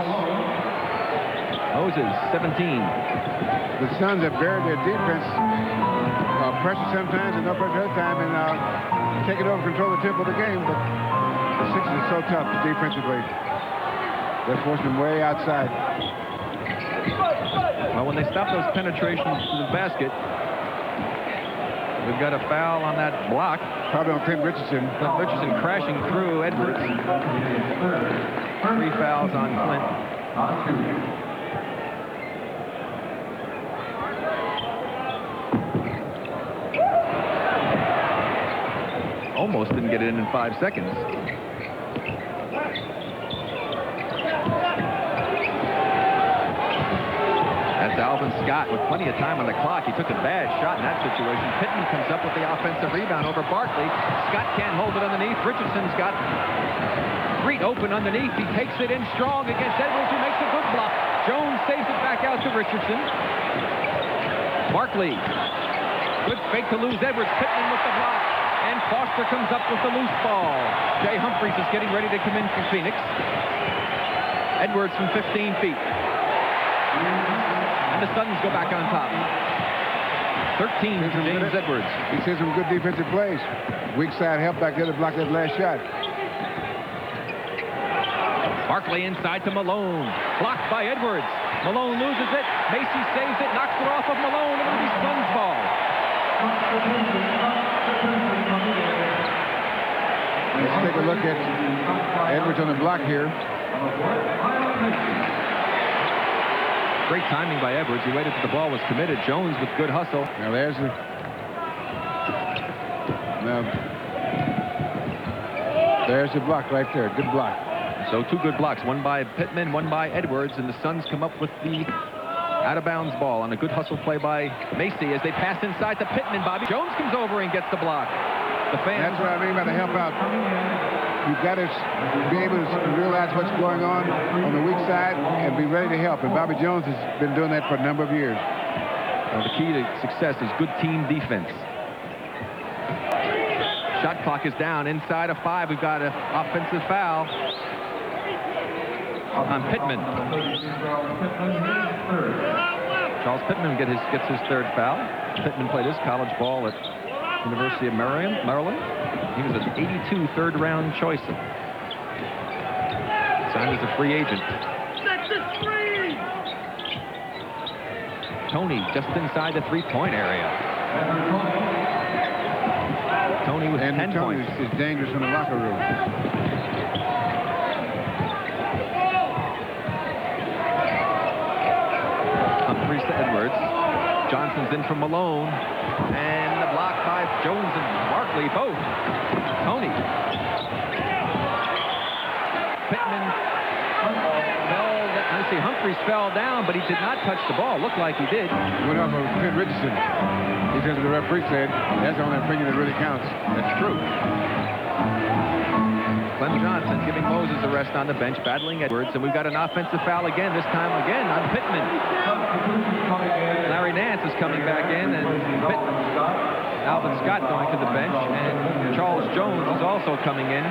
Moses, 17. The Suns have buried their defense. Pressure sometimes and no pressure other time, and take it over, control the tempo of the game. But the Sixers are so tough defensively. They're forcing them way outside. Well, when they stop those penetrations to the basket, we've got a foul on that block. Probably on Clint Richardson. Clint Richardson crashing through Edwards. 3 fouls on Clint. Almost didn't get it in 5 seconds. That's Alvin Scott with plenty of time on the clock. He took a bad shot in that situation. Pittman comes up with the offensive rebound over Barkley. Scott can't hold it underneath. Richardson's got Threet open underneath. He takes it in strong against Edwards, who makes a good block. Jones saves it back out to Richardson. Barkley. Good fake to lose Edwards. Pittman with the block. And Foster comes up with the loose ball. Jay Humphries is getting ready to come in from Phoenix. Edwards from 15 feet. And the Suns go back on top. 13 for James Edwards. He sees some good defensive plays. Weak side help back there to block that last shot. Barkley inside to Malone. Blocked by Edwards. Malone loses it. Macy saves it, knocks it off of Malone, and it'll be Suns ball. Let's take a look at Edwards on the block here. Great timing by Edwards. He waited till the ball was committed. Jones with good hustle. Now there's the... Now, there's the block right there. Good block. So 2 good blocks. One by Pittman, one by Edwards. And the Suns come up with the out-of-bounds ball on a good hustle play by Macy as they pass inside to Pittman. Bobby Jones comes over and gets the block. The fans... That's what I mean by the help out. You've got to be able to realize what's going on the weak side and be ready to help. And Bobby Jones has been doing that for a number of years. Well, the key to success is good team defense. Shot clock is down inside of 5. We've got an offensive foul on Pittman. Charles Pittman gets his 3rd foul. Pittman played his college ball at University of Maryland. He was an 82 third-round choice. Signed as a free agent. Tony just inside the 3-point area. Tony with 10 points. Tony is dangerous in the locker room. Humphries to Edwards. Johnson's in from Malone. And the block by Jones and Barkley both. Tony. Pittman fell. I see Humphries fell down, but he did not touch the ball. Looked like he did. Went off of Clint Richardson. Because the referee said that's the only opinion that really counts. That's true. Clem Johnson giving Moses a rest on the bench, battling Edwards, and we've got an offensive foul again, this time again on Pittman. Larry Nance is coming back in, and Alvin Scott going to the bench, and Charles Jones is also coming in.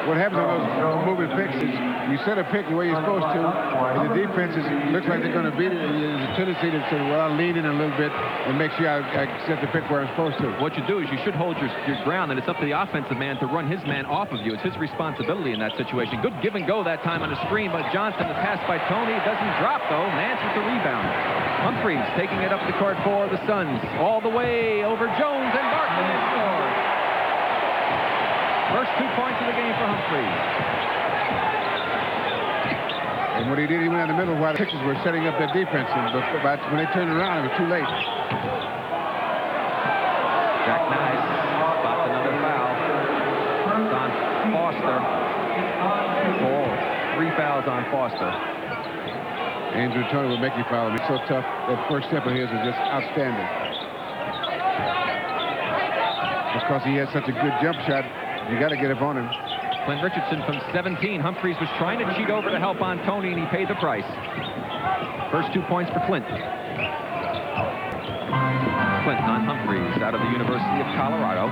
what happens on those moving picks is you set a pick the way you're supposed to, and the defense looks like they're going to beat it. There's a tendency to say, well, I'll lean in a little bit and make sure I set the pick where I'm supposed to. What you do is you should hold your ground, and it's up to the offensive man to run his man off of you. It's his responsibility in that situation. Good give and go that time on the screen, but Johnson, the pass by Tony, doesn't drop, though. Nance with the rebound. Humphreys taking it up the court for the Suns. All the way over Jones, and Barkley has scored. First 2 points of the game for Humphreys. And what he did, he went in the middle while the Sixers were setting up their defense. But when they turned around, it was too late. Jack Nice spots another foul. It's on Foster. 3 fouls on Foster. Andrew Tony will make you foul him. He's so tough. That first step of his was just outstanding. Because he has such a good jump shot, you got to get up on him. Clint Richardson from 17. Humphreys was trying to cheat over to help on Tony, and he paid the price. First 2 points for Clint. Clint on Humphreys out of the University of Colorado.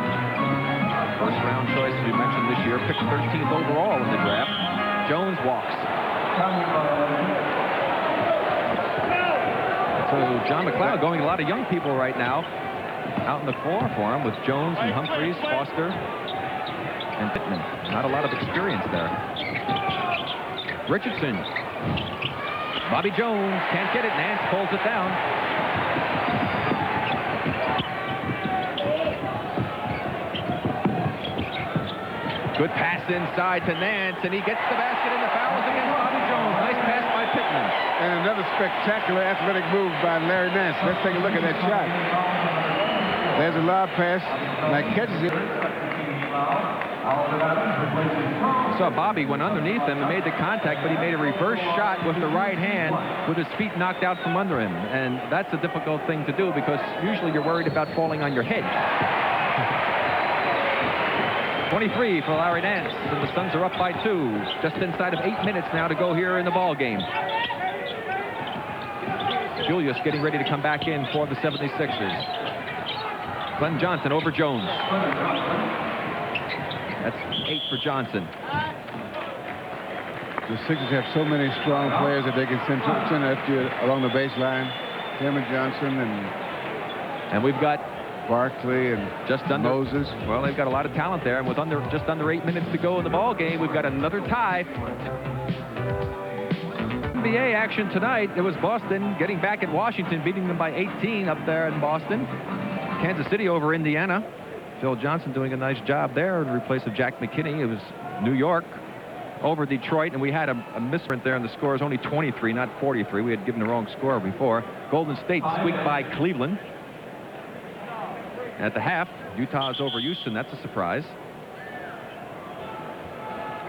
First round choice, as we mentioned this year, picked 13th overall in the draft. Jones walks. So John McLeod going a lot of young people right now out in the floor for him with Jones and Humphreys, Foster, and Pittman. Not a lot of experience there. Richardson. Bobby Jones can't get it. Nance pulls it down. Good pass inside to Nance, and he gets the basket, and the foul is against Bobby Jones. Nice pass by Pittman. And another spectacular athletic move by Larry Nance. Let's take a look at that shot. There's a lob pass, and I catches it. So Bobby went underneath him and made the contact, but he made a reverse shot with the right hand with his feet knocked out from under him. And that's a difficult thing to do because usually you're worried about falling on your head. 23 for Larry Nance, and the Suns are up by 2. Just inside of 8 minutes now to go here in the ball game. Julius getting ready to come back in for the 76ers. Glenn Johnson over Jones. That's 8 for Johnson. The Sixers have so many strong players that they can send after you along the baseline. Him and Johnson and we've got Barkley and just under Moses. Well, they've got a lot of talent there, and with just under 8 minutes to go in the ball game, we've got another tie. NBA action tonight. It was Boston getting back at Washington, beating them by 18 up there in Boston. Kansas City over Indiana. Phil Johnson doing a nice job there in replace of Jack McKinney. It was New York over Detroit, and we had a misprint there, and the score is only 23, not 43. We had given the wrong score before. Golden State squeaked by Cleveland. At the half, Utah is over Houston. That's a surprise.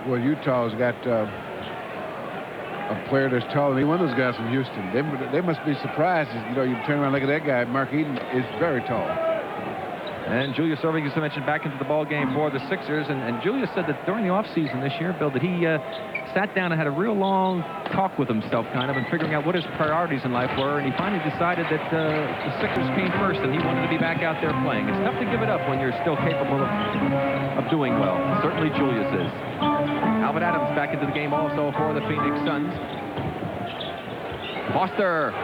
Well, Utah's got a player that's taller than one of those guys from Houston. They must be surprised. You know, you turn around and look at that guy. Mark Eaton is very tall. And Julius Erving, as I mentioned, back into the ball game for the Sixers. And Julius said that during the offseason this year, Bill, that he sat down and had a real long talk with himself, kind of, and figuring out what his priorities in life were. And he finally decided that the Sixers came first, and he wanted to be back out there playing. It's tough to give it up when you're still capable of doing well. Certainly Julius is. Alvin Adams back into the game also for the Phoenix Suns. Foster.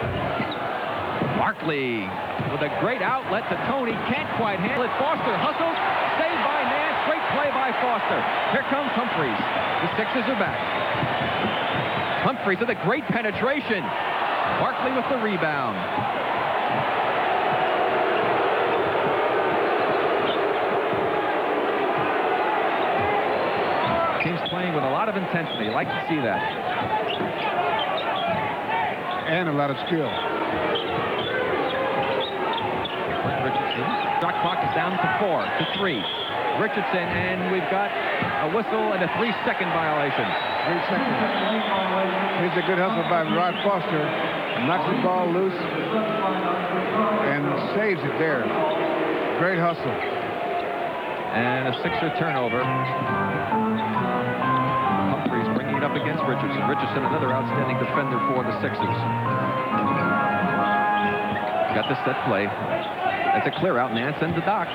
Barkley with a great outlet to Tony. Can't quite handle it. Foster hustles. Saved by Nance. Great play by Foster. Here comes Humphreys. The Sixers are back. Humphreys with a great penetration. Barkley with the rebound. Team's playing with a lot of intensity. You like to see that. And a lot of skill. Richardson. Shot clock is down to 4 to 3. Richardson, and we've got a whistle and a 3-second violation. 3 seconds. Here's a good hustle by Rod Foster. Knocks the ball loose and saves it there. Great hustle. And a Sixer turnover. Humphreys bringing it up against Richardson. Richardson, another outstanding defender for the Sixers. Got the set play. That's a clear out. Nance sends the Doc.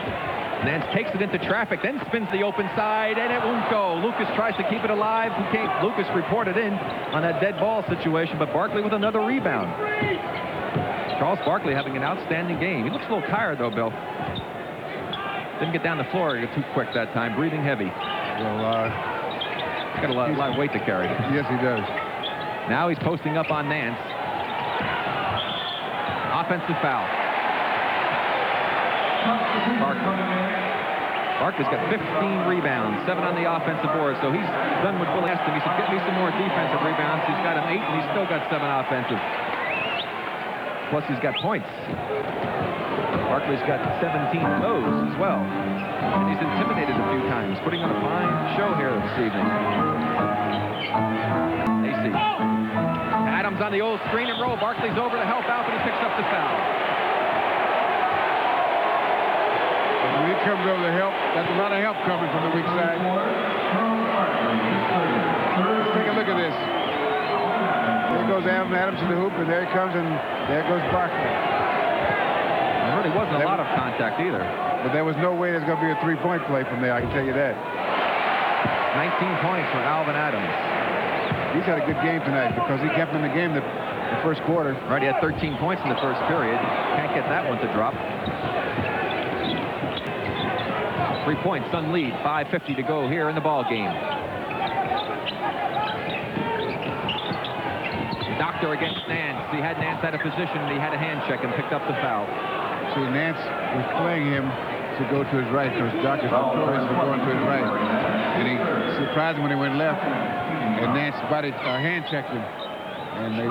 Nance takes it into traffic, then spins the open side, and it won't go. Lucas tries to keep it alive. Lucas reported in on that dead ball situation, but Barkley with another rebound. Charles Barkley having an outstanding game. He looks a little tired, though, Bill. Didn't get down the floor too quick that time, breathing heavy. Well, he's got a lot of weight to carry. Yes, he does. Now he's posting up on Nance. Offensive foul. Barkley's got 15 rebounds, 7 on the offensive board, so he's done what Bill asked him. He said, get me some more defensive rebounds. He's got 8, and he's still got 7 offensive. Plus, he's got points. Barkley's got 17 of those as well. And he's intimidated a few times, putting on a fine show here this evening. Macy. Adams on the old screen and roll. Barkley's over to help out, but he picks up the foul. When he comes over to help, that's a lot of help coming from the weak side. Let's take a look at this. There goes Adams to the hoop, and there he comes, and there goes Barkley. There really wasn't a lot of contact either. But there was no way there's going to be a three-point play from there, I can tell you that. 19 points for Alvin Adams. He's had a good game tonight because he kept in the game the first quarter. Right, he had 13 points in the first period. Can't get that one to drop. 3 points, Sun lead, 5:50 to go here in the ball game. Doctor against Nance. He had Nance out of position, and he had a hand check and picked up the foul. See, Nance was playing him to go to his right because Doctor's notorious for going to his right. And he surprised him when he went left, and Nance hand checked him. And they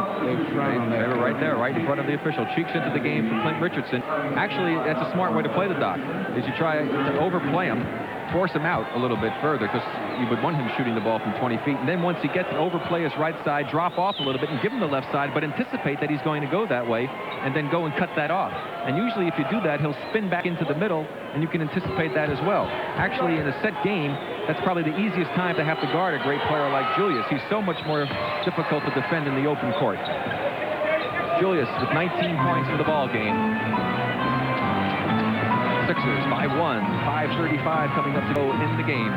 frowned on that. They were right there, right in front of the official. Cheeks into the game for Clint Richardson. Actually, that's a smart way to play the Doc, is you try to overplay him, force him out a little bit further, because you would want him shooting the ball from 20 feet. And then once he gets to overplay his right side, drop off a little bit and give him the left side, but anticipate that he's going to go that way, and then go and cut that off. And usually if you do that, he'll spin back into the middle, and you can anticipate that as well. Actually, in a set game, that's probably the easiest time to have to guard a great player like Julius. He's so much more difficult to defend in the open court. Julius with 19 points in the ball game. Sixers by 1, 5:35 coming up to go in the game.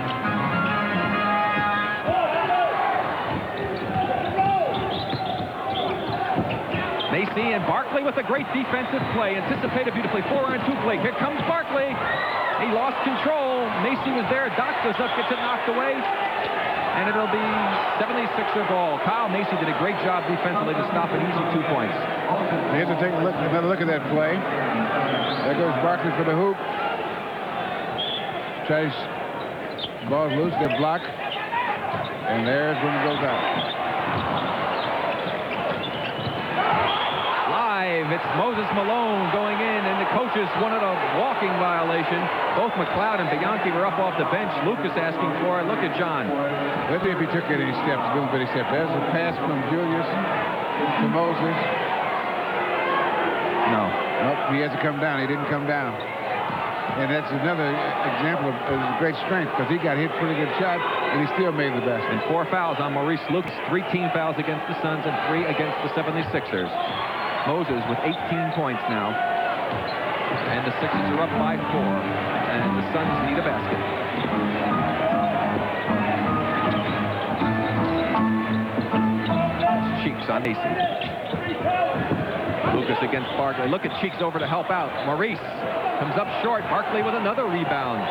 Macy and Barkley with a great defensive play. Anticipated beautifully. 4-on-2 play. Here comes Barkley. He lost control. Macy was there. Doc goes up, gets it knocked away. And it'll be 76er ball. Kyle Macy did a great job defensively to stop an easy 2 points. They have to take another look at that play. There goes Barkley for the hoop. Tries, ball's loose, they block. And there's when it goes out. Live, it's Moses Malone going in, and the coaches wanted a walking violation. Both McLeod and Bianchi were up off the bench. Lucas asking for it. Look at John. Let's see if he took any steps, little bitty step. There's a pass from Julius to Moses. No. Nope, he has to come down. He didn't come down. And that's another example of great strength because he got hit pretty good shot, and he still made the basket. And 4 fouls on Maurice Lucas. 3 team fouls against the Suns and 3 against the 76ers. Moses with 18 points now. And the Sixers are up by 4. And the Suns need a basket. Cheeks on Macy. Lucas against Barkley. Look at Cheeks over to help out. Maurice comes up short. Barkley with another rebound.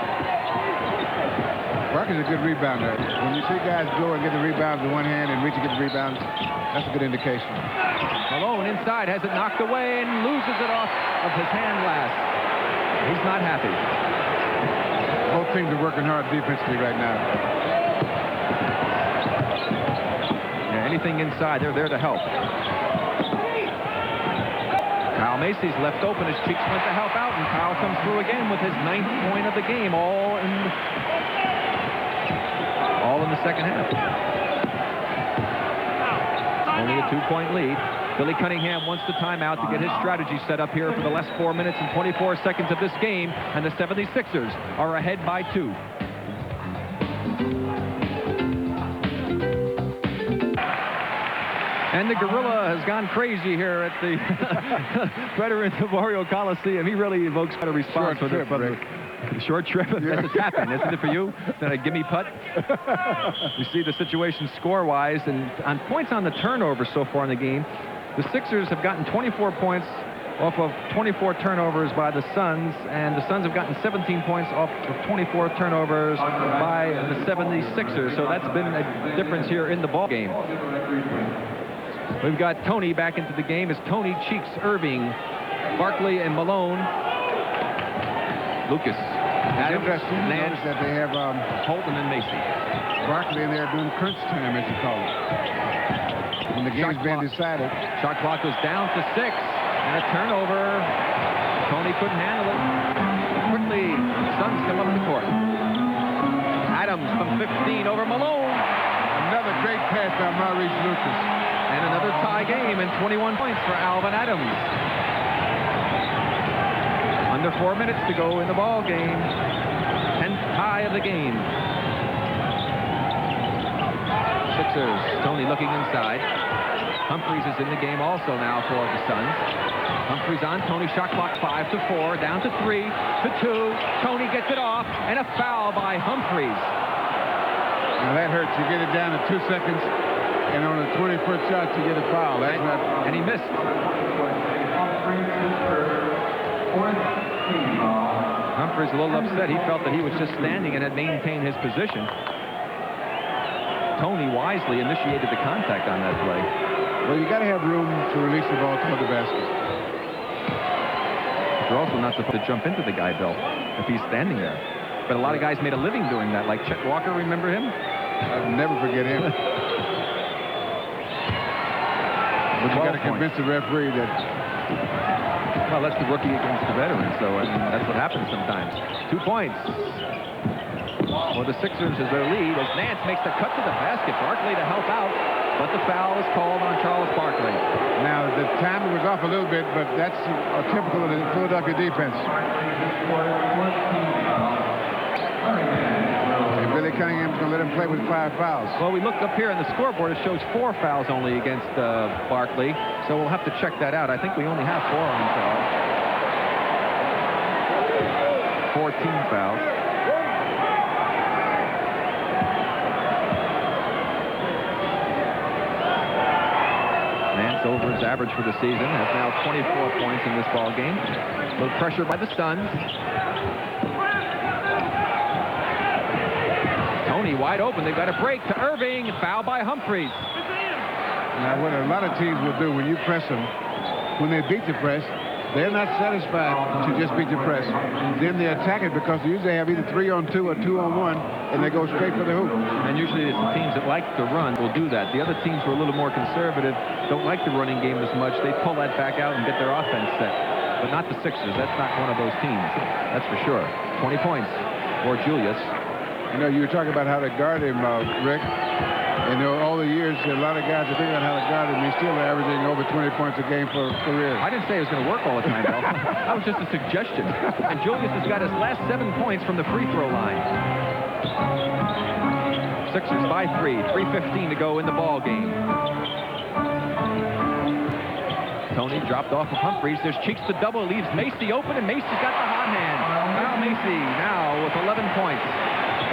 Barkley's a good rebounder. When you see guys go and get the rebounds with one hand and reach to get the rebounds, that's a good indication. Malone inside has it knocked away and loses it off of his hand last. He's not happy. Both teams are working hard defensively right now. Yeah, anything inside, they're there to help. Kyle Macy's left open as Cheeks went to help out, and Kyle comes through again with his 9th point of the game, all in the second half. Only a 2-point lead. Billy Cunningham wants the timeout to get his strategy set up here for the last 4 minutes and 24 seconds of this game, and the 76ers are ahead by 2. And the gorilla has gone crazy here at the Veterans Memorial Coliseum. He really evokes quite a response Short trip, Rick. Short trip. That's a tap-in, isn't it, for you? Is that a gimme putt? You see the situation score-wise, and on points on the turnover so far in the game, the Sixers have gotten 24 points off of 24 turnovers by the Suns, and the Suns have gotten 17 points off of 24 turnovers by the 76ers. So that's been a difference here in the ball game. We've got Tony back into the game as Tony, Cheeks, Irving, Barkley, and Malone. Lucas. It's interesting to notice that they have Holton and Macy. Barkley in there doing crunch time, as you call it. When the game's been decided. Shot clock goes down to 6. And a turnover. Tony couldn't handle it. Quickly, the Suns come up the court. Adams from 15 over Malone. Another great pass by Maurice Lucas. And another tie game and 21 points for Alvin Adams. Under 4 minutes to go in the ball game. 10th tie of the game. Sixers. Tony looking inside. Humphries is in the game also now for the Suns. Humphries on Tony. Shot clock 5 to 4. Down to 3 to 2. Tony gets it off. And a foul by Humphries. Now that hurts. You get it down to 2 seconds. And on a 20-foot shot, you get a foul. That's not... And he missed. Humphries a little upset. He felt that he was just standing and had maintained his position. Tony wisely initiated the contact on that play. Well, you got to have room to release the ball toward the basket. You're also not supposed to jump into the guy, Bill, if he's standing there. But a lot of guys made a living doing that, like Chet Walker, remember him? I'll never forget him. But you got to convince the referee that... Well, that's the rookie against the veteran, so I mean, that's what happens sometimes. 2 points for the Sixers as their lead as Nance makes the cut to the basket. Barkley to help out, but the foul is called on Charles Barkley. Now, the timing was off a little bit, but that's typical of the Philadelphia defense. And Billy Cunningham's going to let him play with 5 fouls. Well, we looked up here on the scoreboard. It shows 4 fouls only against Barkley, so we'll have to check that out. I think we only have 4 on fouls. 14 fouls. Nance over his average for the season, has now 24 points in this ball game. A little pressure by the Suns. Tony wide open. They've got a break to Irving. Foul by Humphries. Now, what a lot of teams will do when you press them, when they beat the press, they're not satisfied to just beat the press. Then they attack it because they usually have either 3-on-2 or 2-on-1, and they go straight for the hoop. And usually it's the teams that like to run will do that. The other teams who are a little more conservative don't like the running game as much. They pull that back out and get their offense set. But not the Sixers. That's not one of those teams. That's for sure. 20 points for Julius. You know, you were talking about how to guard him, Rick. And all the years, a lot of guys have figured out how to guard him. He's still averaging over 20 points a game for a career. I didn't say it was going to work all the time, though. That was just a suggestion. And Julius has got his last 7 points from the free throw line. Sixers by 3. 3:15 to go in the ball game. Tony dropped off of Humphries. There's Cheeks to double. Leaves Macy open, and Macy's got the hot hand. Now Macy now with 11 points.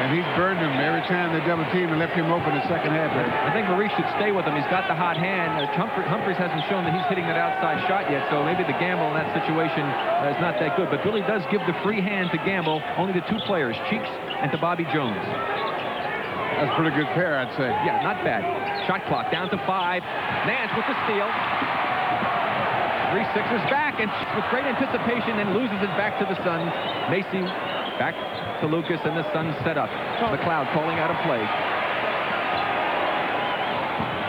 And he's burned him every time they double team and left him open in the second half. I think Maurice should stay with him. He's got the hot hand. Humphries hasn't shown that he's hitting that outside shot yet, so maybe the gamble in that situation is not that good. But Billy does give the free hand to gamble only to 2 players, Cheeks and to Bobby Jones. That's a pretty good pair, I'd say. Yeah, not bad. Shot clock down to 5. Nance with the steal. 3 Sixers back, and with great anticipation, and loses it back to the Suns. Macy back to Lucas, and the Suns set up. McLeod calling out a play.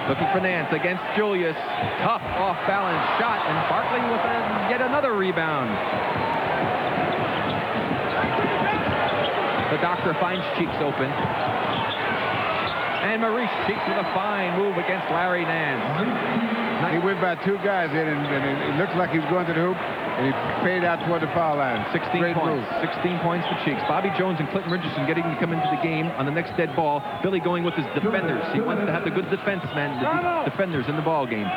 Looking for Nance against Julius. Tough off-balance shot, and Barkley with yet another rebound. The doctor finds Cheeks open. And Maurice Cheeks with a fine move against Larry Nance. He went by two guys in, and it looked like he was going to the hoop, and he faded out toward the foul line. 16 Great points. move. 16 points for Cheeks. Bobby Jones and Clinton Richardson getting to come into the game on the next dead ball. Billy going with his defenders. He wants to have the good defensemen, the defenders in the ball game.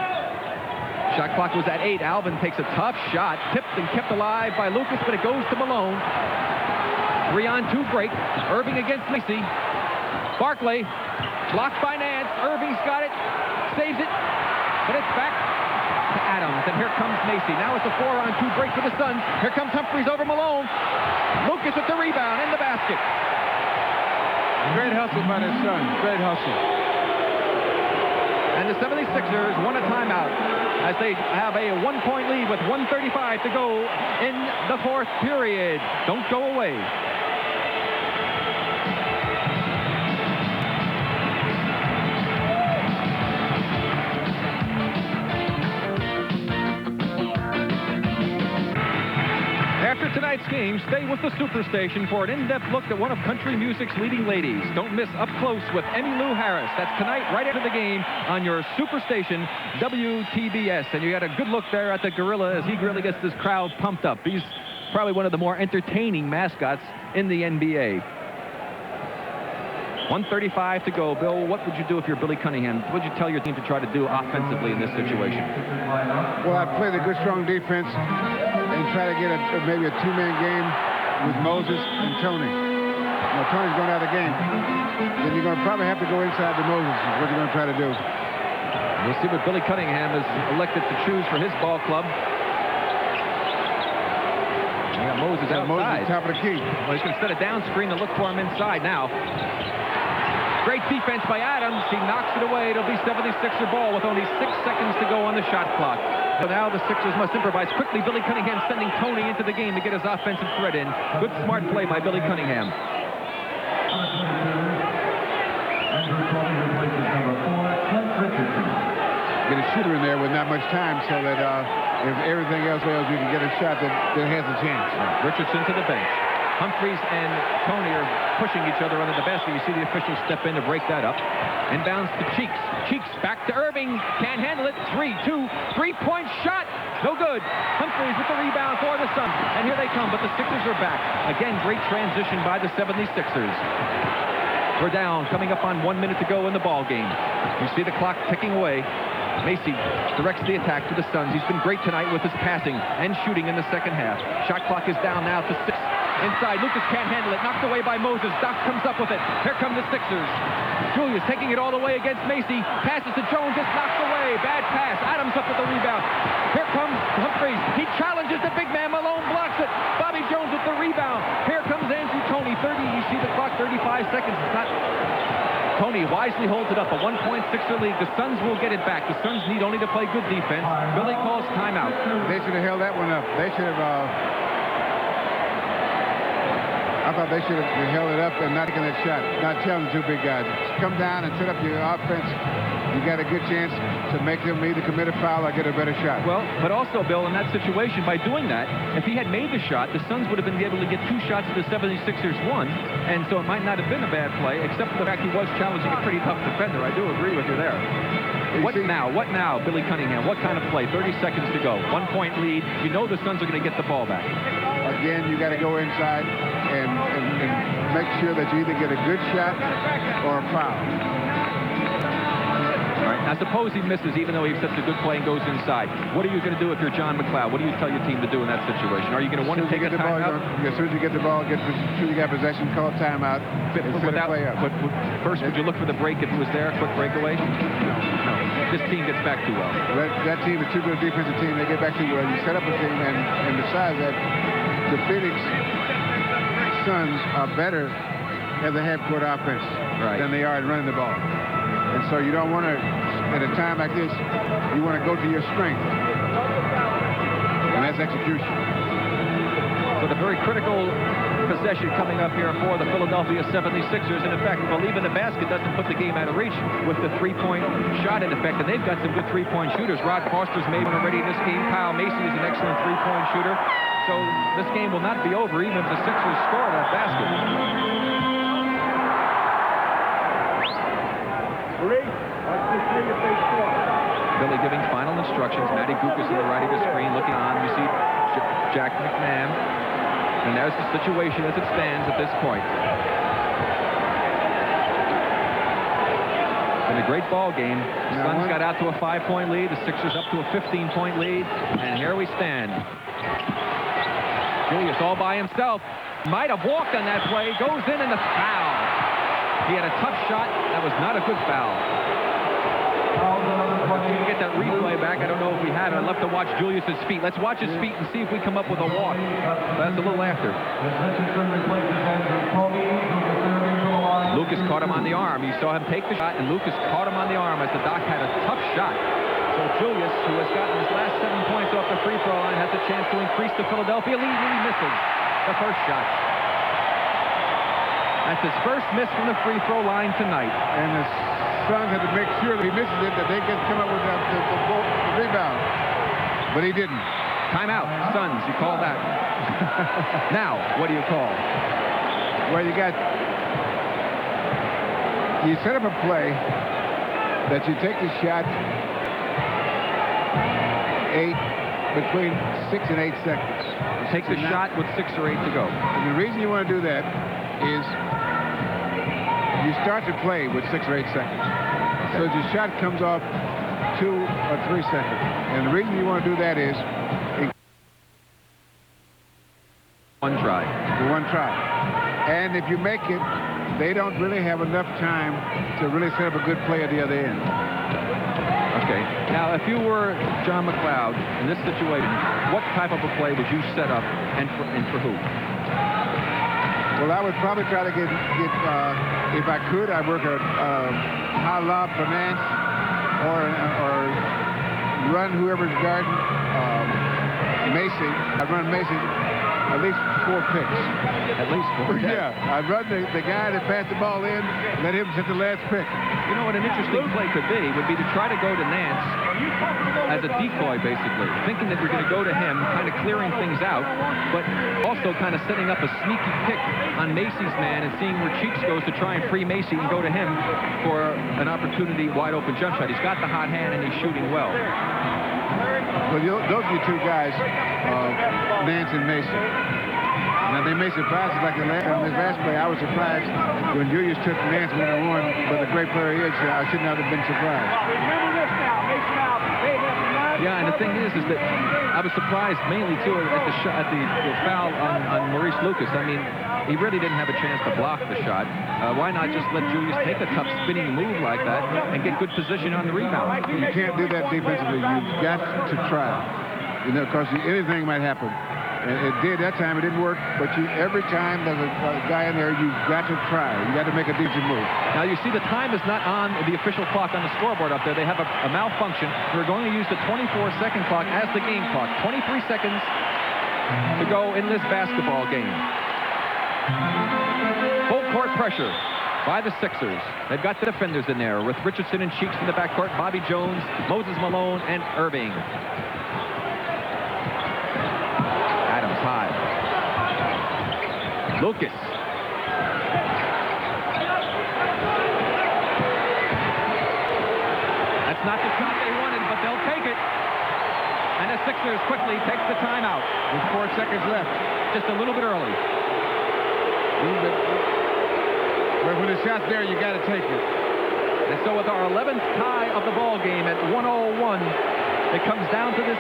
Shot clock was at 8. Alvin takes a tough shot, tipped and kept alive by Lucas, but it goes to Malone. 3-on-2 break. Irving against Macy. Barkley blocked by Nance. Irving's got it, saves it, but it's back to Adams, and here comes Macy. Now it's a 4-on-2 break for the Suns. Here comes Humphries over Malone. Lucas with the rebound in the basket. Great hustle by the Suns. Great hustle. And the 76ers won a timeout as they have a 1-point lead with 1:35 to go in the fourth period. Don't go away. After tonight's game, stay with the Superstation for an in-depth look at one of country music's leading ladies. Don't miss Up Close with Emmylou Harris. That's tonight, right after the game, on your Superstation, WTBS. And you got a good look there at the Gorilla as he really gets this crowd pumped up. He's probably one of the more entertaining mascots in the NBA. 1:35 to go. Bill, what would you do if you're Billy Cunningham? What would you tell your team to try to do offensively in this situation? Well, I'd play the good, strong defense and try to get maybe a two-man game with Moses and Tony. Now, Tony's going out of the game. Then you're going to probably have to go inside to Moses is what you're going to try to do. We'll see what Billy Cunningham has elected to choose for his ball club. We got Moses outside. Moses top of the key. Well, he's going to set a down screen and look for him inside now. Great defense by Adams. He knocks it away. It'll be 76er ball with only 6 seconds to go on the shot clock. So now the Sixers must improvise quickly. Billy Cunningham sending Tony into the game to get his offensive threat in. Good, smart play by Billy Cunningham. Get a shooter in there with not much time so that if everything else fails, you can get a shot that has a chance. Richardson to the bench. Humphries and Tony are pushing each other under the basket. You see the officials step in to break that up. Inbounds to Cheeks. Cheeks back to Irving. Can't handle it. 3-2. Three-point shot. No good. Humphries with the rebound for the Suns. And here they come, but the Sixers are back. Again, great transition by the 76ers. We're down, coming up on 1 minute to go in the ball game. You see the clock ticking away. Macy directs the attack to the Suns. He's been great tonight with his passing and shooting in the second half. Shot clock is down now to 6. Inside, Lucas can't handle it. Knocked away by Moses. Doc comes up with it. Here come the Sixers. Julius taking it all the way against Macy. Passes to Jones. It's knocked away. Bad pass. Adams up with the rebound. Here comes Humphries. He challenges the big man. Malone blocks it. Bobby Jones with the rebound. Here comes Andrew Tony. 30. You see the clock. 35 seconds. It's not... Tony wisely holds it up, a 1-point Sixer lead. The Suns will get it back. The Suns need only to play good defense. Billy calls timeout. They should have held that one up. They should have... I thought they should have held it up and not taken that shot. Not challenging two big guys. Come down and set up your offense. You got a good chance to make them either commit a foul or get a better shot. Well, but also, Bill, in that situation, by doing that, if he had made the shot, the Suns would have been able to get 2 shots the 76ers won, and so it might not have been a bad play, except for the fact he was challenging a pretty tough defender. I do agree with you there. What now? What now, Billy Cunningham? What kind of play? 30 seconds to go. 1-point lead. You know the Suns are going to get the ball back. Again, you got to go inside and make sure that you either get a good shot or a foul. All right. Now, suppose he misses, even though he sets a good play and goes inside. What are you going to do if you're John McLeod? What do you tell your team to do in that situation? Are you going to want to take a timeout? As soon as you get the ball, as soon as you got possession, call a timeout. But first, would you look for the break if it was there? Quick breakaway? No. This team gets back too well. That team is too good a defensive team. They get back too well. You set up a team, and besides that, the Phoenix Suns are better as a half-court offense than they are at running the ball. And so you don't want to, at a time like this, you want to go to your strength. And that's execution. So the very critical possession coming up here for the Philadelphia 76ers. And in fact, believe in the basket doesn't put the game out of reach with the three-point shot in effect. And they've got some good three-point shooters. Rod Foster's made one already in this game. Kyle Macy is an excellent three-point shooter. So this game will not be over even if the Sixers score that basket. Watch this thing if they score. Billy giving final instructions. Matty Gukas on the right of the screen looking on. You see Jack McMahon. And there's the situation as it stands at this point. In a great ball game. The Suns got out to a 5-point lead. The Sixers up to a 15-point lead. And here we stand. Julius all by himself. Might have walked on that play. Goes in and the foul. He had a tough shot. That was not a good foul. If we can get that replay back, I don't know if we have it. I'd love to watch Julius's feet. Let's watch his feet and see if we come up with a walk. That's a little after. Lucas caught him on the arm. You saw him take the shot, and Lucas caught him on the arm as the Doc had a tough shot. So Julius, who has gotten his last 7 points off the free throw line, has a chance to increase the Philadelphia lead, and he misses the first shot. That's his first miss from the free throw line tonight. And the Suns had to make sure that he misses it, that they can come up with the rebound. But he didn't. Timeout. Suns, you call that. Now, what do you call? Well, you set up a play that you take the shot between 6 and 8 seconds. Take the shot with 6 or 8 to go. And the reason you want to do that is you start to play with 6 or 8 seconds. Okay. So your shot comes off 2 or 3 seconds. And the reason you want to do that is one try. And if you make it, they don't really have enough time to really set up a good play at the other end. Okay. Now, if you were John McLeod in this situation, what type of a play would you set up and for who? Well, I would probably try to get if I could, I'd work a high lob for Nance or run whoever's guarding Macy. I'd run Macy at least 4 picks. At least 4? Yeah. I'd run the guy that passed the ball in, let him set the last pick. You know what an interesting play could be would be to try to go to Nance as a decoy, basically, thinking that we're going to go to him, kind of clearing things out, but also kind of setting up a sneaky pick on Macy's man and seeing where Cheeks goes to try and free Macy and go to him for an opportunity, wide open jump shot. He's got the hot hand and he's shooting well. Well, those are your two guys, Nance and Macy. Now, they may surprise us like on this last play. I was surprised when Julius took Nance one-on-one, but the great player he is, I should not have been surprised. Yeah, and the thing is that I was surprised mainly, too, at the foul on Maurice Lucas. I mean, he really didn't have a chance to block the shot. Why not just let Julius take a tough spinning move like that and get good position on the rebound? You can't do that defensively. You've got to try. You know, because anything might happen. And it did that time. It didn't work. But every time there's a guy in there, you've got to try. You got to make a decent move. Now, you see the time is not on the official clock on the scoreboard up there. They have a malfunction. We're going to use the 24-second clock as the game clock. 23 seconds to go in this basketball game. Full court pressure by the Sixers. They've got the defenders in there with Richardson and Cheeks in the backcourt, Bobby Jones, Moses Malone, and Irving. Adams high. Lucas. That's not the shot they wanted, but they'll take it. And the Sixers quickly takes the timeout. With 4 seconds left. Just a little bit early. But when the shot's there, you got to take it. And so with our 11th tie of the ball game at 1:01, it comes down to this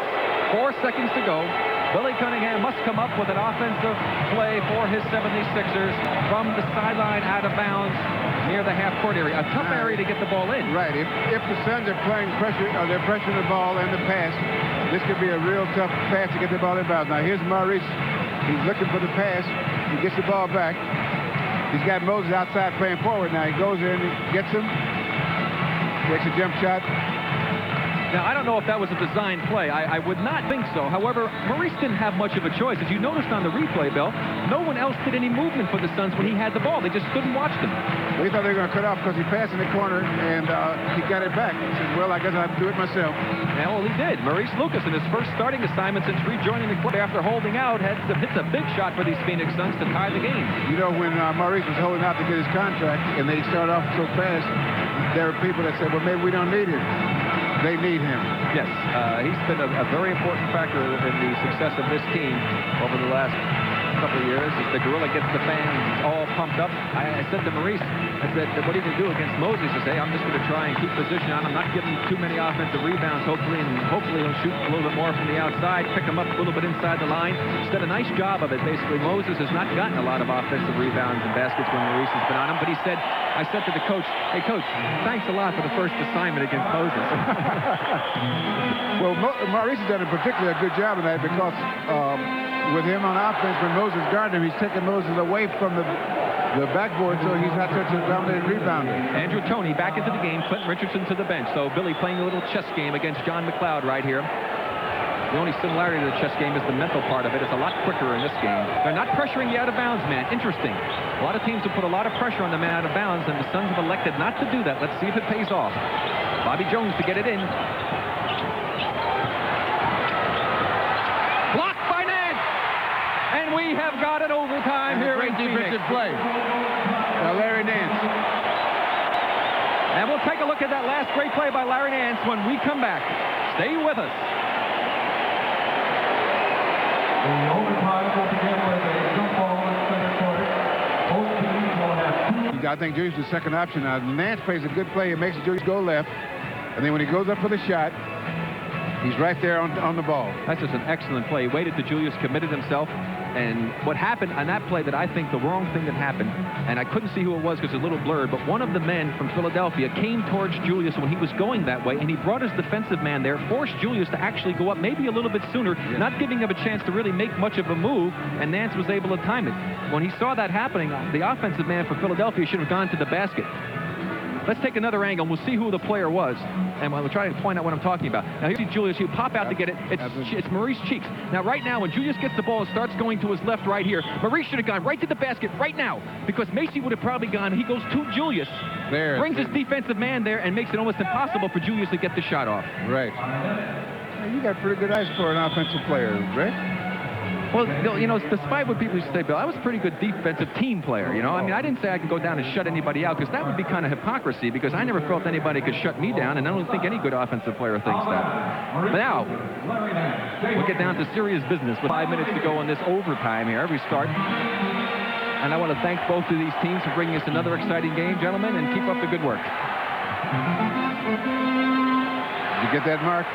4 seconds to go. Billy Cunningham must come up with an offensive play for his 76ers from the sideline out of bounds near the half-court area. A tough area to get the ball in. Right. If the Suns are playing pressure, or they're pressuring the ball and the pass, this could be a real tough pass to get the ball in bounds. Now, here's Maurice. He's looking for the pass. He gets the ball back. He's got Moses outside playing forward now. He goes in, gets him, takes a jump shot. Now, I don't know if that was a design play. I would not think so. However, Maurice didn't have much of a choice. As you noticed on the replay, Bill, no one else did any movement for the Suns when he had the ball. They just stood and watched him. We thought they were going to cut off because he passed in the corner, and he got it back. He said, well, I guess I'll have to do it myself. Yeah, well, he did. Maurice Lucas, in his first starting assignment since rejoining the club after holding out, hits a big shot for these Phoenix Suns to tie the game. You know, when Maurice was holding out to get his contract, and they started off so fast, there were people that said, well, maybe we don't need him. they need him. Yes, he's been a very important factor in the success of this team over the last couple of years. As the gorilla gets the fans all pumped up. I said to Maurice, I said, what are you going to do against Moses? He says, hey, I'm just going to try and keep position on him, not give him too many offensive rebounds, hopefully he'll shoot a little bit more from the outside, pick him up a little bit inside the line. He's done a nice job of it. Basically, Moses has not gotten a lot of offensive rebounds and baskets when Maurice has been on him, but he said, I said to the coach, hey, coach, thanks a lot for the first assignment against Moses. Well, Maurice has done a particularly good job of that because with him on offense, when Moses guarded him, he's taking Moses away from the backboard, so he's not such a dominant rebounder. Andrew Toney back into the game, Clinton Richardson to the bench. So Billy playing a little chess game against John McLeod right here. The only similarity to the chess game is the mental part of it. It's a lot quicker in this game. They're not pressuring the out-of-bounds man. Interesting. A lot of teams have put a lot of pressure on the man out of bounds, and the Suns have elected not to do that. Let's see if it pays off. Bobby Jones to get it in. Blocked by Nance! And we have got an overtime here in defensive play. Larry Nance. And we'll take a look at that last great play by Larry Nance when we come back. Stay with us. The overtime will begin with a jump ball in the center court. Both teams will have two. I think Julius is the second option. Now, Nance plays a good play. It makes Julius go left. And then when he goes up for the shot, he's right there on the ball. That's just an excellent play. He waited till Julius committed himself. And what happened on that play that I think the wrong thing that happened, and I couldn't see who it was because it's a little blurred, but one of the men from Philadelphia came towards Julius when he was going that way, and he brought his defensive man there, forced Julius to actually go up maybe a little bit sooner, not giving him a chance to really make much of a move, and Nance was able to time it. When he saw that happening, the offensive man for Philadelphia should have gone to the basket. Let's take another angle, and we'll see who the player was, and we'll try to point out what I'm talking about. Now, here's Julius. He'll pop out to get it. It's Maurice Cheeks. Now, right now, when Julius gets the ball and starts going to his left right here, Maurice should have gone right to the basket right now, because Macy would have probably gone. He goes to Julius, brings his defensive man there, and makes it almost impossible for Julius to get the shot off. Right. You got pretty good eyes for an offensive player, right? Well, you know, despite what people used to say, Bill, I was a pretty good defensive team player, you know. I mean, I didn't say I could go down and shut anybody out, because that would be kind of hypocrisy, because I never felt anybody could shut me down, and I don't think any good offensive player thinks that. But now, we get down to serious business with 5 minutes to go in this overtime here. We start. And I want to thank both of these teams for bringing us another exciting game, gentlemen, and keep up the good work. Did you get that, Mark?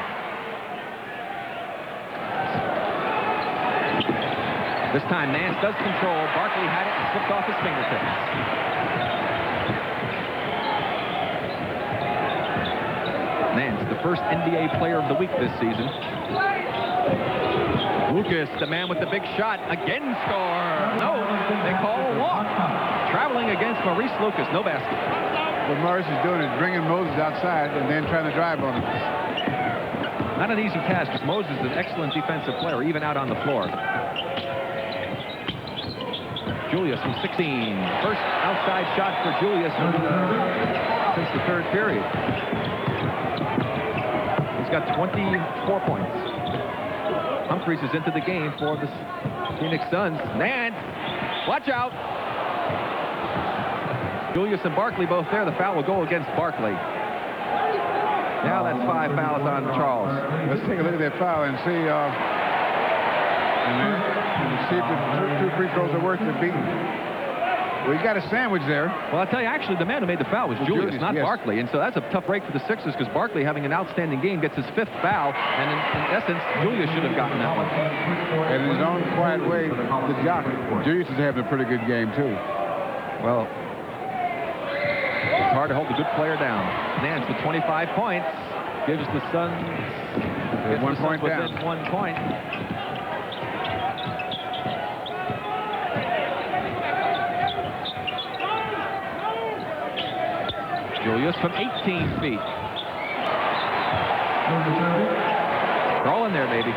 This time, Nance does control. Barkley had it and slipped off his fingertips. Nance, the first NBA player of the week this season. Lucas, the man with the big shot, again score. No, they call a walk. Traveling against Maurice Lucas, no basket. What Maurice is doing is bringing Moses outside and then trying to drive on him. Not an easy task, because Moses is an excellent defensive player, even out on the floor. Julius from 16. First outside shot for Julius since the third period. He's got 24 points. Humphries is into the game for the Phoenix Suns. Nance, watch out. Julius and Barkley both there. The foul will go against Barkley. Now that's 5 fouls on Charles. Let's take a look at that foul and see. See if the two free throws are worth the beating. Well, you got a sandwich there. Well, I'll tell you, actually, the man who made the foul was Julius, not Barkley. And so that's a tough break for the Sixers, because Barkley, having an outstanding game, gets his 5th foul. And in essence, Julius should have gotten that one. And in his own quiet way, the jock, Julius is having a pretty good game, too. Well, it's hard to hold a good player down. Nance with 25 points gives the Suns 1 point down. 1 point. Julius from 18 feet. They're all in there, maybe.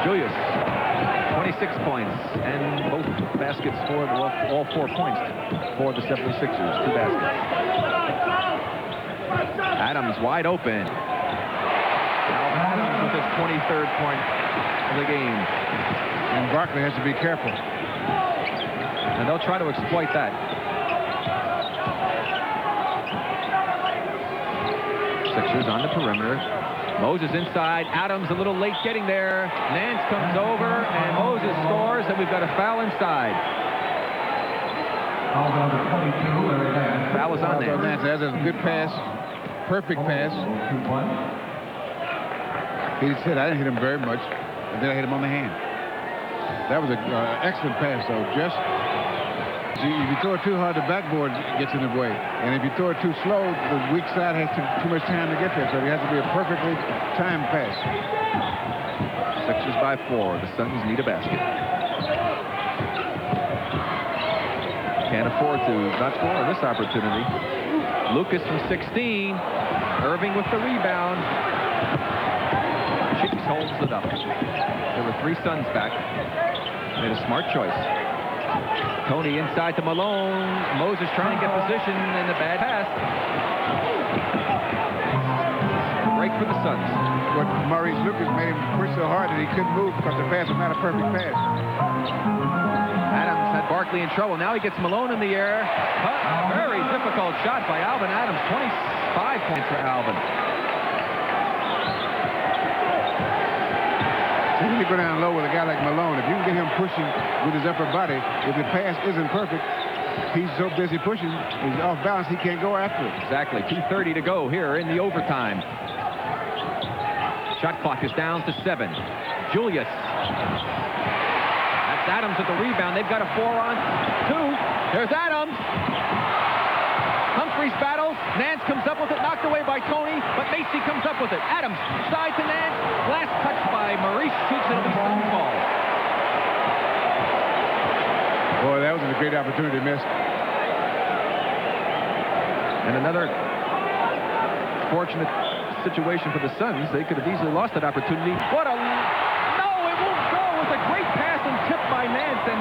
Julius, 26 points, and both baskets for all 4 points for the 76ers. 2 baskets. Adams wide open. Adams with his 23rd point of the game. And Barkley has to be careful. And they'll try to exploit that. Sixers on the perimeter. Moses inside. Adams a little late getting there. Nance comes over, and Moses scores, and we've got a foul inside. Foul number 22, Larry Nance. Foul is on Nance. That's a good pass. Perfect pass. He said, I didn't hit him very much, and then I hit him on the hand. That was an excellent pass, though. Just if you throw it too hard, the backboard gets in the way. And if you throw it too slow, the weak side has too much time to get there. So it has to be a perfectly timed pass. Sixers by 4. The Suns need a basket. Can't afford to not score on this opportunity. Lucas from 16. Irving with the rebound. Cheeks holds it up. There were 3 Suns back. Made a smart choice. Tony inside to Malone. Moses trying to get position, and a bad pass. Break for the Suns. But Maurice Lucas made him push so hard that he couldn't move because the pass was not a perfect pass. Adams had Barkley in trouble. Now he gets Malone in the air. Very difficult shot by Alvin Adams. 25 points for Alvin. You need to go down low with a guy like Malone. If you can get him pushing with his upper body, if the pass isn't perfect, he's so busy pushing, he's off balance, he can't go after it. Exactly. 2:30 to go here in the overtime. Shot clock is down to 7. Julius. That's Adams with the rebound. They've got a 4-on-2. There's Adams. Humphries battles. Nance comes up with it, knocked away by Tony, but Macy comes up with it. Adams, side to Nance. Last touch by Maurice shoots. It'll be Suns ball. Boy, that was a great opportunity missed. And another fortunate situation for the Suns. They could have easily lost that opportunity. What a... No, it won't go. It was a great pass and tip by Nance and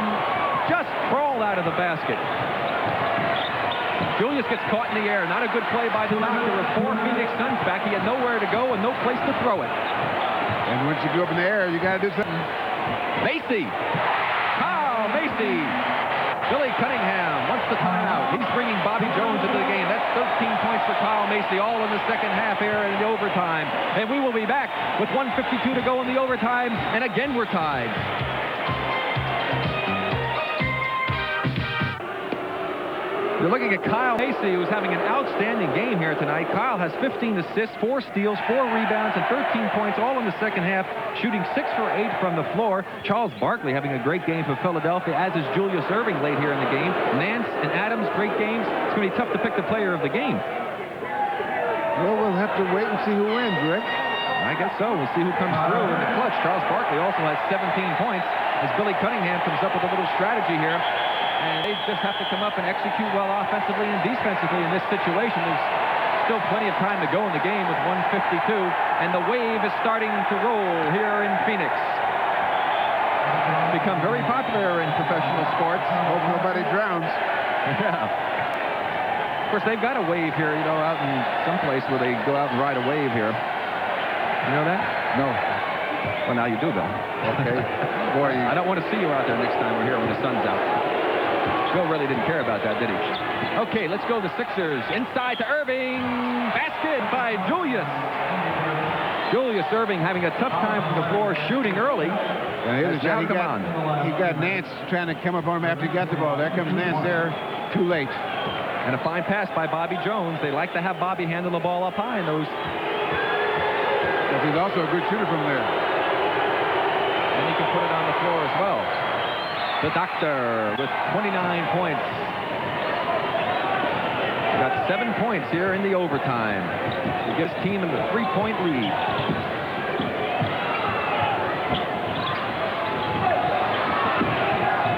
just crawled out of the basket. Julius gets caught in the air. Not a good play by the doctor with 4 Phoenix Suns back. He had nowhere to go and no place to throw it. And once you go up in the air, you got to do something. Macy. Kyle Macy. Billy Cunningham wants the timeout. He's bringing Bobby Jones into the game. That's 13 points for Kyle Macy, all in the second half here in the overtime. And we will be back with 1:52 to go in the overtime. And again, we're tied. You're looking at Kyle Macy, who's having an outstanding game here tonight. Kyle has 15 assists, 4 steals, 4 rebounds, and 13 points, all in the second half, shooting 6 for 8 from the floor. Charles Barkley having a great game for Philadelphia, as is Julius Irving late here in the game. Nance and Adams, great games. It's going to be tough to pick the player of the game. Well, we'll have to wait and see who wins, Rick. I guess so. We'll see who comes through in the clutch. Charles Barkley also has 17 points as Billy Cunningham comes up with a little strategy here. And they just have to come up and execute well offensively and defensively in this situation. There's still plenty of time to go in the game with 1:52. And the wave is starting to roll here in Phoenix. It's become very popular in professional sports. Hope nobody drowns. Yeah. Of course, they've got a wave here, you know, out in some place where they go out and ride a wave here. You know that? No. Well, now you do, Bill. Okay. Boy, I don't want to see you out there next time we're here when the sun's out. Bill really didn't care about that, did he? Okay, let's go to the Sixers. Inside to Irving. Basket by Julius. Julius Irving having a tough time from the floor, shooting early. And here's a shot. He got Nance trying to come up on him after he got the ball. There comes Nance there, too late. And a fine pass by Bobby Jones. They like to have Bobby handle the ball up high in those. But he's also a good shooter from there. And he can put it on the floor as well. The Doctor with 29 points. Got 7 points here in the overtime. He gives his team a 3-point lead.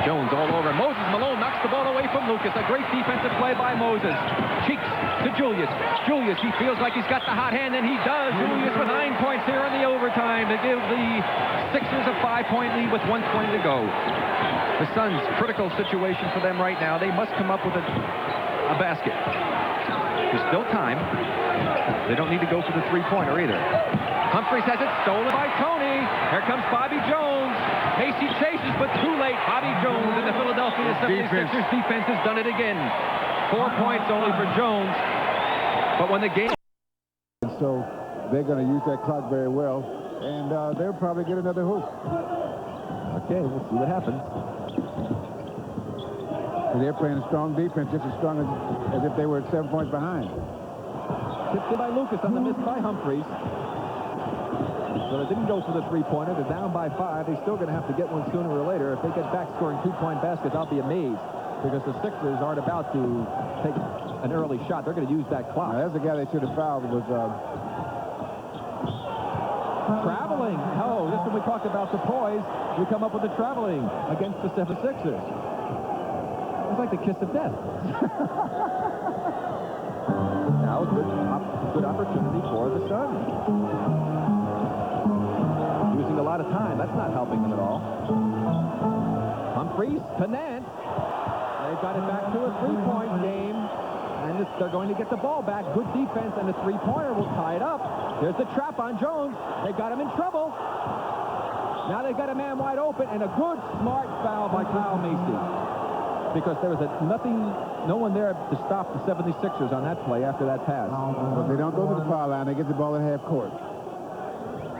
Jones all over. Moses Malone knocks the ball away from Lucas. A great defensive play by Moses. Cheeks to Julius. Julius, he feels like he's got the hot hand, and he does. Julius with 9 points here in the overtime to give the Sixers a 5-point lead with 1:20 to go. The Suns, critical situation for them right now. They must come up with a basket. There's still time. They don't need to go for the three-pointer either. Humphries has it stolen by Tony. Here comes Bobby Jones. Macy chases, but too late. Bobby Jones and the Philadelphia 76ers defense has done it again. 4 points only for Jones. But when the game... so they're going to use that clock very well, and they'll probably get another hoop. Okay, we'll see what happens. They're playing a strong defense, just as strong as if they were 7 points behind. Tipped in by Lucas on the miss by Humphreys. So they didn't go for the three-pointer. They're down by 5. They're still going to have to get one sooner or later. If they get back scoring 2-point baskets, I'll be amazed, because the Sixers aren't about to take an early shot. They're going to use that clock. Now, that's the guy they should have fouled was traveling. Oh, just when we talked about the poise, we come up with the traveling against the 76ers. It's like the kiss of death. Now a good opportunity for the Suns. Using a lot of time. That's not helping them at all. Humphreys to Nance. They've got it back to a three-point game. And they're going to get the ball back. Good defense, and the three-pointer will tie it up. There's the trap on Jones. They've got him in trouble. Now they've got a man wide open, and a good, smart foul by Kyle Macy. Because there was no one there to stop the 76ers on that play after that pass. But they don't go to the foul line. They get the ball at half court.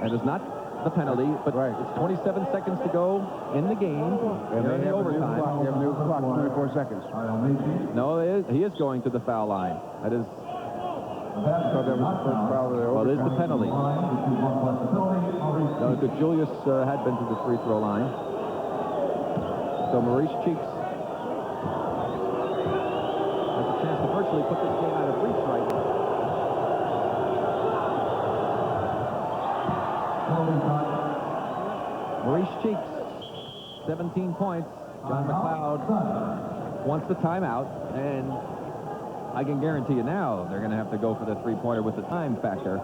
And it's not the penalty, but it's 27 seconds to go in the game. And they have overtime. They have a new clock, 24 seconds. No, he is going to the foul line. That is... Well, there's the penalty. No, Julius had been to the free throw line. So Maurice Cheeks has a chance to virtually put this game out of reach right now. Maurice Cheeks, 17 points. John McLeod wants the timeout, and I can guarantee you now they're going to have to go for the three-pointer with the time factor.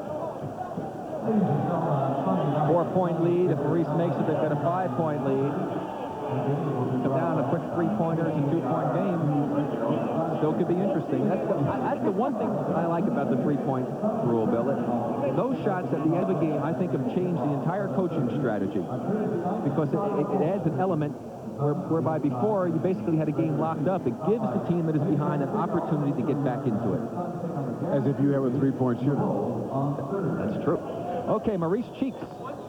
4-point lead. If Maurice makes it, they've got a 5-point lead. Come down to quick three-pointers and 2-point game. Still could be interesting. That's the one thing I like about the three-point rule, Bill. Those shots at the end of the game, I think, have changed the entire coaching strategy, because it adds an element whereby before you basically had a game locked up. It gives the team that is behind an opportunity to get back into it. As if you have a three-point shooter. That's true. Okay, Maurice Cheeks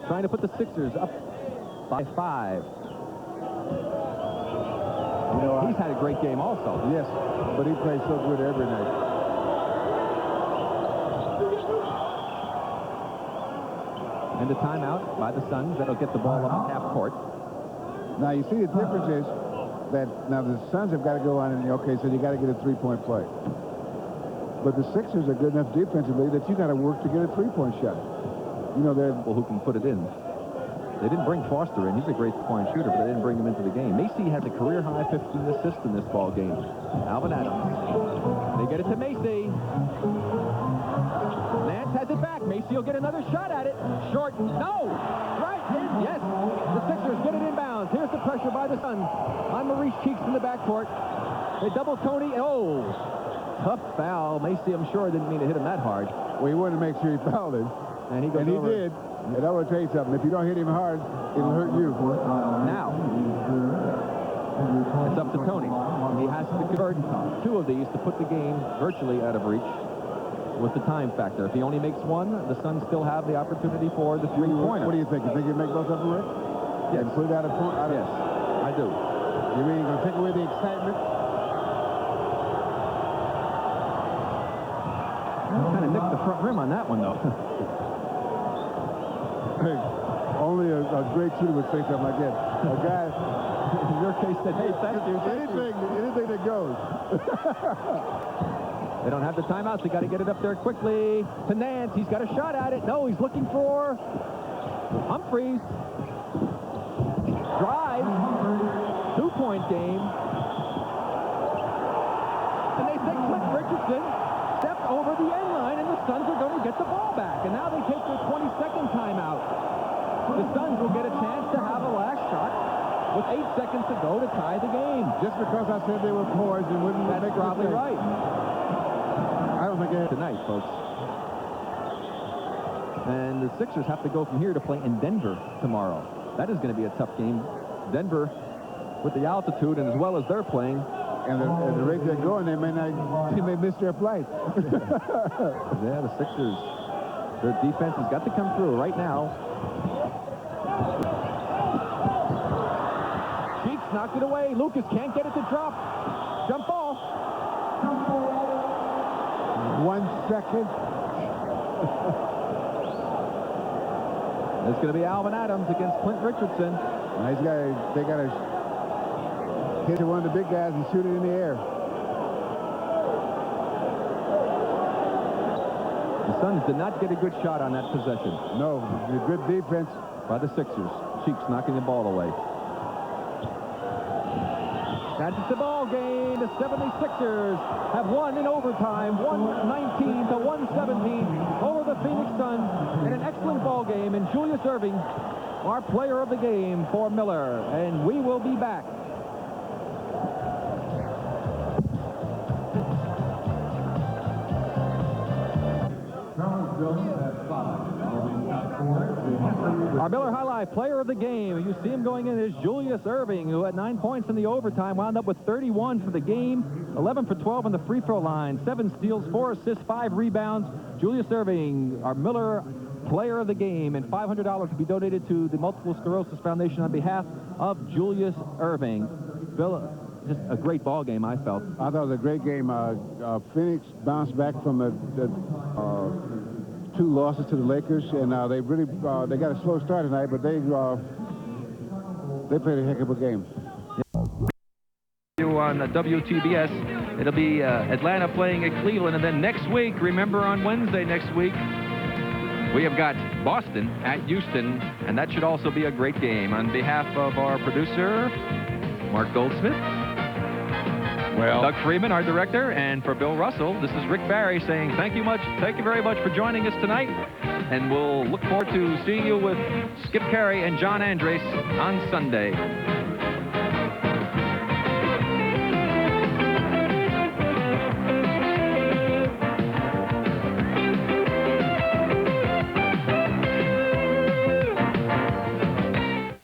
trying to put the Sixers up by 5. You know, he's had a great game also. Yes, but he plays so good every night. And the timeout by the Suns. That'll get the ball up at half court. Now, you see the difference is that now the Suns have got to go on and, okay, so you got to get a three-point play. But the Sixers are good enough defensively that you got to work to get a three-point shot. You know, they're... Well, who can put it in? They didn't bring Foster in. He's a great point shooter, but they didn't bring him into the game. Macy has a career-high 15 assists in this ball game. Alvin Adams. They get it to Macy. Nance has it back. Macy will get another shot at it. Short. No! Right. Yes. The Sixers get it inbounds. Here's the pressure by the Suns on Maurice Cheeks in the backcourt. They double Tony. Oh! Tough foul. Macy, I'm sure, didn't mean to hit him that hard. Well, he wanted to make sure he fouled him. And he goes over. Did. And I will tell you something. If you don't hit him hard, it'll hurt you. Now, it's up to Tony. He has to convert 2 of these to put the game virtually out of reach with the time factor. If he only makes 1, the Suns still have the opportunity for the three-pointer. What do you think? You think he'll make both of them, Rick? Yes. And put it out of point? Yes, I do. You mean you're going to take away the excitement? Kind of nicked the front rim on that one, though. Hey, only a great shooter would say something like that. A guy, in your case, said, hey, thank you. Anything that goes. They don't have the timeouts. They got to get it up there quickly. To Nance. He's got a shot at it. No, he's looking for Humphreys. Drive. 2-point game. And they say Cliff Richardson stepped over the end line, and the Suns are going to get the ball back. And now they take their 22nd timeout. The Suns will get a chance to have a last shot with 8 seconds to go to tie the game. Just because I said they were poised and wouldn't make That's probably right. I don't think tonight, folks. And the Sixers have to go from here to play in Denver tomorrow. That is going to be a tough game. Denver, with the altitude and as well as they're playing. And the rate they're going, they may miss their flight. Yeah, the Sixers The defense has got to come through right now. Cheeks knocked it away. Lucas can't get it to drop. Jump ball. 1 second. It's going to be Alvin Adams against Clint Richardson. They got to hit one of the big guys and shoot it in the air. The Suns did not get a good shot on that possession. No, good defense by the Sixers. Cheeks knocking the ball away. That's the ball game. The 76ers have won in overtime, 119 to 117 over the Phoenix Suns in an excellent ball game. And Julius Erving, our player of the game for Miller. And we will be back. Our Miller High Life player of the game, you see him going in, is Julius Erving, who had 9 points in the overtime, wound up with 31 for the game, 11 for 12 on the free throw line, 7 steals, 4 assists, 5 rebounds. Julius Erving, our Miller player of the game, and $500 to be donated to the Multiple Sclerosis Foundation on behalf of Julius Erving. Bill, just a great ball game, I felt. I thought it was a great game. Phoenix bounced back from the 2 losses to the Lakers, and they really they got a slow start tonight, but they played a heck of a game. On WTBS, it'll be Atlanta playing at Cleveland, and then next week, remember on Wednesday next week, we have got Boston at Houston, and that should also be a great game. On behalf of our producer, Mark Goldsmith, Doug Freeman, our director, and for Bill Russell, this is Rick Barry saying thank you very much for joining us tonight, and we'll look forward to seeing you with Skip Carey and John Andres on Sunday.